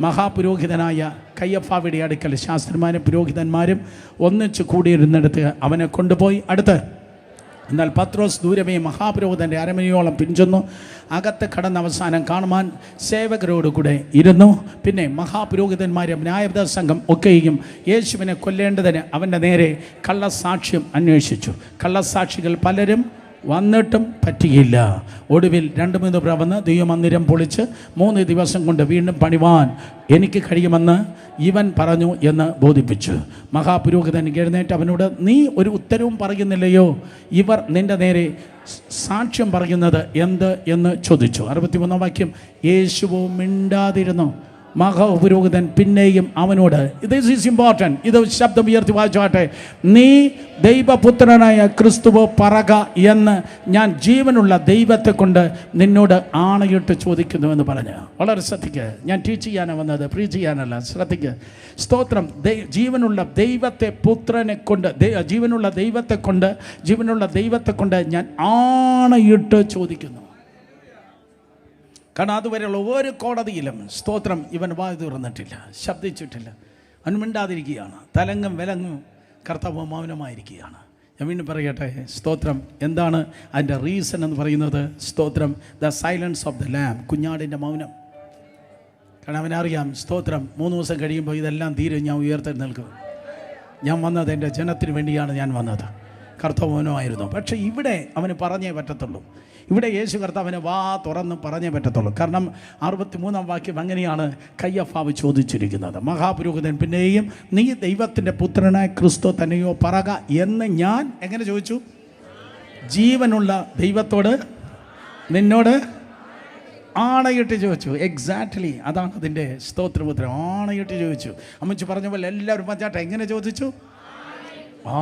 മഹാപുരോഹിതനായ കയ്യഫായുടെ അടുക്കൽ ശാസ്ത്രിമാരും പുരോഹിതന്മാരും ഒന്നിച്ചു കൂടിയിരുന്നിടത്ത് അവനെ കൊണ്ടുപോയി. അടുത്ത് എന്നാൽ പത്രോസ് ദൂരമേ മഹാപുരോഹിതൻ്റെ അരമനയോളം പിൻചെന്നു. അകത്ത് കടന്ന അവസാനം കാണുവാൻ സേവകരോടുകൂടെ ഇരുന്നു. പിന്നെ മഹാപുരോഹിതന്മാരും ന്യായവിധ സംഘം ഒക്കെയും യേശുവിനെ കൊല്ലേണ്ടതിന് അവൻ്റെ നേരെ കള്ളസാക്ഷ്യം അന്വേഷിച്ചു. കള്ളസാക്ഷികൾ പലരും വന്നിട്ടും പറ്റിയില്ല. ഒടുവിൽ 2-3 പ്രവന്ന് ദൈവമന്ദിരം പൊളിച്ച് 3 ദിവസം കൊണ്ട് വീണ്ടും പണിവാൻ എനിക്ക് കഴിയുമെന്ന് ഇവൻ പറഞ്ഞു എന്ന് ബോധിപ്പിച്ചു. മഹാപുരോഹിതൻ എഴുന്നേറ്റ് അവനോട്, നീ ഒരു ഉത്തരവും പറയുന്നില്ലയോ? ഇവർ നിന്റെ നേരെ സാക്ഷ്യം പറയുന്നത് എന്ത് എന്ന് ചോദിച്ചു. 63-ാം വാക്യം. യേശുവോ മിണ്ടാതിരുന്നു. മഹാപുരോഹിതൻ പിന്നെയും അവനോട്, ദിസ് ഈസ് ഇമ്പോർട്ടൻറ്റ്, ഇത് ശബ്ദം ഉയർത്തി വായിച്ചാട്ടെ, നീ ദൈവപുത്രനായ ക്രിസ്തുവോ പറക എന്ന് ഞാൻ ജീവനുള്ള ദൈവത്തെ കൊണ്ട് നിന്നോട് ആണയിട്ട് ചോദിക്കുന്നു എന്ന് പറഞ്ഞ്. വളരെ ശ്രദ്ധിക്കുക, ഞാൻ ടീച്ച് ചെയ്യാനാണ് വന്നത്, പ്രീച്ച് ചെയ്യാനല്ല. ശ്രദ്ധിക്കുക. സ്തോത്രം. ജീവനുള്ള ദൈവത്തെ പുത്രനെ കൊണ്ട് ജീവനുള്ള ദൈവത്തെ കൊണ്ട് ഞാൻ ആണയിട്ട് ചോദിക്കുന്നു. കാരണം അതുവരെയുള്ള ഒരു കോടതിയിലും സ്തോത്രം ഇവൻ വായു തുറന്നിട്ടില്ല, ശബ്ദിച്ചിട്ടില്ല. അവൻ മിണ്ടാതിരിക്കുകയാണ്. തലങ്ങും വിലങ്ങും കർത്താവ് മൗനമായിരിക്കുകയാണ്. ഞാൻ വീണ്ടും പറയട്ടെ, സ്തോത്രം. എന്താണ് അതിൻ്റെ റീസൺ എന്ന് പറയുന്നത്? സ്തോത്രം, ദ സൈലൻസ് ഓഫ് ദ ലാം, കുഞ്ഞാടിൻ്റെ മൗനം. കാരണം അവനറിയാം, സ്തോത്രം, 3 ദിവസം കഴിയുമ്പോൾ ഇതെല്ലാം തീരും, ഞാൻ ഉയർത്തെഴുന്നേൽക്കും. ഞാൻ വന്നത് എൻ്റെ ജനത്തിന് വേണ്ടിയാണ് ഞാൻ വന്നത്. കർത്താവ് മൗനമായിരുന്നു. പക്ഷേ ഇവിടെ അവന് പറഞ്ഞേ പറ്റത്തുള്ളൂ. ഇവിടെ യേശു കർത്താവിനെ വാ തുറന്ന് പറഞ്ഞേ പറ്റത്തുള്ളൂ. കാരണം 63-ാം വാക്യം അങ്ങനെയാണ് കയ്യഫാവ് ചോദിച്ചിരിക്കുന്നത്. മഹാപുരോഹിതൻ പിന്നെയും, നീ ദൈവത്തിൻ്റെ പുത്രനായ ക്രിസ്തു തന്നെയോ പറക എന്ന് ഞാൻ എങ്ങനെ ചോദിച്ചു? ജീവനുള്ള ദൈവത്തോട് നിന്നോട് ആണയിട്ട് ചോദിച്ചു. എക്സാക്ട്ലി അതാണ് അതിൻ്റെ സ്തോത്രപുത്രം. ആണയിട്ട് ചോദിച്ചു. അമ്മച്ചി പറഞ്ഞ പോലെ എല്ലാവരും പറ്റാട്ടെ, എങ്ങനെ ചോദിച്ചു?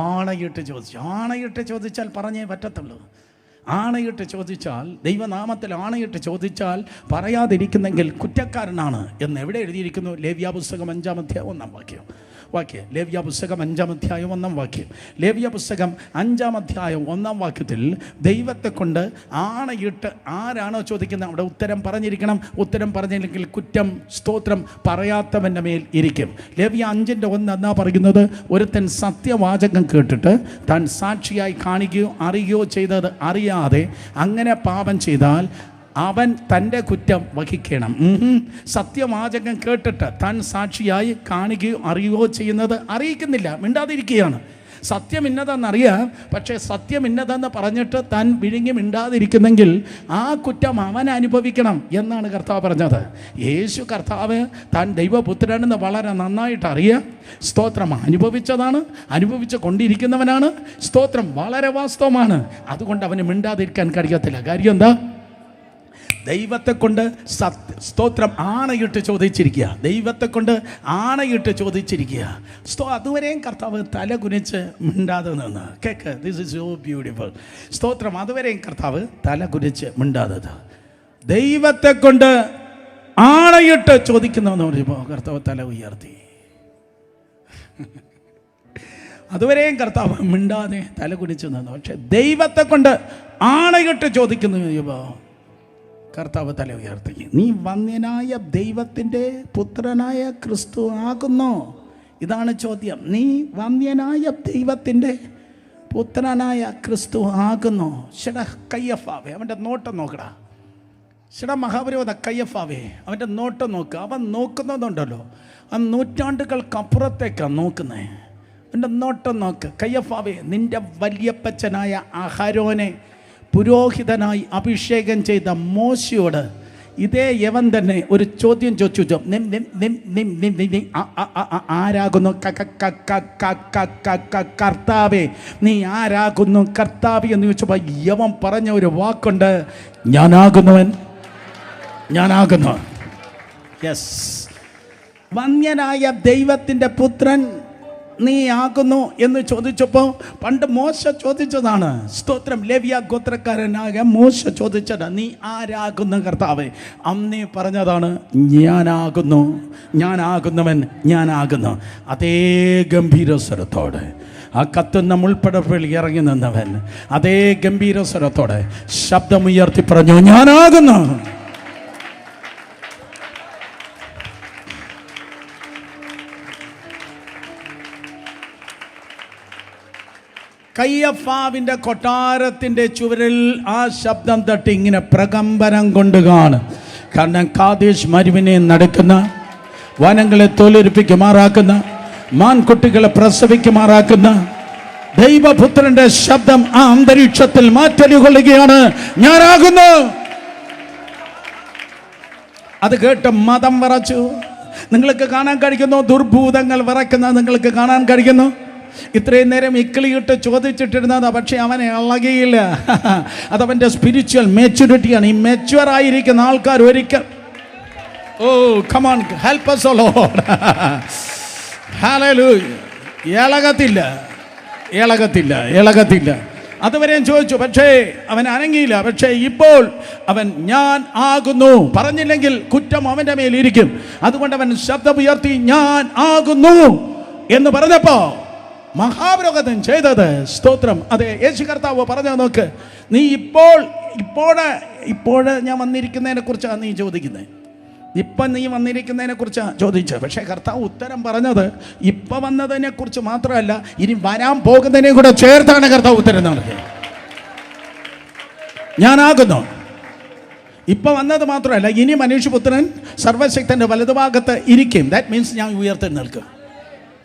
ആണയിട്ട് ചോദിച്ചു. ആണയിട്ട് ചോദിച്ചാൽ പറഞ്ഞേ പറ്റത്തുള്ളൂ. ആണയിട്ട് ചോദിച്ചാൽ, ദൈവനാമത്തിൽ ആണയിട്ട് ചോദിച്ചാൽ പറയാതിരിക്കുന്നെങ്കിൽ കുറ്റക്കാരനാണ് എന്ന് എവിടെ എഴുതിയിരിക്കുന്നു? ലേവ്യാപുസ്തകം 5-ാം അധ്യായം 1-ാം വാക്യം. ലേവ്യാപുസ്തകം 5-ാം അധ്യായം 1-ാം വാക്യം. ലേവ്യാപുസ്തകം 5-ാം അധ്യായം 1-ാം വാക്യത്തിൽ ദൈവത്തെ കൊണ്ട് ആണയിട്ട് ആരാണോ ചോദിക്കുന്നത് അവിടെ ഉത്തരം പറഞ്ഞിരിക്കണം. ഉത്തരം പറഞ്ഞില്ലെങ്കിൽ കുറ്റം, സ്തോത്രം, പറയാത്തവൻ്റെ മേൽ ഇരിക്കും. ലേവ്യ 5:1 എന്നാ പറയുന്നത്? ഒരുത്തൻ സത്യവാചകം കേട്ടിട്ട് താൻ സാക്ഷിയായി കാണുകയോ അറിയുകയോ ചെയ്തത് അറിയാതെ അങ്ങനെ പാപം ചെയ്താൽ അവൻ തൻ്റെ കുറ്റം വഹിക്കണം. സത്യവാചകം കേട്ടിട്ട് താൻ സാക്ഷിയായി കാണുകയോ അറിയുകയോ ചെയ്യുന്നത് അറിയിക്കുന്നില്ല, മിണ്ടാതിരിക്കുകയാണ്. സത്യം ഇന്നതെന്നറിയാം, പക്ഷേ സത്യം ഇന്നതെന്ന് പറഞ്ഞിട്ട് താൻ വിഴുങ്ങി മിണ്ടാതിരിക്കുന്നെങ്കിൽ ആ കുറ്റം അവൻ അനുഭവിക്കണം എന്നാണ് കർത്താവ് പറഞ്ഞത്. യേശു കർത്താവ് താൻ ദൈവപുത്രനെന്ന് വളരെ നന്നായിട്ട് അറിയാം. സ്തോത്രം. അനുഭവിച്ചതാണ്, അനുഭവിച്ചു കൊണ്ടിരിക്കുന്നവനാണ്. സ്തോത്രം വളരെ വാസ്തവമാണ്. അതുകൊണ്ട് അവന് മിണ്ടാതിരിക്കാൻ കഴിയത്തില്ല. കാര്യം എന്താ? ദൈവത്തെ കൊണ്ട് സ്തോത്രം ആണയിട്ട് ചോദിച്ചിരിക്കുക. ദൈവത്തെ കൊണ്ട് ആണയിട്ട് ചോദിച്ചിരിക്കുക. അതുവരെയും കർത്താവ് തല കുനിച്ച് മിണ്ടാതെ നിന്ന്. Cake, this is so beautiful. സ്തോത്രം. അതുവരെയും കർത്താവ് തല കുനിച്ച് മിണ്ടാതത്. ദൈവത്തെ കൊണ്ട് ആണയിട്ട് ചോദിക്കുന്നതെന്ന് പറയുമ്പോൾ കർത്താവ് തല ഉയർത്തി. അതുവരെയും കർത്താവ് മിണ്ടാതെ തല കുനിച്ച് നിന്നു. പക്ഷെ ദൈവത്തെ കൊണ്ട് ആണയിട്ട് ചോദിക്കുന്നു കർത്താവ് തല ഉയർത്തി. നീ വന്യനായ ദൈവത്തിൻ്റെ പുത്രനായ ക്രിസ്തു ആകുന്നോ? ഇതാണ് ചോദ്യം. നീ വന്യനായ ദൈവത്തിൻ്റെ പുത്രനായ ക്രിസ്തു ആകുന്നോ? ശടാ കയ്യഫാവേ, അവൻ്റെ നോട്ടം നോക്കടാ. ശടാ മഹാപുരോഹിത കയ്യഫാവേ, അവൻ്റെ നോട്ടം നോക്ക്. അവൻ നോക്കുന്നതുണ്ടല്ലോ, ആ നൂറ്റാണ്ടുകൾക്കപ്പുറത്തേക്കാണ് നോക്കുന്നത്. അവൻ്റെ നോട്ടം നോക്ക്. കയ്യഫാവേ, നിൻ്റെ വല്യപ്പച്ചനായ അഹരോനെ പുരോഹിതനായി അഭിഷേകം ചെയ്ത മോശയോട് ഇതേ യവൻ തന്നെ ഒരു ചോദ്യം ചോദിച്ചു. ആരാകുന്നു കർത്താവേ? നീ ആരാകുന്നു കർത്താവേ എന്ന് ചോദിച്ചപ്പോൾ യവൻ പറഞ്ഞ ഒരു വാക്കുണ്ട്, ഞാനാകുന്നവൻ, ഞാനാകുന്നു. യെസ്, വന്യനായ ദൈവത്തിൻ്റെ പുത്രൻ നീ ആകുന്നു എന്ന് ചോദിച്ചപ്പോൾ പണ്ട് മോശ ചോദിച്ചതാണ്. സ്തോത്രം. ലേവ്യ ഗോത്രക്കാരനായ മോശ ചോദിച്ചത്, നീ ആരാകുന്നു കർത്താവേ? അന്നേ പറഞ്ഞതാണ്, ഞാനാകുന്നു, ഞാനാകുന്നവൻ ഞാനാകുന്നു. അതേ ഗംഭീര സ്വരത്തോടെ ആ കത്തുന്ന മുൾപ്പടപ്പിൽ ഇറങ്ങി നിന്നവൻ അതേ ഗംഭീര സ്വരത്തോടെ ശബ്ദമുയർത്തി പറഞ്ഞു, ഞാനാകുന്നു. കയ്യഫാവിൻ്റെ കൊട്ടാരത്തിൻ്റെ ചുവരിൽ ആ ശബ്ദം തട്ടി ഇങ്ങനെ പ്രകമ്പനം കൊണ്ട് കാണും. കാരണം കാദേശ് മരുവിനെ നടക്കുന്ന, വനങ്ങളെ തൊലിരിപ്പിക്കുമാറാക്കുന്ന, മാൻകുട്ടികളെ പ്രസവിക്കുമാറാക്കുന്ന ദൈവപുത്രന്റെ ശബ്ദം ആ അന്തരീക്ഷത്തിൽ മാറ്റലുകൊള്ളുകയാണ്. ഞാനാകുന്നു. അത് കേട്ട് മതം വിറച്ചു. നിങ്ങൾക്ക് കാണാൻ കഴിയുന്നു, ദുർഭൂതങ്ങൾ വിറയ്ക്കുന്നത് നിങ്ങൾക്ക് കാണാൻ കഴിയുന്നു. ഇത്രയും നേരം ഇക്കിളിയിട്ട് ചോദിച്ചിട്ടിരുന്നത്, പക്ഷെ അവനെ ഇളകിയില്ല. അതവൻ്റെ സ്പിരിച്വൽ മെച്യൂരിറ്റിയാണ്. ഈ മെച്യൂർ ആയിരിക്കുന്ന ആൾക്കാർ ഒരിക്കൽ, oh come on help us o Lord, ഹല്ലേലൂയ, ഇളകത്തില്ല, ഇളകത്തില്ല, ഇളകത്തില്ല. അതുവരെയും ചോദിച്ചു, പക്ഷേ അവൻ അനങ്ങിയില്ല. പക്ഷേ ഇപ്പോൾ അവൻ ഞാൻ ആകുന്നു പറഞ്ഞില്ലെങ്കിൽ കുറ്റം അവൻ്റെ മേലിരിക്കും. അതുകൊണ്ട് അവൻ ശബ്ദമുയർത്തി ഞാൻ ആകുന്നു എന്ന് പറഞ്ഞപ്പോ മഹാപുരോഹിതൻ ചെയ്തത്, സ്തോത്രം, അതെ യേശു കർത്താവ് പറഞ്ഞു, നോക്ക്, നീ ഇപ്പോഴ് ഞാൻ വന്നിരിക്കുന്നതിനെ കുറിച്ചാണ് നീ ചോദിക്കുന്നത്. ഇപ്പം നീ വന്നിരിക്കുന്നതിനെ കുറിച്ചാണ് ചോദിച്ചത്. പക്ഷേ കർത്താവ് ഉത്തരം പറഞ്ഞത് ഇപ്പം വന്നതിനെ കുറിച്ച് മാത്രമല്ല, ഇനി വരാൻ പോകുന്നതിനെ കൂടെ ചേർത്താണ് കർത്താവ് ഉത്തരം നൽകിയത്. ഞാനാകുന്നു. ഇപ്പം വന്നത് മാത്രമല്ല, ഇനി മനുഷ്യപുത്രൻ സർവശക്തൻ്റെ വലതുഭാഗത്ത് ഇരിക്കും. ദാറ്റ് മീൻസ് ഞാൻ ഉയർത്തി നിൽക്കും.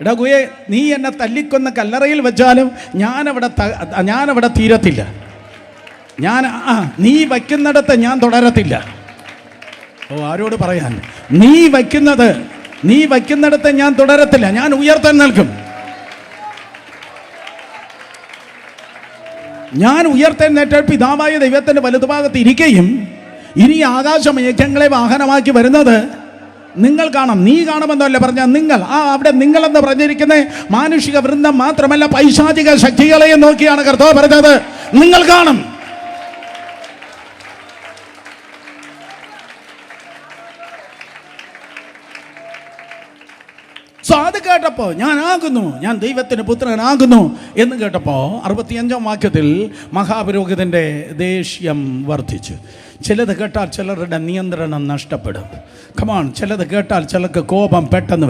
എടാ ഗുയെ, നീ എന്നെ തല്ലിക്കൊന്ന കല്ലറയിൽ വെച്ചാലും ഞാനവിടെ തീരത്തില്ല. നീ വയ്ക്കുന്നിടത്ത് ഞാൻ തുടരത്തില്ല. ഓ, ആരോട് പറയാൻ? നീ വയ്ക്കുന്നിടത്ത് ഞാൻ തുടരത്തില്ല, ഞാൻ ഉയർത്താൻ നിൽക്കും. ഞാൻ ഉയർത്തെഴുന്നേറ്റ് പിതാവായ ദൈവത്തിന്റെ വലതുഭാഗത്ത് ഇരിക്കുകയും ഇനി ആകാശമേഘങ്ങളെ വാഹനമാക്കി വരുന്നത് നിങ്ങൾ കാണാം. നീ കാണുമെന്നല്ല പറഞ്ഞ നിങ്ങൾ. അവിടെ നിങ്ങളെന്ന് പറഞ്ഞിരിക്കുന്ന മാനുഷിക വൃന്ദം മാത്രമല്ല, പൈശാചിക ശക്തികളെയും നോക്കിയാണ് കർത്താവ് പറഞ്ഞത്, നിങ്ങൾ കാണും. അത് കേട്ടപ്പോൾ ഞാനാകുന്നു, ഞാൻ ദൈവത്തിന് പുത്രനാകുന്നു എന്ന് കേട്ടപ്പോൾ 65-ാം വാക്യത്തിൽ മഹാപുരോഹിതൻ്റെ ദേഷ്യം വർദ്ധിച്ചു. ചിലത് കേട്ടാൽ ചിലരുടെ നിയന്ത്രണം നഷ്ടപ്പെടും. കമാൺ, ചിലത് കേട്ടാൽ ചിലർക്ക് കോപം പെട്ടെന്ന്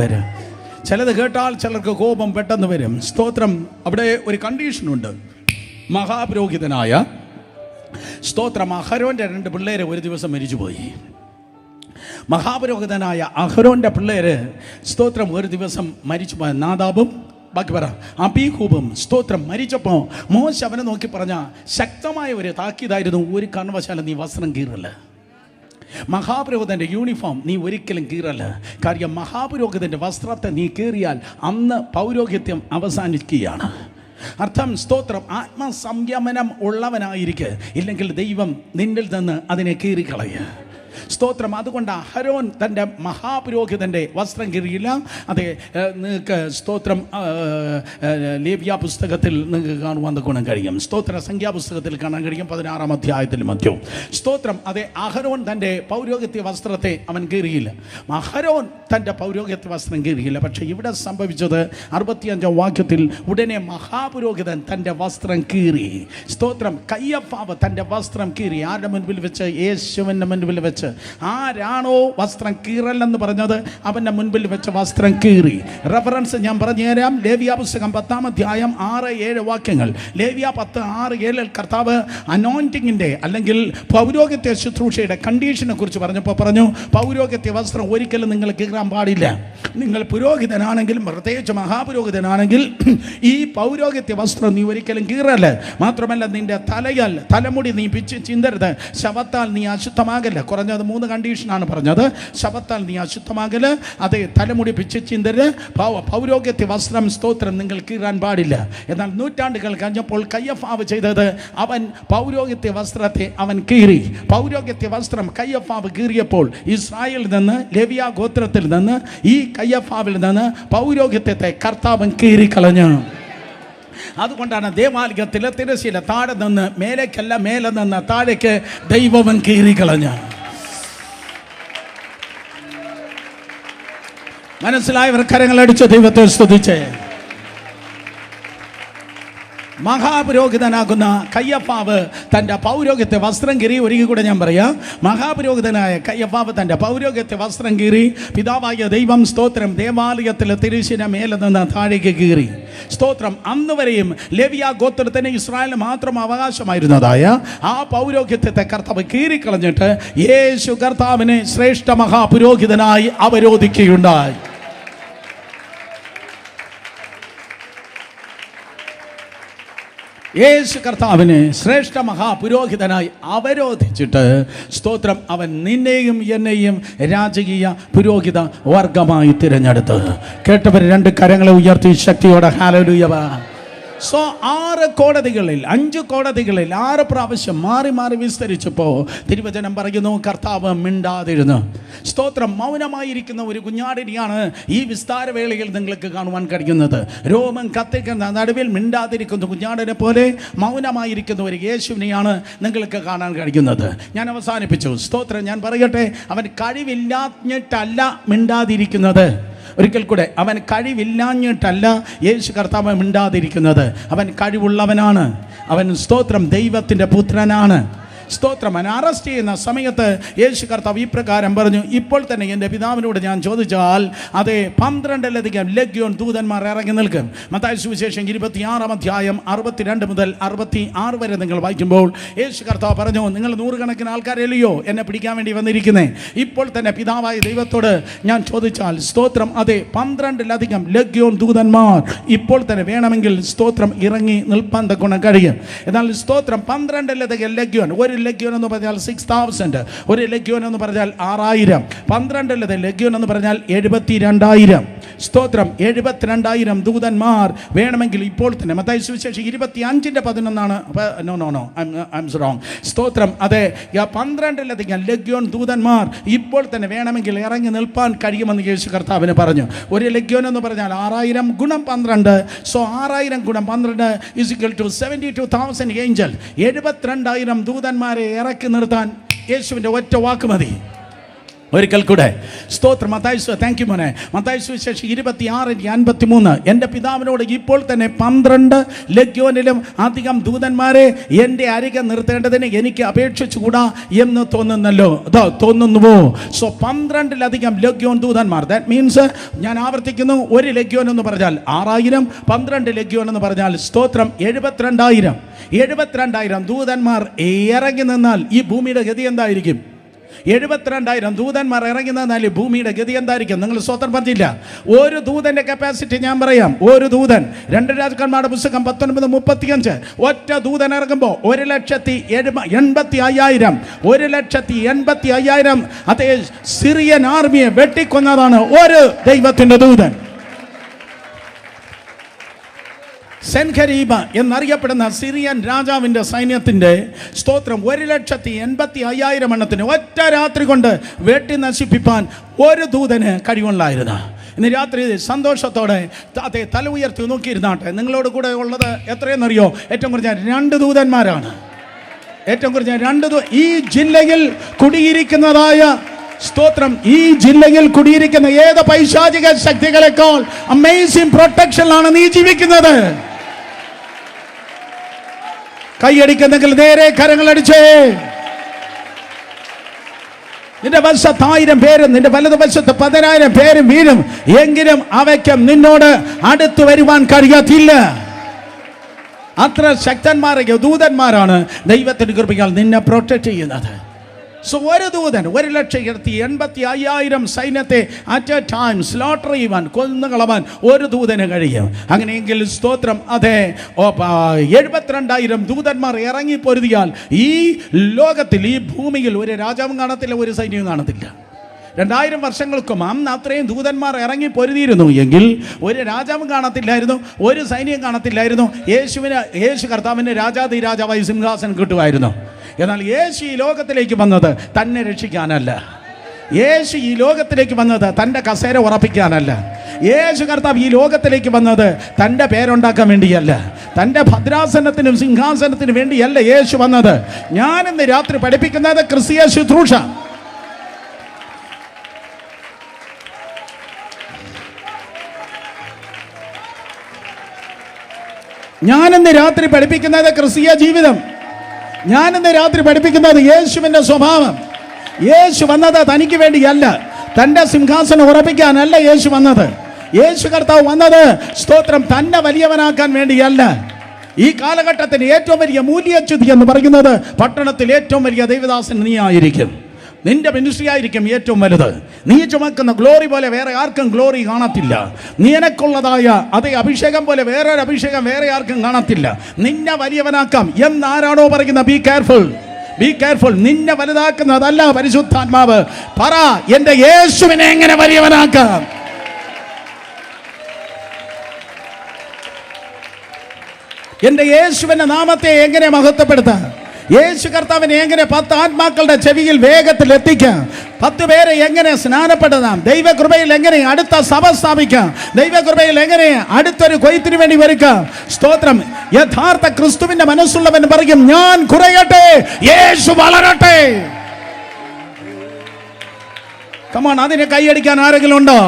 വരും. സ്തോത്രം. അവിടെ ഒരു കണ്ടീഷനുണ്ട്. മഹാപുരോഹിതനായ സ്തോത്രം അഹരോൻ്റെ 2 പിള്ളേര് ഒരു ദിവസം മരിച്ചുപോയി. മഹാപുരോഹിതനായ അഹരോൻ്റെ പിള്ളേര് സ്തോത്രം ഒരു ദിവസം മരിച്ചുപോയ നാദാബും ബാക്കി പറ അബീഹൂബും സ്തോത്രം മരിച്ചപ്പോൾ മോശ അവനെ നോക്കി പറഞ്ഞ ശക്തമായ ഒരു താക്കീതായിരുന്നു, ഒരു കാരണവശാലും നീ വസ്ത്രം കീറല്ല. മഹാപുരോഹിതൻ്റെ യൂണിഫോം നീ ഒരിക്കലും കീറല്ല. കാര്യം മഹാപുരോഹിതൻ്റെ വസ്ത്രത്തെ നീ കീറിയാൽ അന്ന് പൗരോഹിത്യം അവസാനിക്കുകയാണ്. അർത്ഥം സ്തോത്രം, ആത്മസംയമനം ഉള്ളവനായിരിക്കെ, ഇല്ലെങ്കിൽ ദൈവം നിന്നിൽ നിന്ന് അതിനെ കീറിക്കളയുക. സ്തോത്രം. അതുകൊണ്ട് അഹരോൻ തൻ്റെ മഹാപുരോഹിതൻ്റെ വസ്ത്രം കീറിയില്ല. അതെ, നിങ്ങൾക്ക് സ്തോത്രം ലേവ്യ പുസ്തകത്തിൽ നിങ്ങൾക്ക് കാണുവാൻ ഗുണം കഴിയും. സ്തോത്ര സംഖ്യാപുസ്തകത്തിൽ കാണാൻ കഴിയും 16-ാം അധ്യായത്തിൽ മധ്യവും. സ്തോത്രം. അതെ, അഹരോൻ തൻ്റെ പൗരോഹിത്യ വസ്ത്രത്തെ അവൻ കീറിയില്ല. അഹരോൻ തൻ്റെ പൗരോഹിത്യ വസ്ത്രം കീറിയില്ല. പക്ഷേ ഇവിടെ സംഭവിച്ചത് 65-ാം വാക്യത്തിൽ ഉടനെ മഹാപുരോഹിതൻ തൻ്റെ വസ്ത്രം കീറി. സ്തോത്രം. കയ്യഫാവ് തൻ്റെ വസ്ത്രം കീറി. ആരുടെ മുൻപിൽ വെച്ച്? യേശുവിൻ്റെ മുൻപിൽ വെച്ച്. ആരാണോ വസ്ത്രം കീറലെന്ന് പറഞ്ഞത് അവൻ്റെ മുൻപിൽ വെച്ച വസ്ത്രം കീറി. റെഫറൻസ് ഞാൻ പറഞ്ഞുതരാം. ലേവ്യ പുസ്തകം 10-ാം അധ്യായം 6-7 വാക്യങ്ങൾ. ലേവ്യ 10:6-7 കർത്താവ് അനോയിന്റിങ്ങിൻ്റെ അല്ലെങ്കിൽ പൗരോഹിത്യ ശുശ്രൂഷയുടെ കണ്ടീഷനെ കുറിച്ച് പറഞ്ഞപ്പോൾ പറഞ്ഞു, പൗരോഹിത്യ വസ്ത്രം ഒരിക്കലും നിങ്ങൾ കീറാൻ പാടില്ല. നിങ്ങൾ പുരോഹിതനാണെങ്കിലും പ്രത്യേകിച്ച് മഹാപുരോഹിതനാണെങ്കിൽ ഈ പൗരോഹിത്യ വസ്ത്രം നീ ഒരിക്കലും കീറല്ല. മാത്രമല്ല, നിന്റെ തലമുടി നീ പിച്ച് ചിന്തരുത്. ശവത്താൽ നീ അശുദ്ധമാകല്ല. കുറഞ്ഞത് 3 കണ്ടീഷനാണ് പറഞ്ഞത്. ശവത്താൽ നീ അശുദ്ധമാകല്, അതേ തലമുടി പിച്ച് ചിന്തര്, പൗരോഹിത്യ വസ്ത്രം സ്തോത്രം നിങ്ങൾ കീറാൻ പാടില്ല. എന്നാൽ നൂറ്റാണ്ടുകൾ കഴിഞ്ഞപ്പോൾ കയ്യഫാവ് ചെയ്തത്, അവൻ പൗരോഹിത്യ വസ്ത്രത്തെ അവൻ കീറി. പൗരോഹിത്യ വസ്ത്രം കയ്യഫാവ് കീറിയപ്പോൾ ഇസ്രായേലിൽ നിന്ന്, ലേവ്യ ഗോത്രത്തിൽ നിന്ന് ഈ കയ്യഫാവിൽ നിന്ന് പൗരോഹിത്യത്തെ കർത്താവൻ കീറിക്കളഞ്ഞു. അതുകൊണ്ടാണ് ദേവാലയത്തിലെ തിരശ്ശീല താഴെ നിന്ന് മേലേക്കല്ല, മേലെ നിന്ന് താഴേക്ക് ദൈവവൻ കീറിക്കളഞ്ഞു. മനസ്സിലായവർ കരങ്ങളടിച്ച് ദൈവത്തെ സ്തുതിച്ചേ. മഹാപുരോഹിതനാകുന്ന കയ്യഫാവ് തൻ്റെ പൗരോഹിത്യത്തെ വസ്ത്രം കീറി. ഒരിക്കൽ കൂടെ ഞാൻ പറയാം, മഹാപുരോഹിതനായ കയ്യഫാവ് തൻ്റെ പൗരോഹിത്യത്തെ വസ്ത്രം കീറി. പിതാവായ ദൈവം സ്തോത്രം ദേവാലയത്തിലെ തിരശ്ശീല മേലെ നിന്ന് താഴേക്ക് കീറി. സ്തോത്രം. അന്ന് വരെയും ലേവിയ ഗോത്രത്തിന് ഇസ്രായേലിന് മാത്രം അവകാശമായിരുന്നതായ ആ പൗരോഹിത്യത്തെ കർത്താവ് കീറിക്കളഞ്ഞിട്ട് യേശു കർത്താവിനെ ശ്രേഷ്ഠ മഹാപുരോഹിതനായി അവരോധിക്കുകയുണ്ടായി. യേശു കർത്താവിനെ ശ്രേഷ്ഠ മഹാപുരോഹിതനായി അവരോധിച്ചിട്ട് സ്തോത്രം അവൻ നിന്നെയും എന്നെയും രാജകീയ പുരോഹിത വർഗമായി തിരഞ്ഞെടുത്ത്. കേട്ടവർ രണ്ട് കരങ്ങളെ ഉയർത്തി ശക്തിയോടെ ഹല്ലേലൂയ. സോ 6 കോടതികളിൽ 5 കോടതികളിൽ 6 പ്രാവശ്യം മാറി മാറി വിസ്തരിച്ചപ്പോൾ തിരുവചനം പറയുന്നു കർത്താവ് മിണ്ടാതിരുന്നു. സ്തോത്രം. മൗനമായിരിക്കുന്ന ഒരു കുഞ്ഞാടിനെയാണ് ഈ വിസ്താരവേളയിൽ നിങ്ങൾക്ക് കാണുവാൻ കഴിയുന്നത്. രോമം കത്തിക്കുന്ന നടുവിൽ മിണ്ടാതിരിക്കുന്ന കുഞ്ഞാടിനെ പോലെ മൗനമായിരിക്കുന്ന ഒരു യേശുവിനെയാണ് നിങ്ങൾക്ക് കാണാൻ കഴിയുന്നത്. ഞാൻ അവസാനിപ്പിച്ചു. സ്തോത്രം. ഞാൻ പറയട്ടെ, അവൻ കഴിവില്ലാഞ്ഞിട്ടല്ല മിണ്ടാതിരിക്കുന്നത്. ഒരിക്കൽ കൂടെ, അവൻ കഴിവില്ലാഞ്ഞിട്ടല്ല യേശു കർത്താവ് മിണ്ടാതിരിക്കുന്നത്. അവൻ കഴിവുള്ളവനാണ്. അവൻ സ്തോത്രം ദൈവത്തിൻ്റെ പുത്രനാണ്. സ്തോത്രം. അവൻ അറസ്റ്റ് ചെയ്യുന്ന സമയത്ത് യേശു കർത്താവ് ഇപ്രകാരം പറഞ്ഞു, ഇപ്പോൾ തന്നെ എൻ്റെ പിതാവിനോട് ഞാൻ ചോദിച്ചാൽ അതെ 12 ലഗ്യോൻ ദൂതന്മാർ ഇറങ്ങി നിൽക്കും. മത്തായി സുവിശേഷം 26 അധ്യായം 62 മുതൽ 66 വരെ നിങ്ങൾ വായിക്കുമ്പോൾ യേശു കർത്താവ് പറഞ്ഞു, നിങ്ങൾ 100 കണക്കിന് ആൾക്കാരല്ലയോ എന്നെ പിടിക്കാൻ വേണ്ടി വന്നിരിക്കുന്നേ. ഇപ്പോൾ തന്നെ പിതാവായ ദൈവത്തോട് ഞാൻ ചോദിച്ചാൽ സ്തോത്രം അതെ 12 ലഗ്യോൻ ദൂതന്മാർ ഇപ്പോൾ തന്നെ വേണമെങ്കിൽ സ്തോത്രം ഇറങ്ങി നിൽപ്പാൻ തക്കണം കഴിയും. എന്നാൽ സ്തോത്രം 12 ലഗ്യോൻ, ഒരു ലഗ്യോൻ എന്ന് പറഞ്ഞാൽ 6000, ഒരു ലഗ്യോൻ എന്ന് പറഞ്ഞാൽ 6000, 12 ലഗ്യോൻ എന്ന് പറഞ്ഞാൽ 72,000. സ്തോത്രം. 72,000 ദൂതന്മാർ വേണമെങ്കിൽ ഇപ്പോൾ തന്നെ. മത്തായി സുവിശേഷം 25:11 സ്തോത്രം. അതെ 12 ലഗ്യോൻ ദൂതന്മാർ ഇപ്പോൾ തന്നെ വേണമെങ്കിൽ ഇറങ്ങി നിൽപ്പാൻ കഴിയുമെന്ന് യേശു കർത്താവിന് പറഞ്ഞു. ഒരു ലഗ്യോൻ എന്ന് പറഞ്ഞാൽ 6000 ഗുണം 12. സോ 6000 ഗുണം 12 is equal to 72,000 ഏഞ്ചൽ. 72,000 ദൂതന്മാരെ ഇറക്കി നിർത്താൻ യേശുവിൻ്റെ ഒറ്റ വാക്ക് മതി. ഒരിക്കൽ കൂടെ സ്തോത്രം. താങ്ക് യു മോനെ. മത്തായി സുവിശേഷം 26:53 എൻ്റെ പിതാവിനോട് ഇപ്പോൾ തന്നെ 12 ലഗ്യോനിലും അധികം ദൂതന്മാരെ എൻ്റെ അരികെ നിർത്തേണ്ടതിന് എനിക്ക് അപേക്ഷിച്ചുകൂടാ എന്ന് തോന്നുന്നല്ലോ. തോന്നുന്നുവോ? സോ 12 ലഗ്യോൻ ദൂതന്മാർ. ദാറ്റ് മീൻസ് ഞാൻ ആവർത്തിക്കുന്നു, ഒരു ലഗ്യോൻ എന്ന് പറഞ്ഞാൽ 6000, 12 ലഗ്യോൻ എന്ന് പറഞ്ഞാൽ സ്തോത്രം 72,000. 72,000 ദൂതന്മാർ ഇറങ്ങി നിന്നാൽ ഈ ഭൂമിയുടെ ഗതി എന്തായിരിക്കും? 72,000 ദൂതന്മാർ ഇറങ്ങി നിന്നാൽ ഭൂമിയുടെ ഗതി എന്തായിരിക്കും? നിങ്ങൾ സ്വതന്ത്രം പറഞ്ഞില്ല. ഒരു ദൂതന്റെ കപ്പാസിറ്റി ഞാൻ പറയാം. ഒരു ദൂതൻ, 2 രാജാക്കന്മാരുടെ പുസ്തകം 19:35, ഒറ്റ ദൂതൻ ഇറങ്ങുമ്പോൾ 1,85,000 1,85,000 അതേ സിറിയൻ ആർമിയെ വെട്ടിക്കൊന്നതാണ് ഒരു ദൈവത്തിന്റെ ദൂതൻ. സെൻഖരീബ എന്നറിയപ്പെടുന്ന സിറിയൻ രാജാവിൻ്റെ സൈന്യത്തിൻ്റെ സ്തോത്രം 1,85,000 എണ്ണത്തിന് ഒറ്റ രാത്രി കൊണ്ട് വെട്ടി നശിപ്പിക്കാൻ ഒരു ദൂതന് കഴിവുള്ളായിരുന്നു. ഇന്ന് രാത്രി സന്തോഷത്തോടെ അതേ തല ഉയർത്തി നോക്കിയിരുന്നാട്ടെ. നിങ്ങളോട് കൂടെ ഉള്ളത് എത്രയെന്നറിയോ? ഏറ്റവും കുറഞ്ഞ 2 ദൂതന്മാരാണ്. ഏറ്റവും കുറഞ്ഞ 2 ഈ ജില്ലയിൽ കുടിയിരിക്കുന്നതായ സ്തോത്രം, ഈ ജില്ലയിൽ കുടിയിരിക്കുന്ന ഏത് പൈശാചിക ശക്തികളെക്കാൾ അമേസിംഗ് പ്രൊട്ടക്ഷനിലാണ് നീ ജീവിക്കുന്നത്. കൈയടിക്കുന്നെങ്കിൽ നേരെ കരങ്ങളടിച്ചേ. നിന്റെ വശത്ത് 1000 പേരും നിന്റെ വലതുവശത്ത് 10,000 പേരും വീഴും, എങ്കിലും അവയ്ക്ക് നിന്നോട് അടുത്തു വരുവാൻ കഴിയത്തില്ല. അത്ര ശക്തന്മാരെ ദൂതന്മാരാണ് ദൈവത്തിന്റെ കൃപയാൽ നിന്നെ പ്രൊട്ടക്ട് ചെയ്യുന്നത്. സോ ഒരു ദൂതൻ 1,85,000 സൈന്യത്തെ അറ്റ് എ ടൈം സ്ലോട്ടർ ചെയ്യുവാൻ, കൊന്നുകളവാൻ ഒരു ദൂതന് കഴിയും. അങ്ങനെയെങ്കിൽ സ്തോത്രം അതെ 72,000 ദൂതന്മാർ ഇറങ്ങി പൊരുതിയാൽ ഈ ലോകത്തിൽ, ഈ ഭൂമിയിൽ ഒരു രാജാവും കാണത്തില്ല, ഒരു സൈന്യവും കാണത്തില്ല. 2000 വർഷങ്ങൾക്കും അന്ന് അത്രയും ദൂതന്മാർ ഇറങ്ങി പൊരുതിയിരുന്നു എങ്കിൽ ഒരു രാജാവും കാണത്തില്ലായിരുന്നു, ഒരു സൈന്യം കാണത്തില്ലായിരുന്നു. യേശു കർത്താവിന് രാജാതി രാജാവായി സിംഹാസനം കിട്ടുമായിരുന്നു. എന്നാൽ യേശു ഈ ലോകത്തിലേക്ക് വന്നത് തന്നെ രക്ഷിക്കാനല്ല. യേശു ഈ ലോകത്തിലേക്ക് വന്നത് തൻ്റെ കസേര ഉറപ്പിക്കാനല്ല. യേശു കർത്താവ് ഈ ലോകത്തിലേക്ക് വന്നത് തൻ്റെ പേരുണ്ടാക്കാൻ വേണ്ടിയല്ല, തൻ്റെ ഭദ്രാസനത്തിനും സിംഹാസനത്തിനും വേണ്ടിയല്ല യേശു വന്നത്. ഞാനിന്ന് രാത്രി പഠിപ്പിക്കുന്നത് ക്രിസ്തീയ ശുശ്രൂഷ. ഞാനിന്ന് രാത്രി പഠിപ്പിക്കുന്നത് ക്രിസ്തീയ ജീവിതം. ഞാനിന്ന് രാത്രി പഠിപ്പിക്കുന്നത് യേശുവിൻ്റെ സ്വഭാവം. യേശു വന്നത് തനിക്ക് വേണ്ടിയല്ല, തൻ്റെ സിംഹാസനം ഉറപ്പിക്കാനല്ല യേശു വന്നത്. യേശു കർത്താവ് വന്നത് സ്തോത്രം തന്നെ വലിയവനാക്കാൻ വേണ്ടിയല്ല. ഈ കാലഘട്ടത്തിന് ഏറ്റവും വലിയ മൂല്യച്യുതി എന്ന് പറയുന്നത് പട്ടണത്തിൽ ഏറ്റവും വലിയ ദൈവദാസൻ നീ ആയിരിക്കും. നിന്റെ മിനിസ്ട്രി ആയിരിക്കും ഏറ്റവും വലുത്. നീ ചുമക്കുന്ന ഗ്ലോറി പോലെ വേറെ ആർക്കും ഗ്ലോറി കാണത്തില്ല. നിനക്കുള്ളതായ അതേ അഭിഷേകം പോലെ വേറൊരു അഭിഷേകം വേറെ ആർക്കും കാണത്തില്ല. നിന്നെ വലിയവനാക്കാം എന്നാരാണോ പറയുന്നത്, ബി കെയർഫുൾ, ബി കെയർഫുൾ. നിന്നെ വലുതാക്കുന്നതല്ല പരിശുദ്ധാത്മാവ്. പറ, എൻ്റെ യേശുവിനെ എങ്ങനെ വലിയവനാക്കാം? എൻ്റെ യേശുവിൻ്റെ നാമത്തെ എങ്ങനെ മഹത്വപ്പെടുത്താം? യേശു കർത്താവിനെ എങ്ങനെ 10 ആത്മാക്കളുടെ ചെവിയിൽ വേഗത്തിൽ എത്തിക്കാം? 10 പേരെ എങ്ങനെ സ്നാനപ്പെടുത്താം? ദൈവകൃപയിൽ എങ്ങനെ അടുത്ത സഭ സ്ഥാപിക്കാം? ദൈവകൃപയിൽ എങ്ങനെ അടുത്തൊരു കൊയ്ത്തിന് വേണ്ടി ഒരുക്കാം? സ്തോത്രം. യഥാർത്ഥ ക്രിസ്തുവിന്റെ മനസ്സുള്ളവൻ പറയും, ഞാൻ കുറയട്ടെ, യേശു വളരട്ടെ. കമോൺ, അതിനെ കൈയടിക്കാൻ ആരെങ്കിലും ഉണ്ടോ?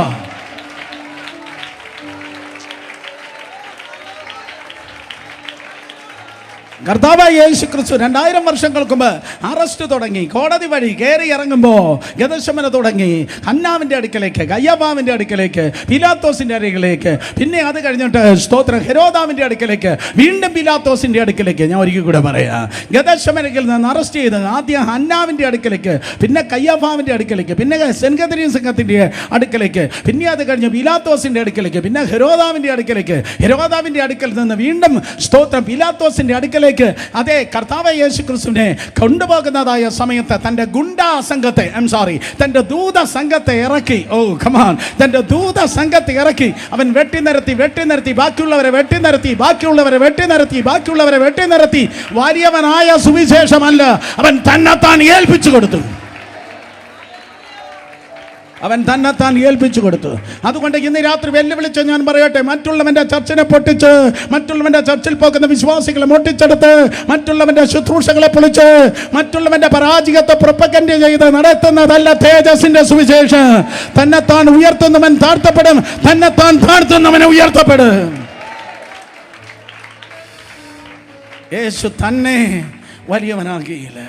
കർത്താവായ യേശു ക്രിസ്തു 2000 വർഷങ്ങൾക്ക് മുമ്പ് അറസ്റ്റ് തുടങ്ങി, കോടതി വഴി കയറി ഇറങ്ങുമ്പോൾ ഗെത്സമന തുടങ്ങി, ഹന്നാവിൻ്റെ അടുക്കലേക്ക്, കയ്യഫാവിൻ്റെ അടുക്കലേക്ക്, പിലാത്തോസിൻ്റെ അടുക്കലേക്ക്, പിന്നെ അത് കഴിഞ്ഞിട്ട് സ്തോത്രം ഹെരോദാവിൻ്റെ അടുക്കലേക്ക്, വീണ്ടും പിലാത്തോസിൻ്റെ അടുക്കലേക്ക്. ഞാൻ ഒരിക്കൽ കൂടെ പറയാം, ഗെത്സമനയിൽ നിന്ന് അറസ്റ്റ് ചെയ്ത് ആദ്യം ഹന്നാവിൻ്റെ അടുക്കലേക്ക്, പിന്നെ കയ്യഫാവിൻ്റെ അടുക്കലേക്ക്, പിന്നെ സെൻഹദരീൻ സംഘത്തിൻ്റെ അടുക്കലേക്ക്, പിന്നെ അത് കഴിഞ്ഞ് പിലാത്തോസിൻ്റെ അടുക്കലേക്ക്, പിന്നെ ഹെരോദാവിൻ്റെ അടുക്കലേക്ക്, ഹെരോദാവിൻ്റെ അടുക്കൽ നിന്ന് വീണ്ടും സ്തോത്രം പിലാത്തോസിൻ്റെ അടുക്കലേക്ക്. അതേ കർത്താവായ യേശു ക്രിസ്തുവിനെ കൊണ്ടുപോകുന്നതായ സമയത്ത് തന്റെ ഗുണ്ടാ സംഘത്തെ, തന്റെ ദൂത സംഘത്തെ ഇറക്കി. ഓ കമാൻ, തന്റെ ദൂത സംഘത്തെ ഇറക്കി. അവൻ വെട്ടിനിരത്തി, ബാക്കിയുള്ളവരെ വെട്ടിനിരത്തി. വലിയവനായ സുവിശേഷമല്ല, അവൻ തന്നെത്താൻ ഏൽപ്പിച്ചു കൊടുത്തു. അതുകൊണ്ട് ഇന്ന് രാത്രി വെല്ലുവിളിച്ച് ഞാൻ പറയട്ടെ, മറ്റുള്ളവന്റെ ചർച്ചിനെ പൊട്ടിച്ച്, മറ്റുള്ളവന്റെ ചർച്ചിൽ പോകുന്ന വിശ്വാസികളെ പൊട്ടിച്ചെടുത്ത്, മറ്റുള്ളവന്റെ ശുശ്രൂഷകളെ പൊളിച്ച്, മറ്റുള്ളവന്റെ പരാജയത്തെ പ്രൊപ്പഗൻഡ ചെയ്ത് നടത്തുന്നതല്ല തേജസ്സിന്റെ സുവിശേഷം. തന്നെത്താൻ ഉയർത്തുന്നവൻ താഴ്ത്തപ്പെടും, തന്നെത്താൻ താഴ്ത്തുന്നവനെ ഉയർത്തപ്പെടും. യേശു തന്നെ വലിയവനാകിയില്ല.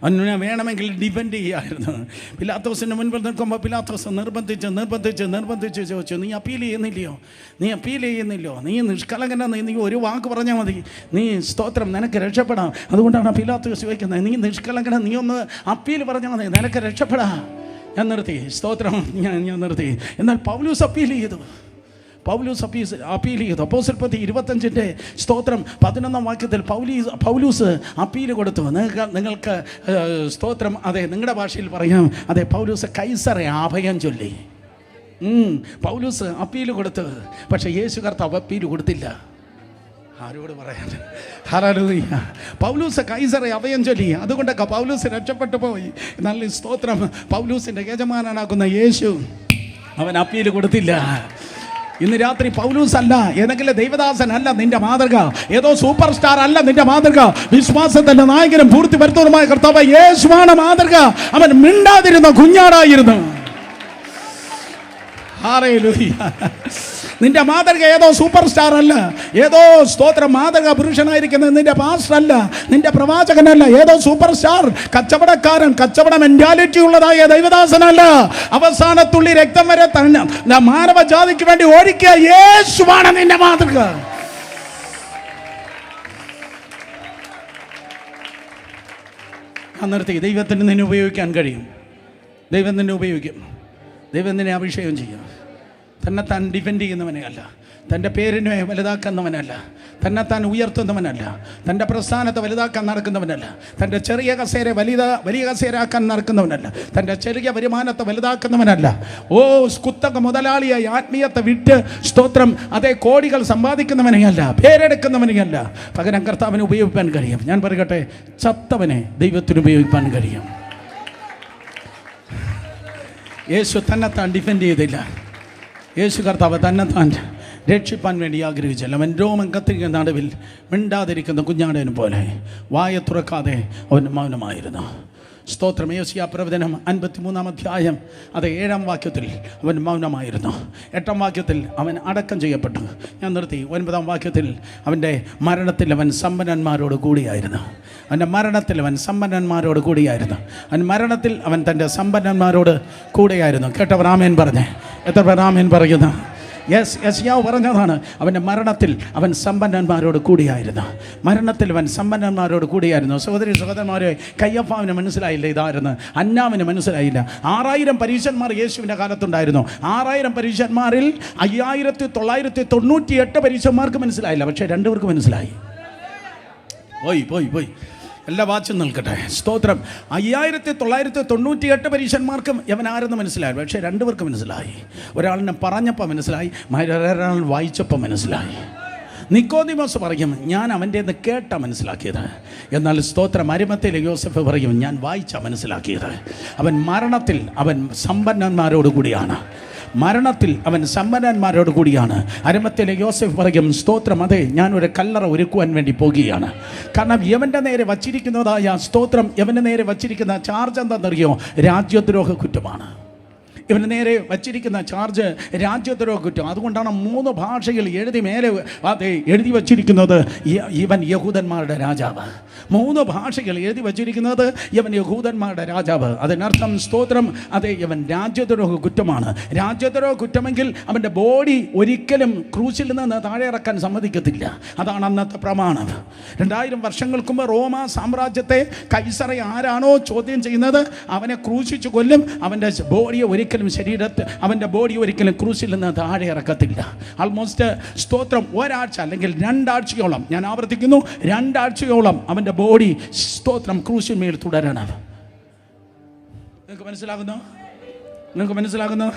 അന്ന് വേണമെങ്കിൽ ഡിപെൻഡ് ചെയ്യായിരുന്നു. പിലാത്തോസിൻ്റെ മുൻപിൽ നിൽക്കുമ്പോൾ പിലാത്തോസ് നിർബന്ധിച്ച് ചോദിച്ചു, നീ അപ്പീൽ ചെയ്യുന്നില്ലയോ? നീ നിഷ്കളങ്കനാണ്, നീ ഒരു വാക്ക് പറഞ്ഞാൽ മതി, നീ സ്തോത്രം നിനക്ക് രക്ഷപ്പെടാം. അതുകൊണ്ടാണ് പിലാത്തോസ് ചോദിക്കുന്നത്, നീ നിഷ്കളങ്കന, നീ ഒന്ന് അപ്പീൽ പറഞ്ഞാൽ മതി, നിനക്ക് രക്ഷപ്പെടാം. ഞാൻ നിർത്തി, സ്തോത്രം, ഞാൻ നിർത്തി. എന്നാൽ പൗലോസ് അപ്പീൽ ചെയ്തു. അപ്പോസ്തല പ്രവൃത്തി 25 സ്തോത്രം 11 വാക്യത്തിൽ പൗലൂസ് അപ്പീൽ കൊടുത്തു. നിങ്ങൾക്ക് സ്തോത്രം, അതെ നിങ്ങളുടെ ഭാഷയിൽ പറയാം, അതെ പൗലൂസ് കൈസറെ അഭയം ചൊല്ലി. പൗലൂസ് അപ്പീൽ കൊടുത്തു. പക്ഷെ യേശു കർത്താവ് അപ്പീൽ കൊടുത്തില്ല. ആരോട് പറയാൻ? ഹല്ലേലൂയ. പൗലൂസ് കൈസറെ അഭയം ചൊല്ലി. അതുകൊണ്ടൊക്കെ പൗലൂസ് രക്ഷപ്പെട്ടു പോയി. എന്നാൽ സ്തോത്രം, പൗലൂസിൻ്റെ യജമാനനാകുന്ന യേശു അവൻ അപ്പീൽ കൊടുത്തില്ല. ഇന്ന് രാത്രി പൗലൂസ് അല്ല, ഏതെങ്കിലും ദൈവദാസൻ അല്ല നിന്റെ മാതൃക, ഏതോ സൂപ്പർ സ്റ്റാർ അല്ല നിന്റെ മാതൃക. വിശ്വാസത്തിന്റെ നായകനും പൂർത്തി വരുത്തുന്നതുമായ കർത്താവ് യേശുവാണ് മാതൃക. അവൻ മിണ്ടാതിരുന്ന കുഞ്ഞാടായിരുന്നു. ഹല്ലേലൂയ. നിന്റെ മാതൃക ഏതോ സൂപ്പർ സ്റ്റാർ അല്ല, ഏതോ സ്തോത്രം മാതൃക പുരുഷനായിരിക്കുന്നത് നിന്റെ പാസ്റ്റർ അല്ല, നിന്റെ പ്രവാചകനല്ല, ഏതോ സൂപ്പർ സ്റ്റാർ കച്ചവടക്കാരൻ, കച്ചവട മെന്റാലിറ്റി ഉള്ളതായ ദൈവദാസനല്ല. അവസാനത്തുള്ളി രക്തം വരെ തന്നെ മാനവജാതിക്ക് വേണ്ടി ഒരുക്കിയ യേശുവാണ് നിന്റെ മാതൃക. നിർത്തി. ദൈവത്തിന് നിന്നെ ഉപയോഗിക്കാൻ കഴിയും. ദൈവം നിന്നെ ഉപയോഗിക്കും. ദൈവം നിന്നെ അഭിഷേകം ചെയ്യും. തന്നെത്താൻ ഡിഫെൻഡ് ചെയ്യുന്നവനെയല്ല, തൻ്റെ പേരിനെ വലുതാക്കുന്നവനല്ല, തന്നെത്താൻ ഉയർത്തുന്നവനല്ല, തൻ്റെ പ്രസ്ഥാനത്തെ വലുതാക്കാൻ നടക്കുന്നവനല്ല, തൻ്റെ ചെറിയ കസേര വലിയ കസേരയാക്കാൻ നടക്കുന്നവനല്ല, തൻ്റെ ചെറിയ വരുമാനത്തെ വലുതാക്കുന്നവനല്ല. കുത്തക മുതലാളിയായി ആത്മീയത്തെ വിട്ട് സ്തോത്രം അതേ കോടികൾ സമ്പാദിക്കുന്നവനെയല്ല, പേരെടുക്കുന്നവനെയല്ല. പകരം കർത്താവിനെ ഉപയോഗിക്കാൻ കഴിയും. ഞാൻ പറയട്ടെ, ചത്തവനെ ദൈവത്തിന് ഉപയോഗിക്കാൻ കഴിയും. യേശു തന്നെത്താൻ ഡിഫെൻഡ് ചെയ്തില്ല. യേശു കർത്താവ് തന്നെത്താൻ രക്ഷിപ്പാൻ വേണ്ടി ആഗ്രഹിച്ചില്ല. അവൻ രോമം കത്തിരിക്കുന്ന നടുവിൽ മിണ്ടാതിരിക്കുന്ന കുഞ്ഞാടേനെ പോലെ വായ തുറക്കാതെ അവൻ മൗനമായിരുന്നു. സ്തോത്രം. യെശയ്യാ പ്രവചനം 53-ാം അധ്യായം അത് 7-ാം വാക്യത്തിൽ അവൻ മൗനമായിരുന്നു. 8-ാം വാക്യത്തിൽ അവൻ അടക്കം ചെയ്യപ്പെട്ടു. ഞാൻ നിർത്തി. 9-ാം വാക്യത്തിൽ അവൻ്റെ മരണത്തിൽ അവൻ സമ്പന്നന്മാരോട് കൂടിയായിരുന്നു. അവൻ്റെ മരണത്തിൽ അവൻ സമ്പന്നന്മാരോട് കൂടിയായിരുന്നു. അവൻ മരണത്തിൽ അവൻ തൻ്റെ സമ്പന്നന്മാരോട് കൂടെയായിരുന്നു. കേട്ടവർ ആമേൻ പറഞ്ഞേ. എത്ര പേർ ആമേൻ പറയുന്നു? യെശയ്യാവ് പറഞ്ഞതാണ്, അവൻ്റെ മരണത്തിൽ അവൻ സമ്പന്നന്മാരോട് കൂടിയായിരുന്നു. മരണത്തിൽ അവൻ സമ്പന്നന്മാരോട് കൂടിയായിരുന്നു. സഹോദരി സഹോദരന്മാരെ, കയ്യഫാവിന് മനസ്സിലായില്ല ഇതായിരുന്നു. അന്നാവിന് മനസ്സിലായില്ല. 6000 പരീശന്മാർ യേശുവിൻ്റെ കാലത്തുണ്ടായിരുന്നു. 6000 പരീശന്മാരിൽ 5998 പരീശന്മാർക്ക് മനസ്സിലായില്ല. പക്ഷേ 2 പേർക്ക് മനസ്സിലായി. പോയി എല്ലാ വാച്ചും നിൽക്കട്ടെ. സ്തോത്രം. 5998 പരീശന്മാർക്കും ഇവൻ ആരെന്ന് മനസ്സിലായി. പക്ഷേ 2 പേർക്ക് മനസ്സിലായി. ഒരാളിനെ പറഞ്ഞപ്പോൾ മനസ്സിലായി, ഒരാൾ വായിച്ചപ്പോൾ മനസ്സിലായി. നിക്കോദിമോസ് പറയും, ഞാൻ അവൻ്റെ നിന്ന് കേട്ടാ മനസ്സിലാക്കിയത്. എന്നാൽ സ്തോത്രം അരിമത്തയിലെ യോസഫ് പറയും, ഞാൻ വായിച്ചാ മനസ്സിലാക്കിയത്. അവൻ മരണത്തിൽ അവൻ സമ്പന്നന്മാരോട് കൂടിയാണ്. മരണത്തിൽ അവൻ സമ്പന്നന്മാരോട് കൂടിയാണ്. അരിമത്തയിലെ യോസഫ് പറയും, സ്തോത്രം, അതെ, ഞാനൊരു കല്ലറ ഒരുക്കുവാൻ വേണ്ടി പോകുകയാണ്. കാരണം യവൻ്റെ നേരെ വച്ചിരിക്കുന്നതായ സ്തോത്രം, യവൻ്റെ നേരെ വച്ചിരിക്കുന്ന ചാർജ് എന്താണെന്നറിയോ? രാജ്യദ്രോഹ കുറ്റമാണ്. ഇവന് നേരെ വച്ചിരിക്കുന്ന ചാർജ് രാജ്യദ്രോഹ കുറ്റം. അതുകൊണ്ടാണ് 3 ഭാഷയിൽ എഴുതി വച്ചിരിക്കുന്നത് ഇവൻ യഹൂദന്മാരുടെ രാജാവ്. 3 ഭാഷകൾ എഴുതി വച്ചിരിക്കുന്നത് ഇവൻ യഹൂദന്മാരുടെ രാജാവ്. അതിനർത്ഥം സ്തോത്രം, അതെ, ഇവൻ രാജ്യദ്രോഹ കുറ്റമാണ്. രാജ്യദ്രോഹ കുറ്റമെങ്കിൽ അവൻ്റെ ബോഡി ഒരിക്കലും ക്രൂശിൽ നിന്ന് താഴെ ഇറക്കാൻ സമ്മതിക്കത്തില്ല. അതാണ് അന്നത്തെ പ്രമാണം. 2000 വർഷങ്ങൾക്ക് മുമ്പ് റോമ സാമ്രാജ്യത്തെ കൈസറെ ആരാണോ ചോദ്യം ചെയ്യുന്നത് അവനെ ക്രൂശിച്ച് കൊല്ലും. അവൻ്റെ ബോഡിയെ അവൻ്റെ ബോഡി ഒരിക്കലും ക്രൂശിൽ നിന്ന് താഴെ ഇറക്കത്തില്ല. ആൾമോസ്റ്റ് സ്തോത്രം ഒരാഴ്ച അല്ലെങ്കിൽ 2 ആഴ്ചയോളം, ഞാൻ ആവർത്തിക്കുന്നു, 2 ആഴ്ചയോളം അവൻ്റെ ബോഡി സ്തോത്രം ക്രൂശിന്മേൽ തുടരണം. നിങ്ങൾക്ക് മനസ്സിലാകുന്നു?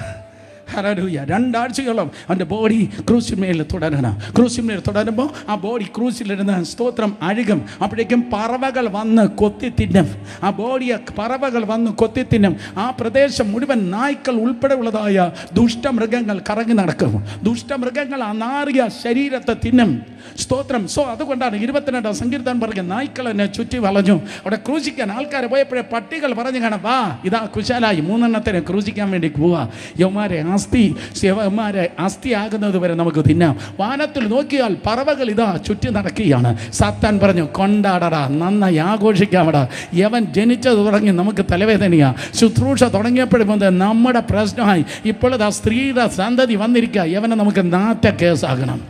ഹല്ലേലൂയ. 2 ആഴ്ചയോളം അവൻ്റെ ബോഡി ക്രൂശിന്മേൽ തുടരണം. ക്രൂശിന്മേൽ തുടരുമ്പോൾ ആ ബോഡി ക്രൂശിലിരുന്ന് സ്തോത്രം അഴുകും. അപ്പോഴേക്കും പറവകൾ വന്ന് കൊത്തി തിന്നും. ആ ബോഡിയെ പറവകൾ വന്ന് കൊത്തി തിന്നും. ആ പ്രദേശം മുഴുവൻ നായ്ക്കൾ ഉൾപ്പെടെയുള്ളതായ ദുഷ്ടമൃഗങ്ങൾ കറങ്ങി നടക്കും. ദുഷ്ടമൃഗങ്ങൾ ആ നാറിയ ശരീരത്തെ തിന്നും. സ്തോത്രം. അതുകൊണ്ടാണ് 22-ാം സങ്കീർത്തനം പറയുന്നത്, നായ്ക്കൾ എന്നെ ചുറ്റി വളഞ്ഞു. അവിടെ ക്രൂശിക്കാൻ ആൾക്കാർ പോയപ്പോഴേ പട്ടികൾ പറഞ്ഞു കാണാം, വാ, ഇതാ കുശാലായി 3 എണ്ണത്തിനെ ക്രൂശിക്കാൻ വേണ്ടി പോവാ. യവന്മാരെ അസ്ഥി ആകുന്നത് വരെ നമുക്ക് തിന്നാം. വാനത്തിൽ നോക്കിയാൽ പറവകൾ ഇതാ ചുറ്റി നടക്കുകയാണ്. സാത്താൻ പറഞ്ഞു, കൊണ്ടാടടാ, നന്നായി ആഘോഷിക്കാമടാ. യവൻ ജനിച്ചത് തുടങ്ങി നമുക്ക് തലവേദനയാ. ശുശ്രൂഷ തുടങ്ങിയപ്പോഴും നമ്മുടെ പ്രശ്നമായി. ഇപ്പോഴത് ആ സ്ത്രീയുടെ സന്തതി വന്നിരിക്കുക. യവനെ നമുക്ക് നാറ്റ കേസാകണം.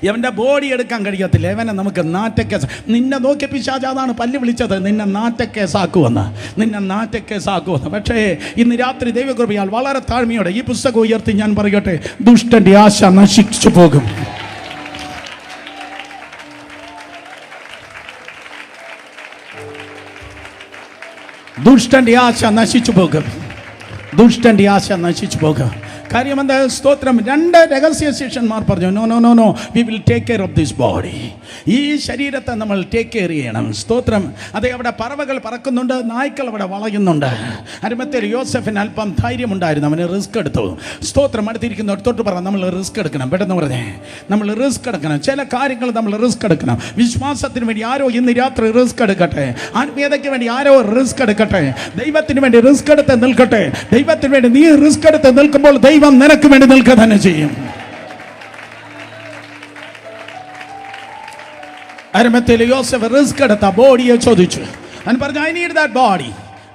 ഇവൻ്റെ ബോഡി എടുക്കാൻ കഴിയത്തില്ല. ഇവനെ നമുക്ക് നാറ്റക്കേസ്. നിന്നെ നോക്കിയ പിശാച് അതാണ് പല്ല് വിളിച്ചത്, നിന്നെ നാറ്റക്കേസാക്കുമെന്ന്. പക്ഷേ ഇന്ന് രാത്രി ദൈവകൃപയാൽ വളരെ താഴ്മയോടെ ഈ പുസ്തകം ഉയർത്തി ഞാൻ പറയട്ടെ, ദുഷ്ടൻ്റെ ആശ നശിച്ചു പോകും. ദുഷ്ടൻ്റെ ആശ നശിച്ചു പോകും. കാര്യമെന്താ? സ്തോത്രം. 2 രഹസ്യ ശിഷ്യന്മാർ പറഞ്ഞു, no, we will take care of this body. ഈ ശരീരത്തെ നമ്മൾ ടേക്ക് കെയർ ചെയ്യണം. സ്തോത്രം. അതെ, അവിടെ പറവകൾ പറക്കുന്നുണ്ട്, നായ്ക്കൾ അവിടെ വളയുന്നുണ്ട്. അരിമത്തയിൽ യോസഫിന് അല്പം ധൈര്യമുണ്ടായിരുന്നു. അവന് റിസ്ക് എടുത്തു. സ്തോത്രം. അടുത്തിരിക്കുന്ന തൊട്ട് പറ, നമ്മൾ റിസ്ക് എടുക്കണം. പെട്ടെന്ന് പറഞ്ഞേ, നമ്മൾ റിസ്ക് എടുക്കണം. ചില കാര്യങ്ങൾ നമ്മൾ റിസ്ക് എടുക്കണം. വിശ്വാസത്തിന് വേണ്ടി ആരോ ഇന്ന് രാത്രി റിസ്ക് എടുക്കട്ടെ. ആത്മീയതയ്ക്ക് വേണ്ടി ആരോ റിസ്ക് എടുക്കട്ടെ. ദൈവത്തിന് വേണ്ടി റിസ്ക് എടുത്ത് നിൽക്കട്ടെ. ദൈവത്തിന് വേണ്ടി നീ റിസ്ക് എടുത്ത് നിൽക്കുമ്പോൾ ദൈവം നിനക്ക് വേണ്ടി നിൽക്കുക തന്നെ ചെയ്യും. അരിമത്തയിലെ യോസഫ് റിസ്ക് എടുത്ത ബോഡിയെ ചോദിച്ചു. അവൻ പറഞ്ഞു, ഐ നീഡ് ദാറ്റ് ബോഡി.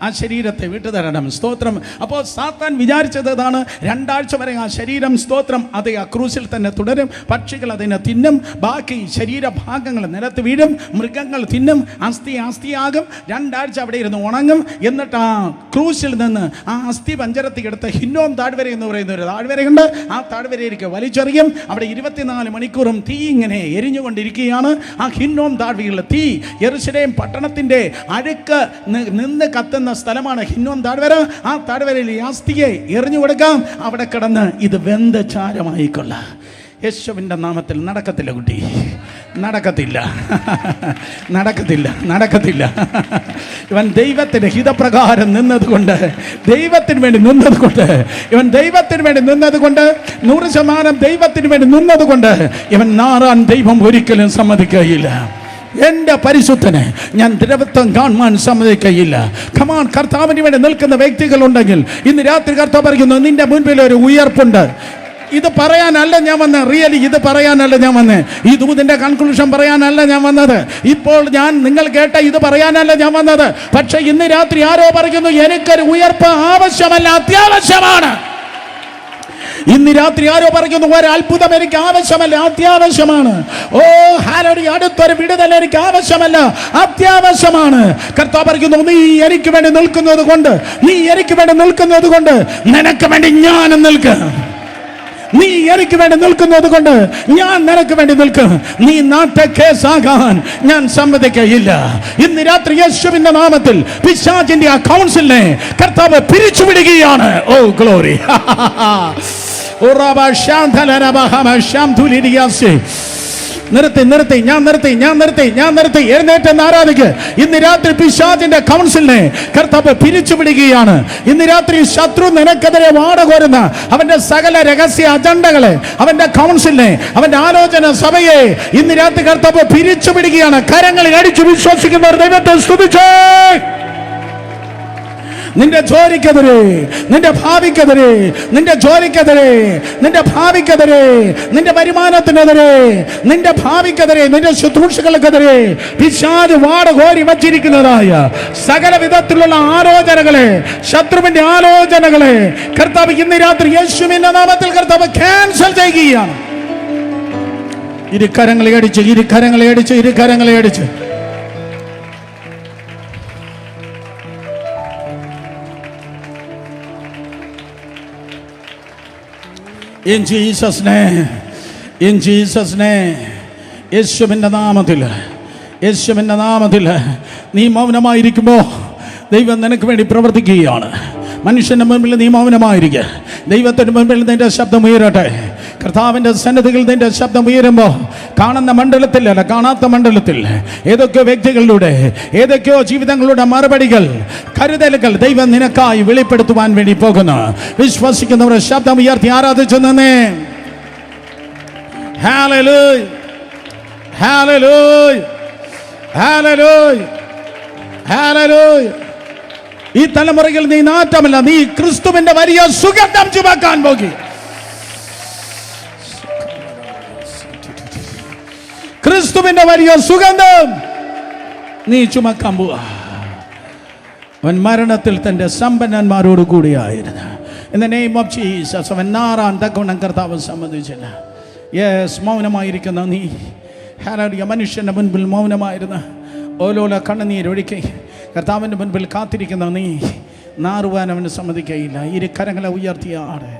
ആ ശരീരത്തെ വിട്ടുതരണം. സ്തോത്രം. അപ്പോൾ സാത്താൻ വിചാരിച്ചത് ഇതാണ്, 2 ആഴ്ച വരെ ആ ശരീരം സ്തോത്രം അത് ആ ക്രൂശിൽ തന്നെ തുടരും. പക്ഷികൾ അതിനെ തിന്നും. ബാക്കി ശരീരഭാഗങ്ങൾ നിലത്ത് വീഴും. മൃഗങ്ങൾ തിന്നും. അസ്ഥിയാകും. 2 ആഴ്ച അവിടെ ഇരുന്ന് ഉണങ്ങും. എന്നിട്ട് ആ ക്രൂശിൽ നിന്ന് ആ അസ്ഥി പഞ്ചരത്തിൽ എടുത്ത് ഹിന്നോം താഴ്വര എന്ന് പറയുന്ന ഒരു താഴ്വരയുണ്ട്. ആ താഴ്വരയിലേക്ക് വലിച്ചെറിയും. അവിടെ 24 മണിക്കൂറും തീ ഇങ്ങനെ എരിഞ്ഞുകൊണ്ടിരിക്കുകയാണ്. ആ ഹിന്നോം താഴ്വരയിലെ തീ യെരൂശലേം പട്ടണത്തിൻ്റെ അഴുക്ക് നിന്ന് കത്തുന്ന സ്ഥലമാണ് ഹിന്നോം താഴ്വര. ആ താഴ്വരയിൽ ഈ അസ്ഥിയെ എറിഞ്ഞു കൊടുക്കാം. അവിടെ കിടന്ന് ഇത് വെന്ത ചാരമായിക്കൊള്ള. യേശുവിൻ്റെ നാമത്തിൽ നടക്കത്തില്ല കുട്ടി. നടക്കത്തില്ല, നടക്കത്തില്ല, നടക്കത്തില്ല. ഇവൻ ദൈവത്തിൻ്റെ ഹിതപ്രകാരം നിന്നതുകൊണ്ട്, ദൈവത്തിന് വേണ്ടി നിന്നതുകൊണ്ട്, ഇവൻ ദൈവത്തിന് വേണ്ടി നിന്നതുകൊണ്ട്, 100% ദൈവത്തിന് വേണ്ടി നിന്നതുകൊണ്ട് ഇവൻ നാറാൻ ദൈവം ഒരിക്കലും സമ്മതിക്കുകയില്ല. എൻ്റെ പരിശുദ്ധനെ ഞാൻ ദ്രവത്വം കാണുവാൻ സമ്മതിക്കുകയില്ല. കമാൻ, കർത്താവിന് വേണ്ടി നിൽക്കുന്ന വ്യക്തികളുണ്ടെങ്കിൽ ഇന്ന് രാത്രി കർത്താവ് പറയുന്നു, നിന്റെ മുൻപിൽ ഒരു ഉയർപ്പുണ്ട്. ഇത് പറയാനല്ല ഞാൻ വന്നത്, റിയലി ഇത് പറയാനല്ല ഞാൻ വന്നത്, ഈ ദൂതിൻ്റെ കൺക്ലൂഷൻ പറയാനല്ല ഞാൻ വന്നത്, ഇപ്പോൾ ഞാൻ നിങ്ങൾ കേട്ട ഇത് പറയാനല്ല ഞാൻ വന്നത്. പക്ഷെ ഇന്ന് രാത്രി ആരോ പറയുന്നു, എനിക്കൊരു ഉയർപ്പ് ആവശ്യമല്ല, അത്യാവശ്യമാണ്. ഇന്ന് രാത്രി ആരോ പറയുന്നു, ഒരു അത്ഭുതം എനിക്ക് ആവശ്യമല്ല, അത്യാവശ്യമാണ്. ഓ ഹല്ലേലൂയ, അടുത്തൊരു വിടുതൽ എനിക്ക് ആവശ്യമല്ല, അത്യാവശ്യമാണ്. കർത്താവ് പറയുന്നു, നീ എനിക്ക് വേണ്ടി നിൽക്കുന്നത് കൊണ്ട്, നീ എനിക്ക് വേണ്ടി നിൽക്കുന്നത് കൊണ്ട് നിനക്ക് വേണ്ടി ഞാൻ നിൽക്കും. നീ എനിക്ക് വേണ്ടി നിൽക്കുന്നത് കൊണ്ട് ഞാൻ നിനക്ക് വേണ്ടി നിൽക്കും. നീ നാട്ടെ കേസാകാൻ ഞാൻ സമ്മതിക്കയില്ല. ഇന്ന് രാത്രി യേശുവിന്റെ നാമത്തിൽ പിശാചിന്റെ ആ കൗൺസിലിനെ കർത്താവ് പിരിച്ചുവിടുകയാണ്. ഓ ഗ്ലോറി. നിർത്തി, ഞാൻ നിർത്തി. എഴുന്നേറ്റ് ആരാധിക്ക്. ഇന്ന് രാത്രി പിശാചിന്റെ കൗൺസിലിനെ കർത്താവ് പിരിച്ചുവിടുകയാണ്. ഇന്ന് രാത്രി ശത്രു നിനക്കെതിരെ വാടകോരുന്ന അവന്റെ സകല രഹസ്യ അജണ്ടകളെ, അവന്റെ കൗൺസിലിനെ, അവന്റെ ആലോചന സഭയെ ഇന്ന് രാത്രി കർത്താവ് പിരിച്ചുവിടുകയാണ്. കരങ്ങളിൽ അടിച്ചു വിശ്വസിക്കുന്നവർ ദൈവത്തെ സ്തുതിച്ചേ. നിന്റെ ജോലിക്കെതിരെ, നിന്റെ ഭാവിക്കെതിരെ, നിന്റെ ജോലിക്കെതിരെ, നിന്റെ ഭാവിക്കെതിരെ, നിന്റെ വരുമാനത്തിനെതിരെ, നിന്റെ ഭാവിക്കെതിരെ, നിന്റെ ശുശ്രൂഷകൾക്കെതിരെ പിശാച് വാടകോരി വച്ചിരിക്കുന്നതായ സകല വിധത്തിലുള്ള ആലോചനകളെ, ശത്രുവിന്റെ ആലോചനകളെ കർത്താവ് ഇന്ന് രാത്രി യേശുവിന്റെ നാമത്തിൽ കർത്താവ് ക്യാൻസൽ ചെയ്യുകയാണ്. ഇരുകരങ്ങളെ അടിച്ച് In Jesus' name, in Jesus' name, യേശുവിൻ്റെ നാമത്തിൽ നീ മൗനമായിരിക്കുമ്പോൾ ദൈവം നിനക്ക് വേണ്ടി പ്രവർത്തിക്കുകയാണ്. മനുഷ്യൻ്റെ മുൻപിൽ നീ മൗനമായിരിക്കുക. ദൈവത്തിൻ്റെ മുൻപിൽ നിന്റെ ശബ്ദം ഉയരട്ടെ. കർത്താവിൻ്റെ സന്നിധിയിൽ നിന്റെ ശബ്ദം ഉയരുമ്പോൾ കാണുന്ന മണ്ഡലത്തിലല്ല, കാണാത്ത മണ്ഡലത്തിൽ ഏതൊക്കെയോ വ്യക്തികളിലൂടെ, ഏതൊക്കെയോ ജീവിതങ്ങളുടെ മറുപടികൾ, കരുതലുകൾ ദൈവം നിനക്കായി വെളിപ്പെടുത്തുവാൻ വേണ്ടി പോകുന്നു. വിശ്വസിക്കുന്നവരെ ശബ്ദം ഉയർത്തി ആരാധിച്ചു നിന്നേ. Hallelujah, hallelujah, hallelujah, hallelujah. ഈ തലമുറയിൽ നീ നാറ്റമല്ല, നീ ക്രിസ്തുവിന്റെ വലിയ സുഗന്ധം ചുമക്കാൻ പോകുക. ക്രിസ്തുവിന്റെ വലിയ സുഗന്ധം നീ ചുമക്കാൻ പോവാ. അവൻ മരണത്തിൽ തന്റെ സമ്പന്നന്മാരോട് കൂടിയായിരുന്നു. In the name of Jesus, അവൻ നാറാൻ തക്കവണ്ണം കർത്താവ് സമ്മതിച്ചില്ല. യെസ്, മൗനമായിരിക്കുന്ന നീ, ഹല്ലേലൂയ, മനുഷ്യന്റെ മുൻപിൽ മൗനമായിരുന്ന ഓലോല കണ്ണുനീരൊഴുക്കി കർത്താവിന്റെ മുൻപിൽ കാത്തിരിക്കുന്ന നീ നാറുവാൻ അവന് സമ്മതിക്കയില്ല. ഇരു കരങ്ങളെ ഉയർത്തിയാണ്.